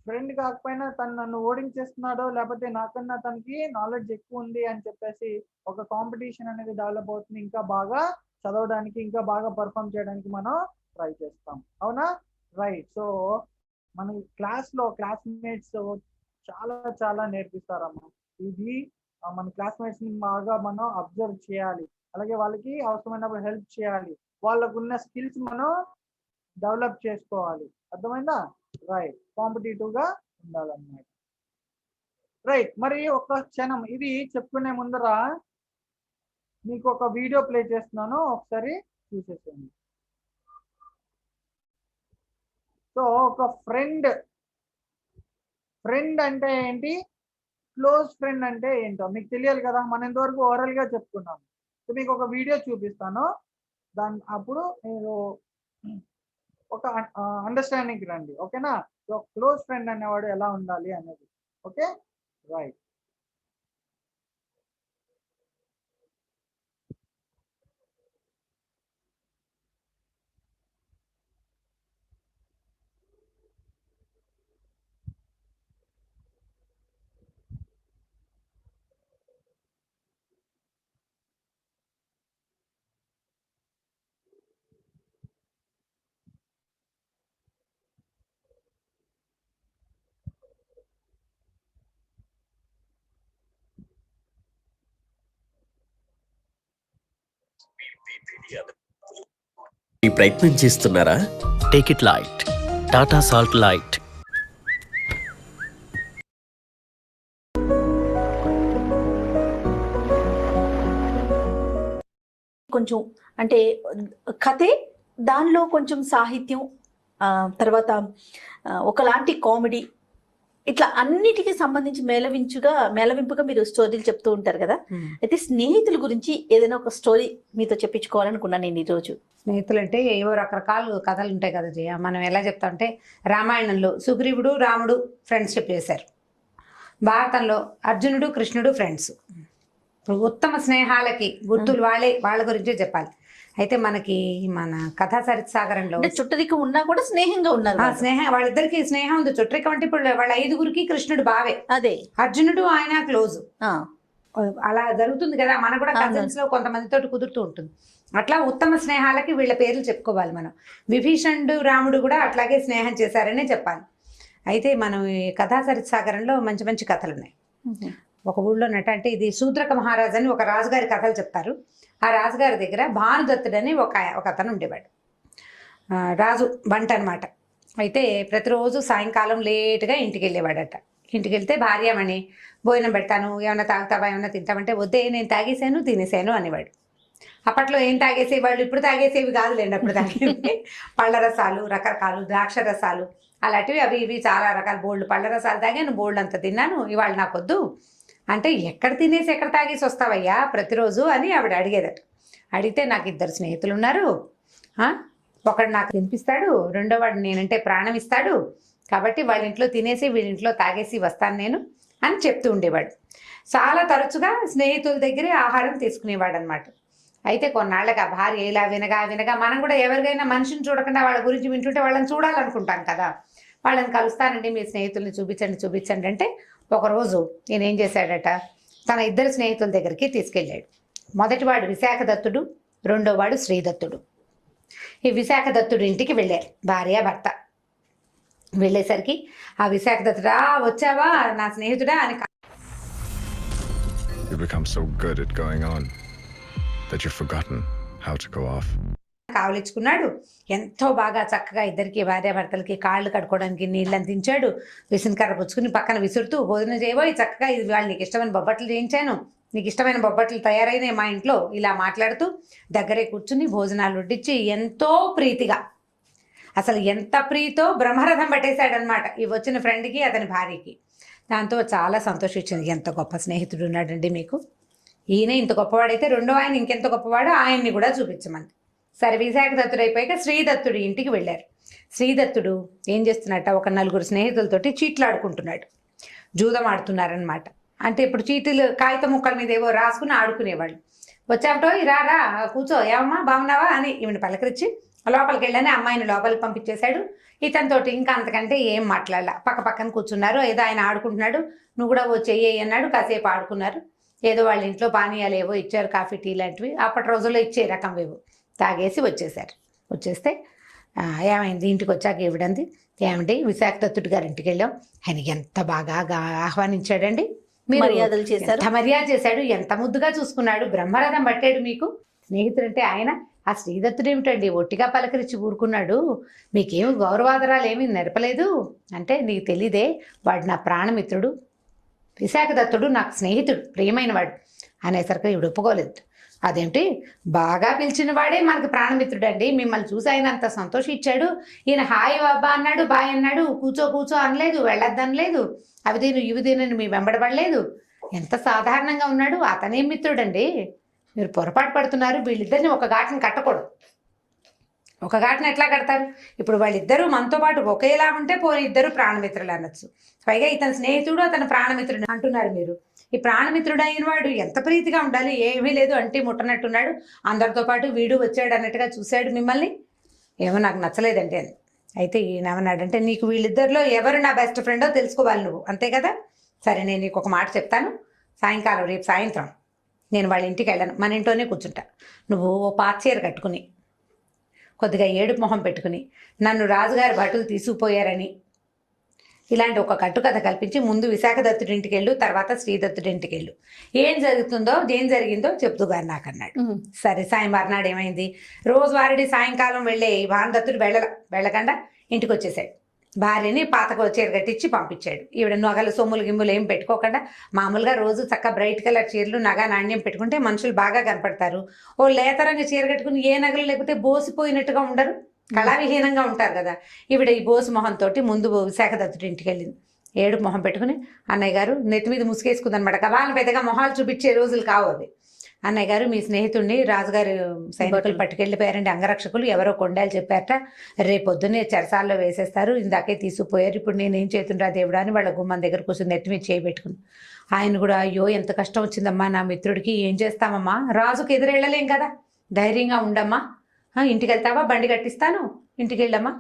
I: ఫ్రెండ్ కాకపోయినా తను నన్ను ఓడించేస్తున్నాడో లేకపోతే నాకన్నా తనకి నాలెడ్జ్ ఎక్కువ ఉంది అని చెప్పేసి ఒక కాంపిటీషన్ అనేది డెవలప్ అవుతుంది. ఇంకా బాగా చదవడానికి, ఇంకా బాగా పర్ఫామ్ చేయడానికి మనం ట్రై చేస్తాం, అవునా? రైట్. సో మన క్లాస్లో క్లాస్మేట్స్ చాలా చాలా నేర్పిస్తారమ్మా. ఇది మన క్లాస్మేట్స్ ని బాగా మనం అబ్జర్వ్ చేయాలి, అలాగే వాళ్ళకి అవసరమైనప్పుడు హెల్ప్ చేయాలి, వాళ్ళకున్న స్కిల్స్ మనం డెవలప్ చేసుకోవాలి, అర్థమైందా? రైట్. కాంపిటేటివ్ గా ఉండాలన్నమాట. రైట్. మరి ఒక క్షణం ఇది చెప్పుకునే ముందర మీకు ఒక వీడియో ప్లే చేస్తున్నాను, ఒకసారి చూసేసేయండి. సో ఒక ఫ్రెండ్ అంటే ఏంటి, క్లోజ్ ఫ్రెండ్ అంటే ఏంటో మీకు తెలియాలి కదా. మనం ఇంతవరకు ఓరల్ గా చెప్పుకున్నాము. సో మీకు ఒక వీడియో చూపిస్తాను, అప్పుడు మీరు ఒక అండర్స్టాండింగ్ రండి, ఓకేనా? సో క్లోజ్ ఫ్రెండ్ అనేవాడు ఎలా ఉండాలి అనేది. Okay, right.
K: ఈ ప్రయత్నం చేస్తున్నారా? Take it light. Tata salt light.
L: కొంచెం అంటే కథే, దానిలో కొంచెం సాహిత్యం, తర్వాత ఒకలాంటి కామెడీ, ఇట్లా అన్నిటికీ సంబంధించి మేళవింపుగా మీరు స్టోరీలు చెప్తూ ఉంటారు కదా. అయితే స్నేహితుల గురించి ఏదైనా ఒక స్టోరీ మీతో చెప్పించుకోవాలనుకున్నాను నేను ఈరోజు.
H: స్నేహితులు అంటే ఏవో రకరకాల కథలు ఉంటాయి కదా జయ. మనం ఎలా చెప్తామంటే రామాయణంలో సుగ్రీవుడు రాముడు ఫ్రెండ్షిప్ చేశారు, భారతంలో అర్జునుడు కృష్ణుడు ఫ్రెండ్స్. ఉత్తమ స్నేహాలకి గుర్తులు వాళ్ళ గురించే చెప్పాలి. అయితే మనకి మన కథా సరిత్సాగరంలో
L: చుట్టరికం ఉన్నా కూడా స్నేహంగా ఉన్నారు.
H: స్నేహం, వాళ్ళిద్దరికి స్నేహం ఉంది. చుట్టరికం అంటే ఇప్పుడు వాళ్ళ 5గురికి కృష్ణుడు బావే,
L: అదే
H: అర్జునుడు ఆయన క్లోజ్, అలా జరుగుతుంది కదా. మనకు కూడా కజిన్స్ లో కొంతమందితో కుదురుతూ ఉంటుంది. అట్లా ఉత్తమ స్నేహాలకి వీళ్ళ పేర్లు చెప్పుకోవాలి మనం. విభీషణుడు రాముడు కూడా అట్లాగే స్నేహం చేశారనే చెప్పాలి. అయితే మనం ఈ కథా సరిత్సాగరంలో మంచి మంచి కథలు ఉన్నాయి. ఒక ఊళ్ళో అంటే ఇది శూద్రక మహారాజు అని ఒక రాజుగారి కథలు చెప్తారు. ఆ రాజుగారి దగ్గర భానుదత్తుడని ఒక అతను ఉండేవాడు, రాజు బంట అనమాట. అయితే ప్రతిరోజు సాయంకాలం లేటుగా ఇంటికి వెళ్ళేవాడట. ఇంటికి వెళ్తే భార్యమణి భోజనం పెడతాను, ఏమైనా తాగుతావా, ఏమైనా తింటామంటే వద్దే నేను తాగేసాను తినేసాను అనేవాడు. అప్పట్లో ఏం తాగేసేవాళ్ళు, ఇప్పుడు తాగేసేవి కాదులేండి. అప్పుడు తాగేవి పళ్ళ రసాలు, రకరకాలు ద్రాక్ష రసాలు అలాంటివి, అవి ఇవి చాలా రకాల బోల్డ్ పళ్ళ రసాలు తాగాను, బోల్డ్ అంత తిన్నాను, ఇవాళ నాకొద్దు అంటే ఎక్కడ తినేసి ఎక్కడ తాగేసి వస్తావయ్యా ప్రతిరోజు అని ఆవిడ అడిగేదట. అడిగితే నాకు 2 స్నేహితులు ఉన్నారు, ఒకడు నాకు తినిపిస్తాడు, రెండోవాడు నేనంటే ప్రాణం ఇస్తాడు, కాబట్టి వాళ్ళ ఇంట్లో తినేసి వీళ్ళింట్లో తాగేసి వస్తాను నేను అని చెప్తూ ఉండేవాడు. చాలా తరచుగా స్నేహితుల దగ్గరే ఆహారం తీసుకునేవాడు అనమాట. అయితే కొన్నాళ్ళకి ఆ భార్య ఇలా వినగా మనం కూడా ఎవరికైనా మనిషిని చూడకుండా వాళ్ళ గురించి వింటుంటే వాళ్ళని చూడాలనుకుంటాం కదా. వాళ్ళని కలుస్తానండి, మీ స్నేహితుల్ని చూపించండి అంటే ఒకరోజు నేనేం చేశాడట, తన 2 స్నేహితుల దగ్గరికి తీసుకెళ్ళాడు. మొదటివాడు విశాఖదత్తుడు, రెండోవాడు శ్రీదత్తుడు. ఈ విశాఖదత్తుడు ఇంటికి వెళ్ళారు భార్య భర్త. వెళ్ళేసరికి ఆ విశాఖదత్తుడా వచ్చావా నా స్నేహితుడా అని.
M: You become so good at going on that you've forgotten how to go off.
H: కావలించుకున్నాడు. ఎంతో బాగా చక్కగా ఇద్దరికి భార్యాభర్తలకి కాళ్ళు కడుక్కోవడానికి నీళ్ళు అందించాడు. విసునకర్ర పుచ్చుకుని పక్కన విసురుతూ భోజనం చేయబోయి చక్కగా ఇది వాళ్ళు నీకు ఇష్టమైన బొబ్బట్లు చేయించాను, నీకు ఇష్టమైన బొబ్బట్లు తయారైనాయి మా ఇంట్లో, ఇలా మాట్లాడుతూ దగ్గరే కూర్చుని భోజనాలు వడ్డించి ఎంతో ప్రీతిగా, అసలు ఎంత ప్రీతో బ్రహ్మరథం పట్టేశాడనమాట ఈ వచ్చిన ఫ్రెండ్కి అతని భార్యకి. దాంతో చాలా సంతోషించింది. ఎంత గొప్ప స్నేహితుడు ఉన్నాడండి మీకు, ఈయన ఇంత గొప్పవాడైతే రెండో ఆయన ఇంకెంత గొప్పవాడో ఆయన్ని కూడా చూపించమంది. సరే విశాఖ దత్తుడు అయిపోయాక శ్రీదత్తుడు ఇంటికి వెళ్ళారు. శ్రీదత్తుడు ఏం చేస్తున్నట్ట, ఒక 4 స్నేహితులతోటి చీట్లాడుకుంటున్నాడు, జూదం ఆడుతున్నారనమాట. అంటే ఇప్పుడు చీటీలు కాగితం ముక్కల మీద ఏవో రాసుకుని ఆడుకునేవాళ్ళు. వచ్చామటో రా కూర్చో, ఏమమ్మా బాగున్నావా అని ఈమెను పలకరించి లోపలికి వెళ్ళని అమ్మాయిని లోపలికి పంపించేశాడు. ఇతనితోటి ఇంకా అంతకంటే ఏం మాట్లాడాల. పక్కన కూర్చున్నారు, ఏదో ఆయన ఆడుకుంటున్నాడు, నువ్వు కూడా ఓ చెయ్యి అన్నాడు. కాసేపు ఆడుకున్నారు. ఏదో వాళ్ళ ఇంట్లో పానీయాలు ఏవో ఇచ్చారు, కాఫీ టీ లాంటివి, అప్పటి రోజుల్లో ఇచ్చే రకం ఏవో తాగేసి వచ్చేసారు. వచ్చేస్తే ఏమైంది ఇంటికి వచ్చాక ఇవ్వడంది, ఏమండి విశాఖ దత్తుడు గారి ఇంటికి వెళ్ళాం, ఆయన ఎంత బాగా ఆహ్వానించాడండి,
L: మర్యాదలు చేశారు,
H: ఎంత మర్యాద చేశాడు, ఎంత ముద్దుగా చూసుకున్నాడు, బ్రహ్మరథం పట్టాడు మీకు. స్నేహితుడు అంటే ఆయన. ఆ శ్రీదత్తుడు ఏమిటండి ఒట్టిగా పలకరించి ఊరుకున్నాడు, మీకేమి గౌరవాదరాలు ఏమీ నెరపలేదు అంటే, నీకు తెలీదే వాడు నా ప్రాణమిత్రుడు, విశాఖ దత్తుడు నాకు స్నేహితుడు, ప్రియమైన వాడు అనేసరికి ఇవి ఒప్పుకోలేదు. అదేంటి బాగా పిలిచిన వాడే మనకు ప్రాణమిత్రుడు అండి, మిమ్మల్ని చూసి ఆయన అంత సంతోషించాడు, ఈయన హాయ్ బాబా అన్నాడు, బాయ్ అన్నాడు, కూర్చో అనలేదు, వెళ్ళొద్దనలేదు, అవి తిను ఇవి తినని మీ వెంబడబడలేదు, ఎంత సాధారణంగా ఉన్నాడు, అతనే మిత్రుడండి. మీరు పొరపాటు పడుతున్నారు, వీళ్ళిద్దరిని ఒక ఘాటను కట్టకూడదు. ఒక ఘాటను ఎట్లా కడతారు, ఇప్పుడు వాళ్ళిద్దరూ మనతో పాటు ఒకేలా ఉంటే పోనీ ఇద్దరు ప్రాణమిత్రులు అనొచ్చు, పైగా ఇతని స్నేహితుడు అతను ప్రాణమిత్రుడు అంటున్నారు మీరు. ఈ ప్రాణమిత్రుడు అయిన వాడు ఎంత ప్రీతిగా ఉండాలి, ఏమీ లేదు అంటే ముట్టనట్టున్నాడు, అందరితో పాటు వీడు వచ్చాడు అన్నట్టుగా చూశాడు మిమ్మల్ని, ఏమో నాకు నచ్చలేదండి అని. అయితే ఈయన ఏమన్నాడంటే, నీకు వీళ్ళిద్దరిలో ఎవరు నా బెస్ట్ ఫ్రెండో తెలుసుకోవాలి నువ్వు, అంతే కదా, సరే నేను నీకు ఒక మాట చెప్తాను, సాయంకాలం రేపు సాయంత్రం నేను వాళ్ళ ఇంటికి వెళ్ళను, మన ఇంట్లోనే కూర్చుంటా, నువ్వు ఓ పాత చీర కట్టుకుని కొద్దిగా ఏడుపు మొహం పెట్టుకుని నన్ను రాజుగారి భటులు తీసుకుపోయారని ఇలాంటి ఒక కట్టుకథ కల్పించి ముందు విశాఖ దత్తుడి ఇంటికి వెళ్ళు, తర్వాత శ్రీదత్తుడి ఇంటికి వెళ్ళు, ఏం జరిగిందో చెప్తుగారు నాకు అన్నాడు. సరే మర్నాడు ఏమైంది, రోజువారీ సాయంకాలం వెళ్ళే ఈ భానుదత్తుడు వెళ్ళకుండా ఇంటికి వచ్చేసాడు. భార్యని పాతకు చీర కట్టించి పంపించాడు. ఈవిడ నగలు సొమ్ములు గిమ్ములు ఏం పెట్టుకోకుండా మామూలుగా రోజు చక్కగా బ్రైట్ కలర్ చీరలు నగ నాణ్యం పెట్టుకుంటే మనుషులు బాగా కనపడతారు. ఓ లేతరంగా చీర కట్టుకుని ఏ నగలు లేకపోతే బోసిపోయినట్టుగా ఉండరు, కళావిహీనంగా ఉంటారు కదా. ఈవిడ ఈ బోసు మొహంతో ముందు విశాఖ దత్తుడి ఇంటికి వెళ్ళింది. ఏడుపు మొహం పెట్టుకుని అన్నయ్య గారు నెత్తి మీద ముసుగేసుకుందనమాట. కవాలను పెద్దగా మొహాలు చూపించే రోజులు కావు అవి. అన్నయ్య గారు మీ స్నేహితుడిని రాజుగారి సైనికులు పట్టుకెళ్ళిపోయారండి, అంగరక్షకులు ఎవరో కొండాలు చెప్పారట, రేపొద్దునే చెరసాల్లో వేసేస్తారు, ఇందాకే తీసుకుపోయారు, ఇప్పుడు నేనేం చేతుండ్రా దేవుడా అని వాళ్ళ గుమ్మం దగ్గర కూర్చొని నెత్తి మీద చేయబెట్టుకుని ఆయన కూడా అయ్యో ఎంత కష్టం వచ్చిందమ్మా నా మిత్రుడికి, ఏం చేస్తామమ్మా, రాజుకు ఎదురెళ్ళలేం కదా, ధైర్యంగా ఉండమ్మా, ఇంటికి వెళ్తావా, బండి కట్టిస్తాను, ఇంటికి వెళ్ళమ్మా,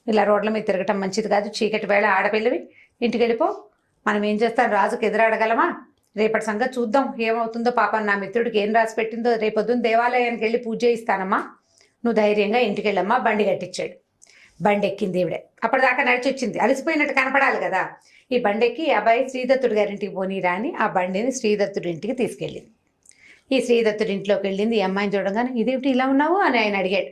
H: ఇలా రోడ్ల మీద తిరగటం మంచిది కాదు, చీకటి వేళ ఆడపిల్లవి, ఇంటికి వెళ్ళిపో, మనం ఏం చేస్తాం, రాజుకు ఎదురాడగలమా, రేపటి సంగతి చూద్దాం ఏమవుతుందో, పాపం నా మిత్రుడికి ఏం రాసి పెట్టిందో, రేపొద్దున దేవాలయానికి వెళ్ళి పూజ చేయిస్తానమ్మా, నువ్వు ధైర్యంగా ఇంటికి వెళ్ళమ్మా. బండి కట్టించాడు. బండి ఎక్కింది ఈవిడే, అప్పటిదాకా నడిచి వచ్చింది, అలసిపోయినట్టు కనపడాలి కదా. ఈ బండి ఎక్కి అబ్బాయి శ్రీదత్తుడి గారింటికి పోనీరా అని ఆ బండిని శ్రీదత్తుడి ఇంటికి తీసుకెళ్ళింది. ఈ శ్రీదత్తుడి ఇంట్లోకి వెళ్ళింది. ఈ అమ్మాయిని చూడగానే ఇదేమిటి ఇలా ఉన్నావు అని ఆయన అడిగాడు.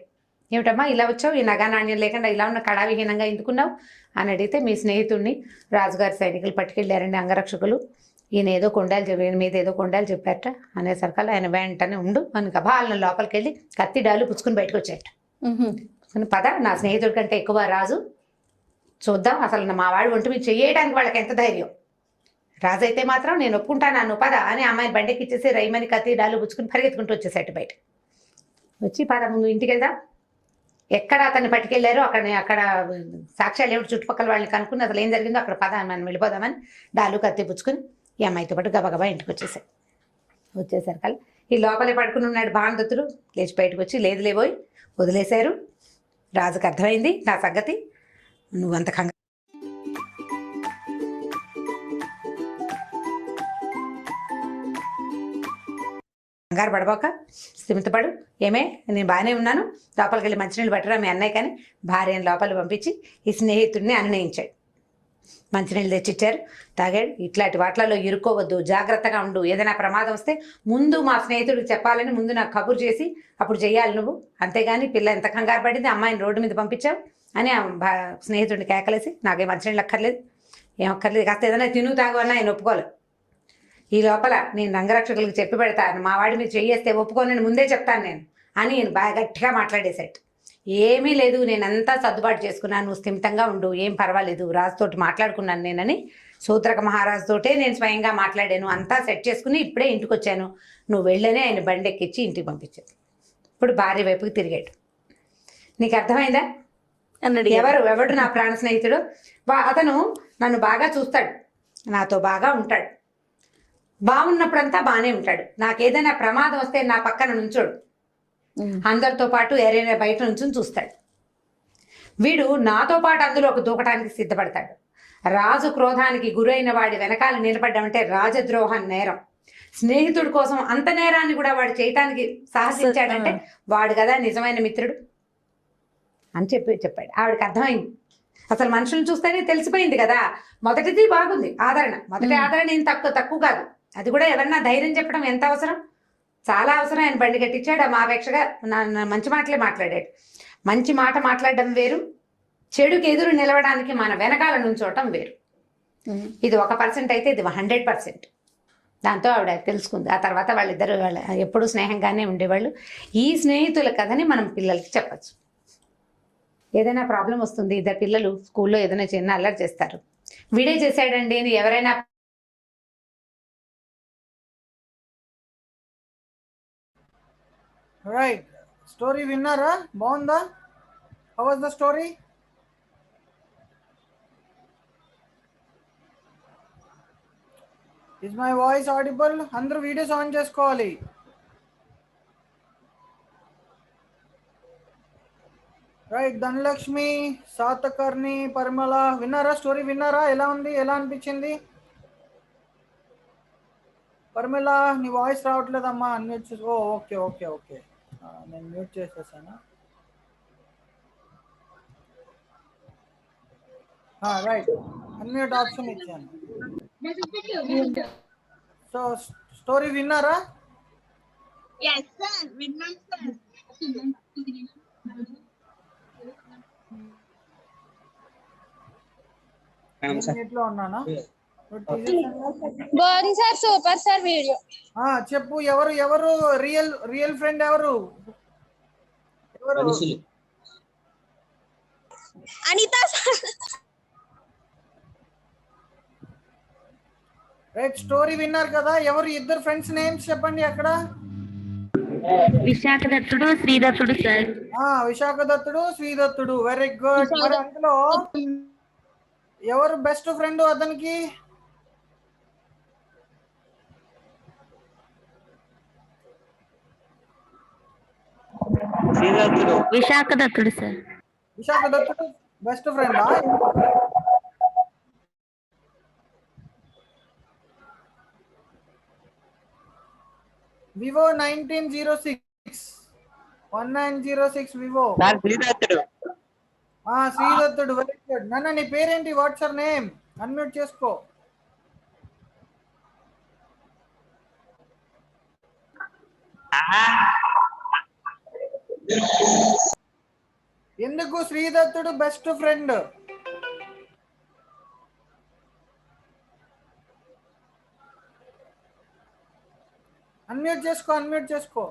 H: ఏమిటమ్మా ఇలా వచ్చావు, ఈ నగా నాణ్యం లేకుండా ఇలా ఉన్న కళావిహీనంగా ఎందుకున్నావు అని అడిగితే, మీ స్నేహితుడిని రాజుగారి సైనికులు పట్టుకెళ్ళారండి అంగరక్షకులు, ఈయన ఏదో కొండాలు మీద ఏదో కొండాలు చెప్పారట అనేసరికల్లా ఆయన వెంటనే ఉండు అని గబాలను లోపలికి వెళ్ళి కత్తి డాలు పుచ్చుకుని బయటకు వచ్చాట. పద నా స్నేహితుడి కంటే ఎక్కువ రాజు, చూద్దాం అసలు మా వాడు ఒంటి మీద చేయడానికి వాళ్ళకి ఎంత ధైర్యం, రాజు అయితే మాత్రం నేను ఒప్పుకుంటాను నన్ను పద అని అమ్మాయిని బండికి ఇచ్చేసి రైమని కత్తి డాలు పుచ్చుకుని పరిగెత్తుకుంటూ వచ్చేసాట బయట. వచ్చి పద ముందు ఇంటికి వెళ్దాం, ఎక్కడ అతన్ని పట్టుకెళ్ళారో అక్కడ సాక్ష్యాలు ఏమిటి చుట్టుపక్కల వాళ్ళని కనుక్కుని అసలు ఏం జరిగిందో అక్కడ పద మనం వెళ్ళిపోదామని డాలు కత్తి పుచ్చుకుని ఈ అమ్మాయితో పాటు గబగబా ఇంటికి వచ్చేసరికల్లా ఈ లోపలే పడుకుని ఉన్నాడు భానుదత్తుడు. లేచి బయటకు వచ్చి లేదు లేబోయి వదిలేశారు, రాజుకు అర్థమైంది నా సంగతి, నువ్వంత కంగారు పడబోక స్థిమితపడు, ఏమే నేను బాగానే ఉన్నాను, లోపలికి వెళ్ళి మంచినీళ్ళు పట్టరా మీ అన్నయ్య కానీ భార్యను లోపలికి పంపించి ఈ స్నేహితుడిని అనునయించాడు. మంచినీళ్ళు తెచ్చిచ్చారు, తాగాడు. ఇట్లాంటి వాటిలలో ఇరుక్కోవద్దు, జాగ్రత్తగా ఉండు. ఏదైనా ప్రమాదం వస్తే ముందు మా స్నేహితుడికి చెప్పాలని ముందు నాకు కబురు చేసి అప్పుడు చెయ్యాలి నువ్వు. అంతేగాని పిల్ల ఎంత కంగారు పడింది, అమ్మాయిని రోడ్డు మీద పంపించావు అని స్నేహితుడిని కేకలేసి నాకేం మంచినీళ్ళు అక్కర్లేదు, ఏం అక్కర్లేదు, కాస్త ఏదైనా తిను తాగు అన్న ఆయన ఒప్పుకోలేదు. ఈ లోపల నేను రంగరక్షకులకు చెప్పి పెడతాను, మా వాడి మీద చెయ్యేస్తే ఒప్పుకోనని ముందే చెప్తాను నేను అని ఈయన బాగా గట్టిగా మాట్లాడేశాడు. ఏమీ లేదు, నేనంతా సర్దుబాటు చేసుకున్నాను, నువ్వు స్థిమితంగా ఉండు, ఏం పర్వాలేదు, రాజుతోటి మాట్లాడుకున్నాను నేనని సూత్రక మహారాజుతోటే నేను స్వయంగా మాట్లాడాను, అంతా సెట్ చేసుకుని ఇప్పుడే ఇంటికి వచ్చాను, నువ్వు వెళ్ళని ఆయన బండి ఎక్కించి ఇంటికి పంపించాడు. ఇప్పుడు భార్య వైపుకి తిరిగాడు. నీకు అర్థమైందా? ఎవడు నా ప్రాణ స్నేహితుడు? అతను నన్ను బాగా చూస్తాడు, నాతో బాగా ఉంటాడు, బాగున్నప్పుడంతా బాగానే ఉంటాడు, నాకేదైనా ప్రమాదం వస్తే నా పక్కన నుంచోడు, అందరితో పాటు ఏరైనా బయట నుంచి చూస్తాడు. వీడు నాతో పాటు అందులో ఒక దూకటానికి సిద్ధపడతాడు. రాజు క్రోధానికి గురైన వాడి వెనకాల నిలబడ్డామంటే రాజద్రోహం నేరం. స్నేహితుడి కోసం అంత నేరాన్ని కూడా వాడు చేయటానికి సాహసించాడంటే వాడు కదా నిజమైన మిత్రుడు అని చెప్పాడు. ఆవిడకి అర్థమైంది, అసలు మనుషులను చూస్తేనే తెలిసిపోయింది కదా. మొదటిది బాగుంది, ఆదరణ. మొదటి ఆదరణ ఏం తక్కువ కాదు, అది కూడా ఎవరన్నా ధైర్యం చెప్పడం ఎంత అవసరం, చాలా అవసరం. ఆయన బండి కట్టించాడు, మా అపేక్షగా మంచి మాటలే మాట్లాడాడు. మంచి మాట మాట్లాడడం వేరు, చెడుకు ఎదురు నిలవడానికి మన వెనకాల నుంచోవటం వేరు. ఇది 1% అయితే ఇది 100%. దాంతో ఆవిడ తెలుసుకుంది. ఆ తర్వాత వాళ్ళిద్దరు ఎప్పుడూ స్నేహంగానే ఉండేవాళ్ళు. ఈ స్నేహితుల కథని మనం పిల్లలకి చెప్పచ్చు. ఏదైనా ప్రాబ్లం వస్తుంది, ఇద్దరు పిల్లలు స్కూల్లో ఏదైనా చిన్న అల్లరి చేస్తారు, వీడే చేశాడండి అని ఎవరైనా
I: రైట్. స్టోరీ విన్నారా? బాగుందా? How was the story? Is my voice audible? అందరూ వీడియోస్ ఆన్ చేసుకోవాలి. రైట్. ధనలక్ష్మి, సాతకర్ణి, పరిమళ విన్నారా? స్టోరీ విన్నారా? ఎలా ఉంది? ఎలా అనిపించింది? పరిమళ నీ వాయిస్ రావట్లేదమ్మా, అన్మ్యూట్ చేసి. ఓకే ఓకే ఓకే, నేను మ్యూట్ చేసేసాను. రైట్, అన్మ్యూట్ ఆప్షన్ ఇచ్చాను. సో స్టోరీ విన్నారా? లో ఉన్నానా?
E: బాగుంది సార్, సూపర్ సార్ వీడియో.
I: చెప్పు, ఎవరు రియల్ ఫ్రెండ్? ఎవరు
E: అనిత సార్.
I: రైట్, స్టోరీ విన్నారు కదా. ఎవరు ఇద్దరు ఫ్రెండ్స్ నేమ్స్ చెప్పండి అక్కడ.
E: విశాఖదత్తుడు, శ్రీదత్తుడు సార్.
I: విశాఖదత్తుడు, శ్రీదత్తుడు, వెరీ గుడ్. మరి అందులో ఎవరు బెస్ట్ ఫ్రెండ్ అతనికి?
E: విశాఖదత్తుడు సార్.
I: విశాఖదత్తుడు బెస్ట్ ఫ్రెండా? Vivo 1906 1906 Vivo. శ్రీదత్తుడు, వెరీ గుడ్. నాన్న నీ పేరేంటి? What's name? అన్మ్యూట్ చేసుకో. ఎందుకు శ్రీదత్తుడు బెస్ట్ ఫ్రెండ్? అన్మ్యూట్ చేసుకో.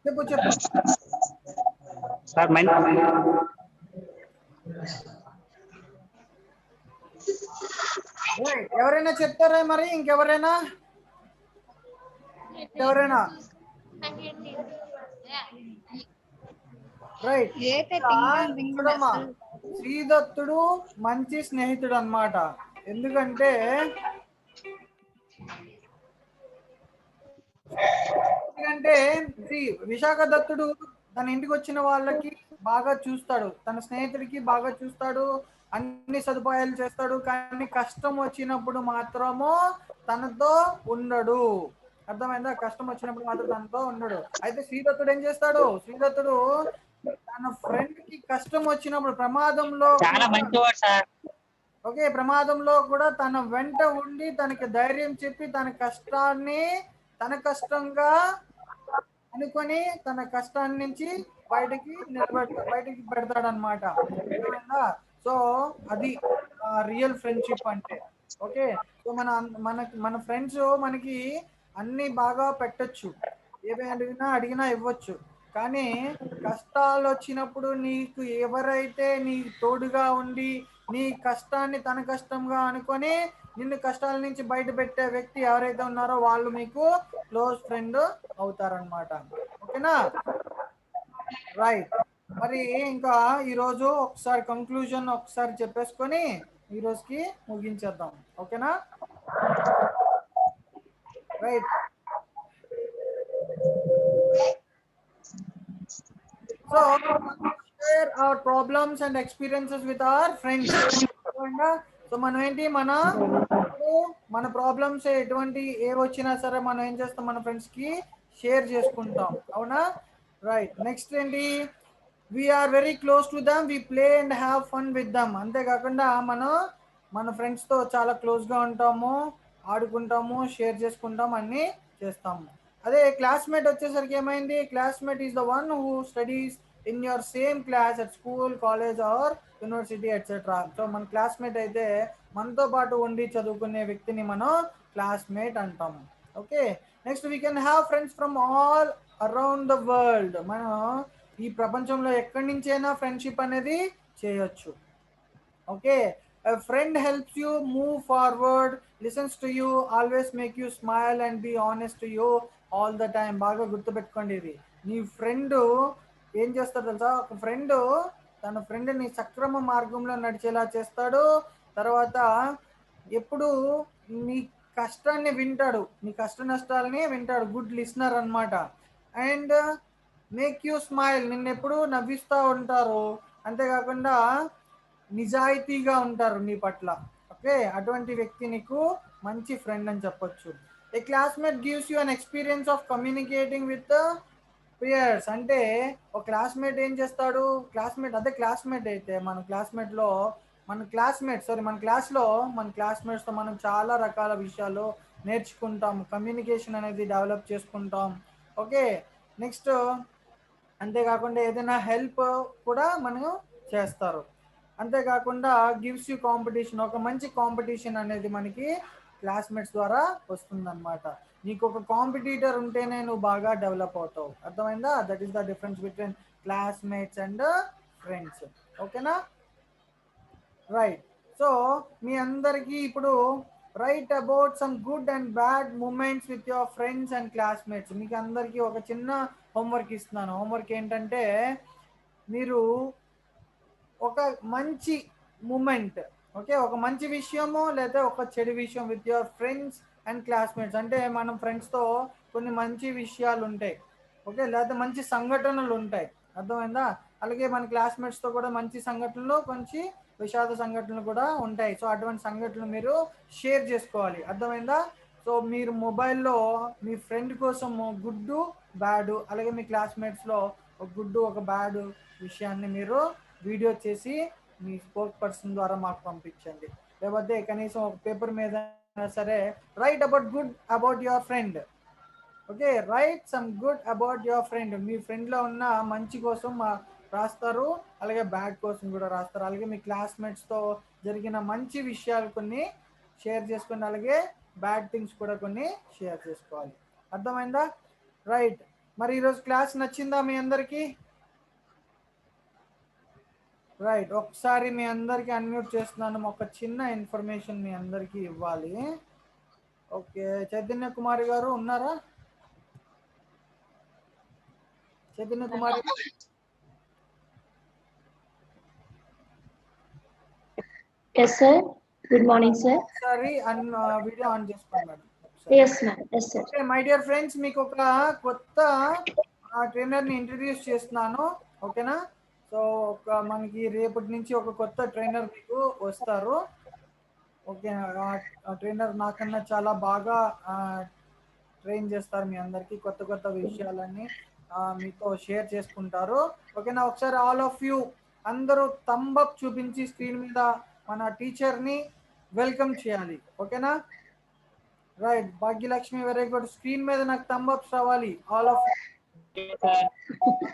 I: చెప్పు
G: సార్.
I: ఎవరైనా చెప్తారా మరి? ఇంకెవరైనా? రైట్. చూడమ్మా, శ్రీదత్తుడు మంచి స్నేహితుడు అన్నమాట. ఎందుకంటే విశాఖదత్తుడు తన ఇంటికి వచ్చిన వాళ్ళకి బాగా చూస్తాడు, తన స్నేహితుడికి బాగా చూస్తాడు, అన్ని సదుపాయాలు చేస్తాడు, కానీ కష్టం వచ్చినప్పుడు మాత్రము తనతో ఉండడు. అర్థమైందా? కష్టం వచ్చినప్పుడు మాత్రం తనతో ఉండడు. అయితే శ్రీదత్తుడు ఏం చేస్తాడు? శ్రీదత్తుడు తన ఫ్రెండ్ కి కష్టం వచ్చినప్పుడు ప్రమాదంలో
G: చాలా మంచివాడు సార్.
I: ఓకే, ప్రమాదంలో కూడా తన వెంట ఉండి తనకి ధైర్యం చెప్పి తన కష్టాన్ని తన కష్టంగా అనుకొని తన కష్టాన్ని నుంచి బయటికి పెడతాడనమాట. అర్థమైందా? సో అది రియల్ ఫ్రెండ్షిప్ అంటే. ఓకే, సో మన ఫ్రెండ్స్ మనకి అన్ని బాగా పెట్టొచ్చు, ఏవి అడిగినా ఇవ్వచ్చు, కానీ కష్టాలు వచ్చినప్పుడు నీకు ఎవరైతే నీ తోడుగా ఉండి నీ కష్టాన్ని తన కష్టంగా అనుకొని నిన్ను కష్టాల నుంచి బయట పెట్టే వ్యక్తి ఎవరైతే ఉన్నారో వాళ్ళు మీకు క్లోజ్ ఫ్రెండ్ అవుతారనమాట. ఓకేనా? రైట్. మరి ఇంకా ఈరోజు ఒకసారి కంక్లూజన్ ఒకసారి చెప్పేసుకొని ఈ రోజుకి ముగించేద్దాం. ఓకేనా? Right. So share our problems and experiences with our friends. So మనం ఏంటి మన ప్రాబ్లమ్స్ ఎటువంటి ఏ వచ్చినా సరే మనం ఏం చేస్తాం, మన ఫ్రెండ్స్ కి షేర్ చేసుకుంటాం. అవునా? రైట్. నెక్స్ట్ ఏంటి? We are very close to them, we play and have fun with them. అంతేకాకుండా మన ఫ్రెండ్స్తో చాలా క్లోజ్గా ఉంటాము, ఆడుకుంటాము, షేర్ చేసుకుంటాం, అన్నీ చేస్తాము. అదే క్లాస్మేట్ వచ్చేసరికి ఏమైంది? Classmate is the one who studies in your same class at school, college are university etcetera. So మన క్లాస్మేట్ అయితే మనతో పాటు ఉండి చదువుకునే వ్యక్తిని మనం క్లాస్మేట్ అంటాము. Okay, next we can have friends from all around the world. మనం ఈ ప్రపంచంలో ఎక్కడి నుంచైనా ఫ్రెండ్షిప్ అనేది చేయొచ్చు. Okay, a friend helps you move forward, listens to you, always make you smile and be honest to you all the time. బాగా గుర్తుపెట్టుకోండి ఇది. నీ ఫ్రెండ్ ఏం చేస్తాడు తెలుసా? ఒక ఫ్రెండ్ తన ఫ్రెండ్ని సక్రమ మార్గంలో నడిచేలా చేస్తాడు. తర్వాత ఎప్పుడు నీ కష్టాన్ని వింటాడు, నీ కష్ట నష్టాలని వింటాడు. గుడ్ లిసనర్ అన్నమాట. అండ్ మేక్ యూ స్మైల్, నిన్నెప్పుడు నవ్విస్తూ ఉంటారు. అంతేకాకుండా నిజాయితీగా ఉంటారు నీ పట్ల. ఓకే, అటువంటి వ్యక్తి నీకు మంచి ఫ్రెండ్ అని చెప్పొచ్చు. A classmate gives you an experience of communicating with peers. అంటే ఒక క్లాస్మేట్ ఏం చేస్తాడు? అదే క్లాస్మేట్ అయితే మన క్లాస్లో మన క్లాస్మేట్స్తో మనం చాలా రకాల విషయాలు నేర్చుకుంటాం, కమ్యూనికేషన్ అనేది డెవలప్ చేసుకుంటాం. ఓకే, నెక్స్ట్ అంతేకాకుండా ఏదైనా హెల్ప్ కూడా మనం చేస్తారు. అంతేకాకుండా గివ్స్ యూ కాంపిటీషన్, ఒక మంచి కాంపిటీషన్ అనేది మనకి క్లాస్మేట్స్ ద్వారా వస్తుందన్నమాట. నీకు ఒక కాంపిటీటర్ ఉంటేనే నువ్వు బాగా డెవలప్ అవుతావు. అర్థమైందా? That is the difference between classmates and friends. ఓకేనా? రైట్. సో మీ అందరికీ ఇప్పుడు write about some good and bad moments with your friends and classmates. మీకు అందరికీ ఒక చిన్న హోంవర్క్ ఇస్తున్నాను. హోంవర్క్ ఏంటంటే, మీరు ఒక మంచి మూమెంట్, ఓకే, ఒక మంచి విషయము లేదా ఒక చెడు విషయం with your friends and classmates. అంటే మనం ఫ్రెండ్స్తో కొన్ని మంచి విషయాలు ఉంటాయి, ఓకే, లేదా మంచి సంఘటనలు ఉంటాయి. అర్థమైందా? అలాగే మన క్లాస్మేట్స్తో కూడా మంచి సంఘటనలు, కొంచెం విషాద సంఘటనలు కూడా ఉంటాయి. సో అటువంటి సంఘటనలు మీరు షేర్ చేసుకోవాలి. అర్థమైందా? సో మీరు మొబైల్లో మీ ఫ్రెండ్ కోసం గుడ్ బ్యాడ్, అలాగే మీ క్లాస్మేట్స్లో ఒక గుడ్ ఒక బ్యాడ్ విషయాన్ని మీరు వీడియో చేసి మీ స్పోక్ పర్సన్ ద్వారా మాకు పంపించండి. లేకపోతే కనీసం ఒక పేపర్ మీద సరే write about good about your friend. Okay, write some good about your friend. మీ ఫ్రెండ్లో ఉన్న మంచి కోసం రాస్తారు, అలాగే బ్యాడ్ కోసం కూడా రాస్తారు. అలాగే మీ క్లాస్మేట్స్తో జరిగిన మంచి విషయాలు కొన్ని షేర్ చేసుకోండి, అలాగే బ్యాడ్ థింగ్స్ కూడా కొన్ని షేర్ చేసుకోవాలి. అర్థమైందా? రైట్. మరి ఈరోజు క్లాస్ నచ్చిందా మీ అందరికీ? రైట్. ఒకసారి మీ అందరికీ అన్మ్యూట్ చేస్తున్నాను. ఒక చిన్న ఇన్ఫర్మేషన్ మీ అందరికీ ఇవ్వాలి. ఓకే, చైతన్య కుమారి గారు ఉన్నారా? చైతన్య కుమారి
E: Yes, sir. Good morning, sir.
I: ఒకసారి వీడియో ఆన్ చేసుకోండి madam.
E: Yes, ma'am. Yes, sir.
I: Okay my dear friends, మీకు ఒక కొత్త ఆ ట్రైనర్ని ఇంట్రడ్యూస్ చేస్తున్నాను, ఓకేనా? సో మనకి రేపటి నుంచి ఒక కొత్త ట్రైనర్ మీకు వస్తారు, ఓకే? ఆ ట్రైనర్ నాకన్నా చాలా బాగా ట్రైన్ చేస్తారు మీ అందరికీ, కొత్త కొత్త విషయాలన్నీ మీతో షేర్ చేసుకుంటారు, ఓకేనా? ఒకసారి ఆల్ ఆఫ్ యూ అందరూ థంబ్ అప్ చూపించి స్క్రీన్ మీద మన టీచర్ని వెల్కమ్ చేయాలి, ఓకేనా? Right, Bhagyalakshmi very good. Screen మీద నాకు థంబ్ అప్స్ రావాలి ఆల్ ఆఫ్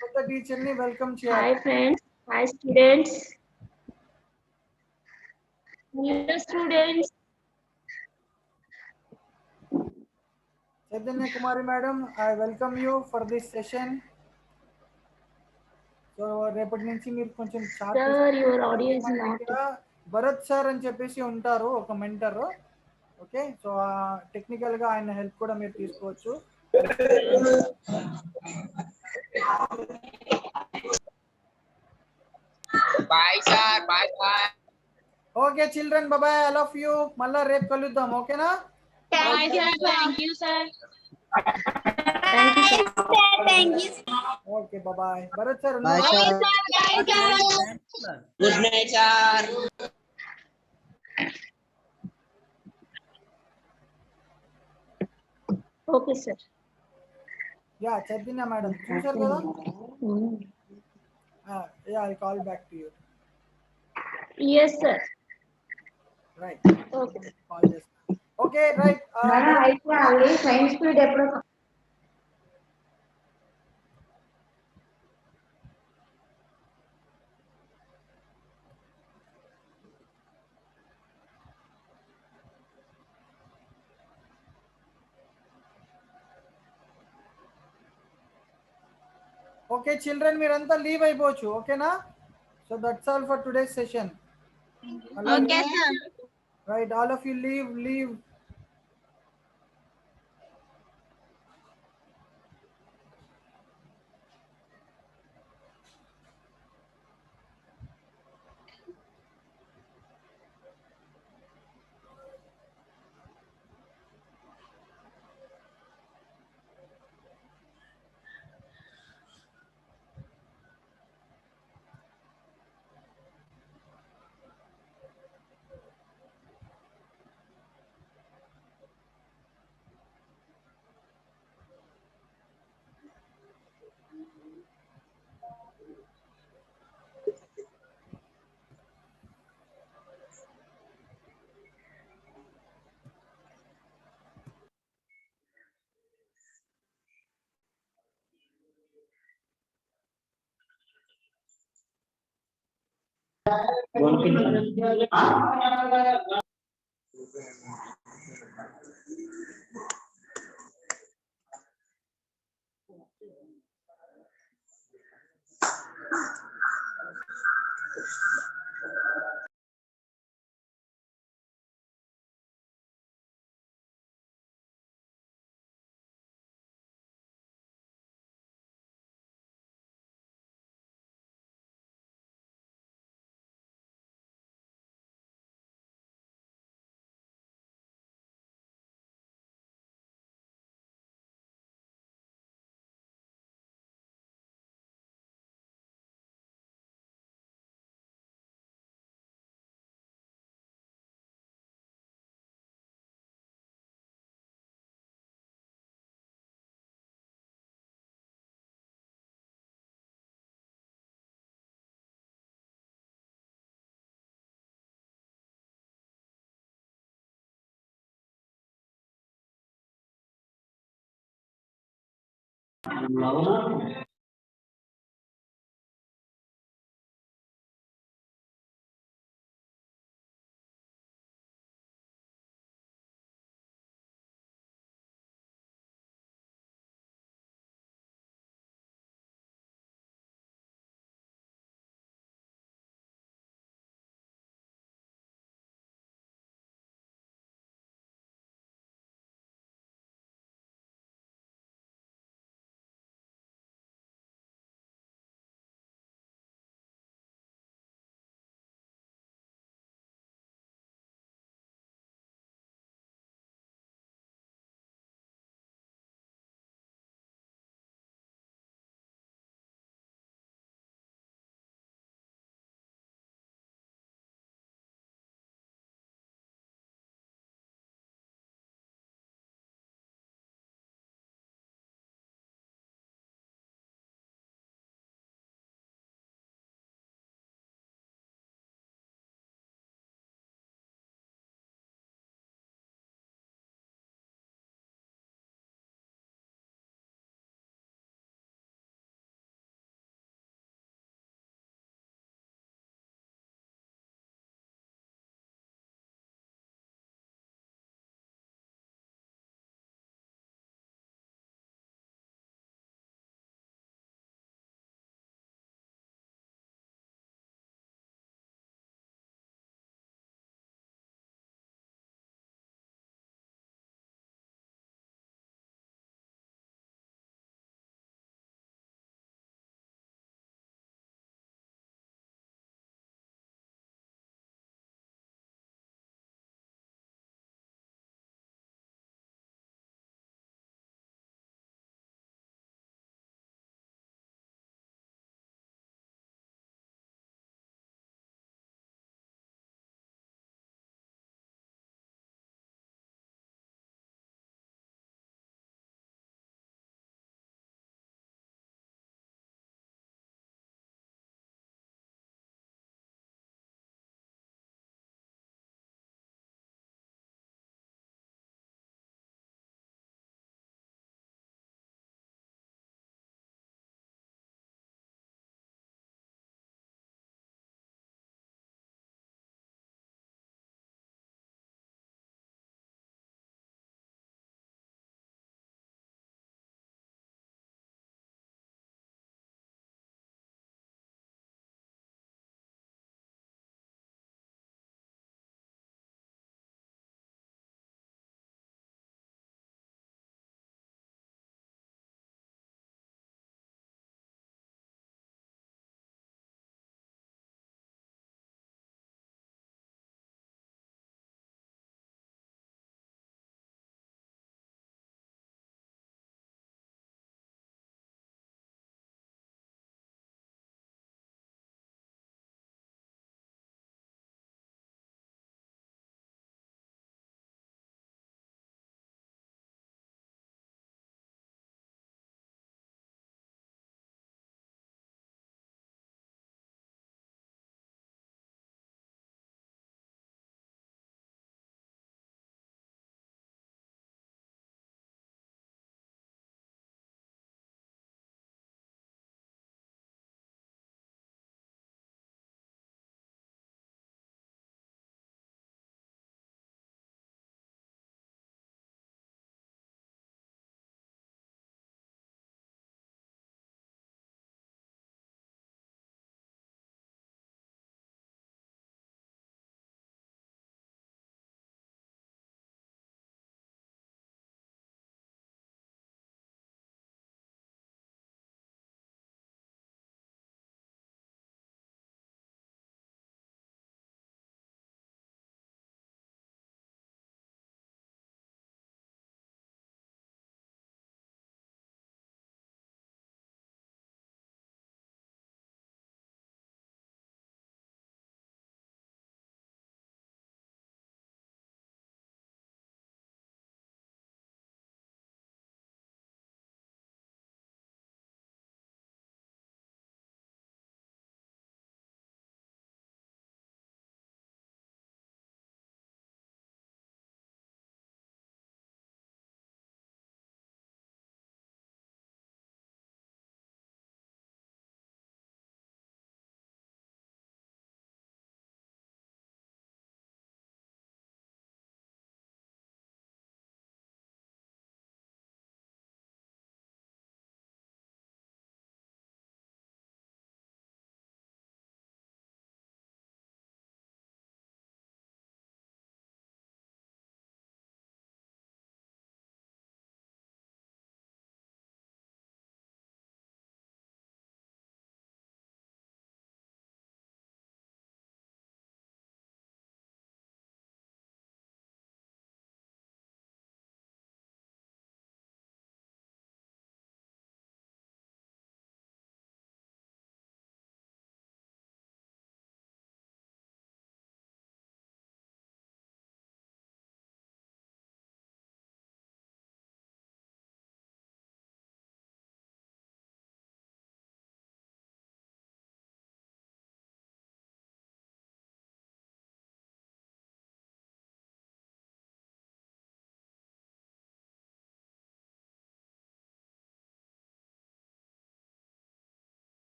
I: కొత్త టీచర్ని వెల్కమ్ చేయాలి.
E: Hi friends, hi students. Hello students.
I: Chaitanya Kumari madam, I welcome you for this session. So రేపటి నుంచి మీరు కొంచెం chart
E: Sir, your audio is not.
I: Bharat sir అని చెప్పేసి ఉంటారు ఒక మెంటర్, ఓకే? సో టెక్నికల్ గా ఆయన హెల్ప్ కూడా మీరు తీసుకోవచ్చు.
G: Bye sir, bye bye.
I: Okay children, bye, I love you. మళ్ళా రేపు కలుద్దాం, ఓకేనా?
E: Bye sir, thank you sir.
I: Okay bye. Bharat sir
J: Bye,
I: ఉన్నారు?
J: sir.
G: Good night sir.
E: Okay sir.
I: Yeah Chaitanya madam చూశారు కదా? Yeah I call back to you.
E: Yes sir.
I: Right,
E: Okay.
I: Call చేస్తాను. Okay right.
B: అయిపోయాలి science period ఎప్పుడో
I: okay children, మీరంతా leave అయిపోవచ్చు, ఓకేనా? So that's all for today's session.
C: Okay, sir.
I: Right, all of you leave.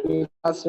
I: ఈ class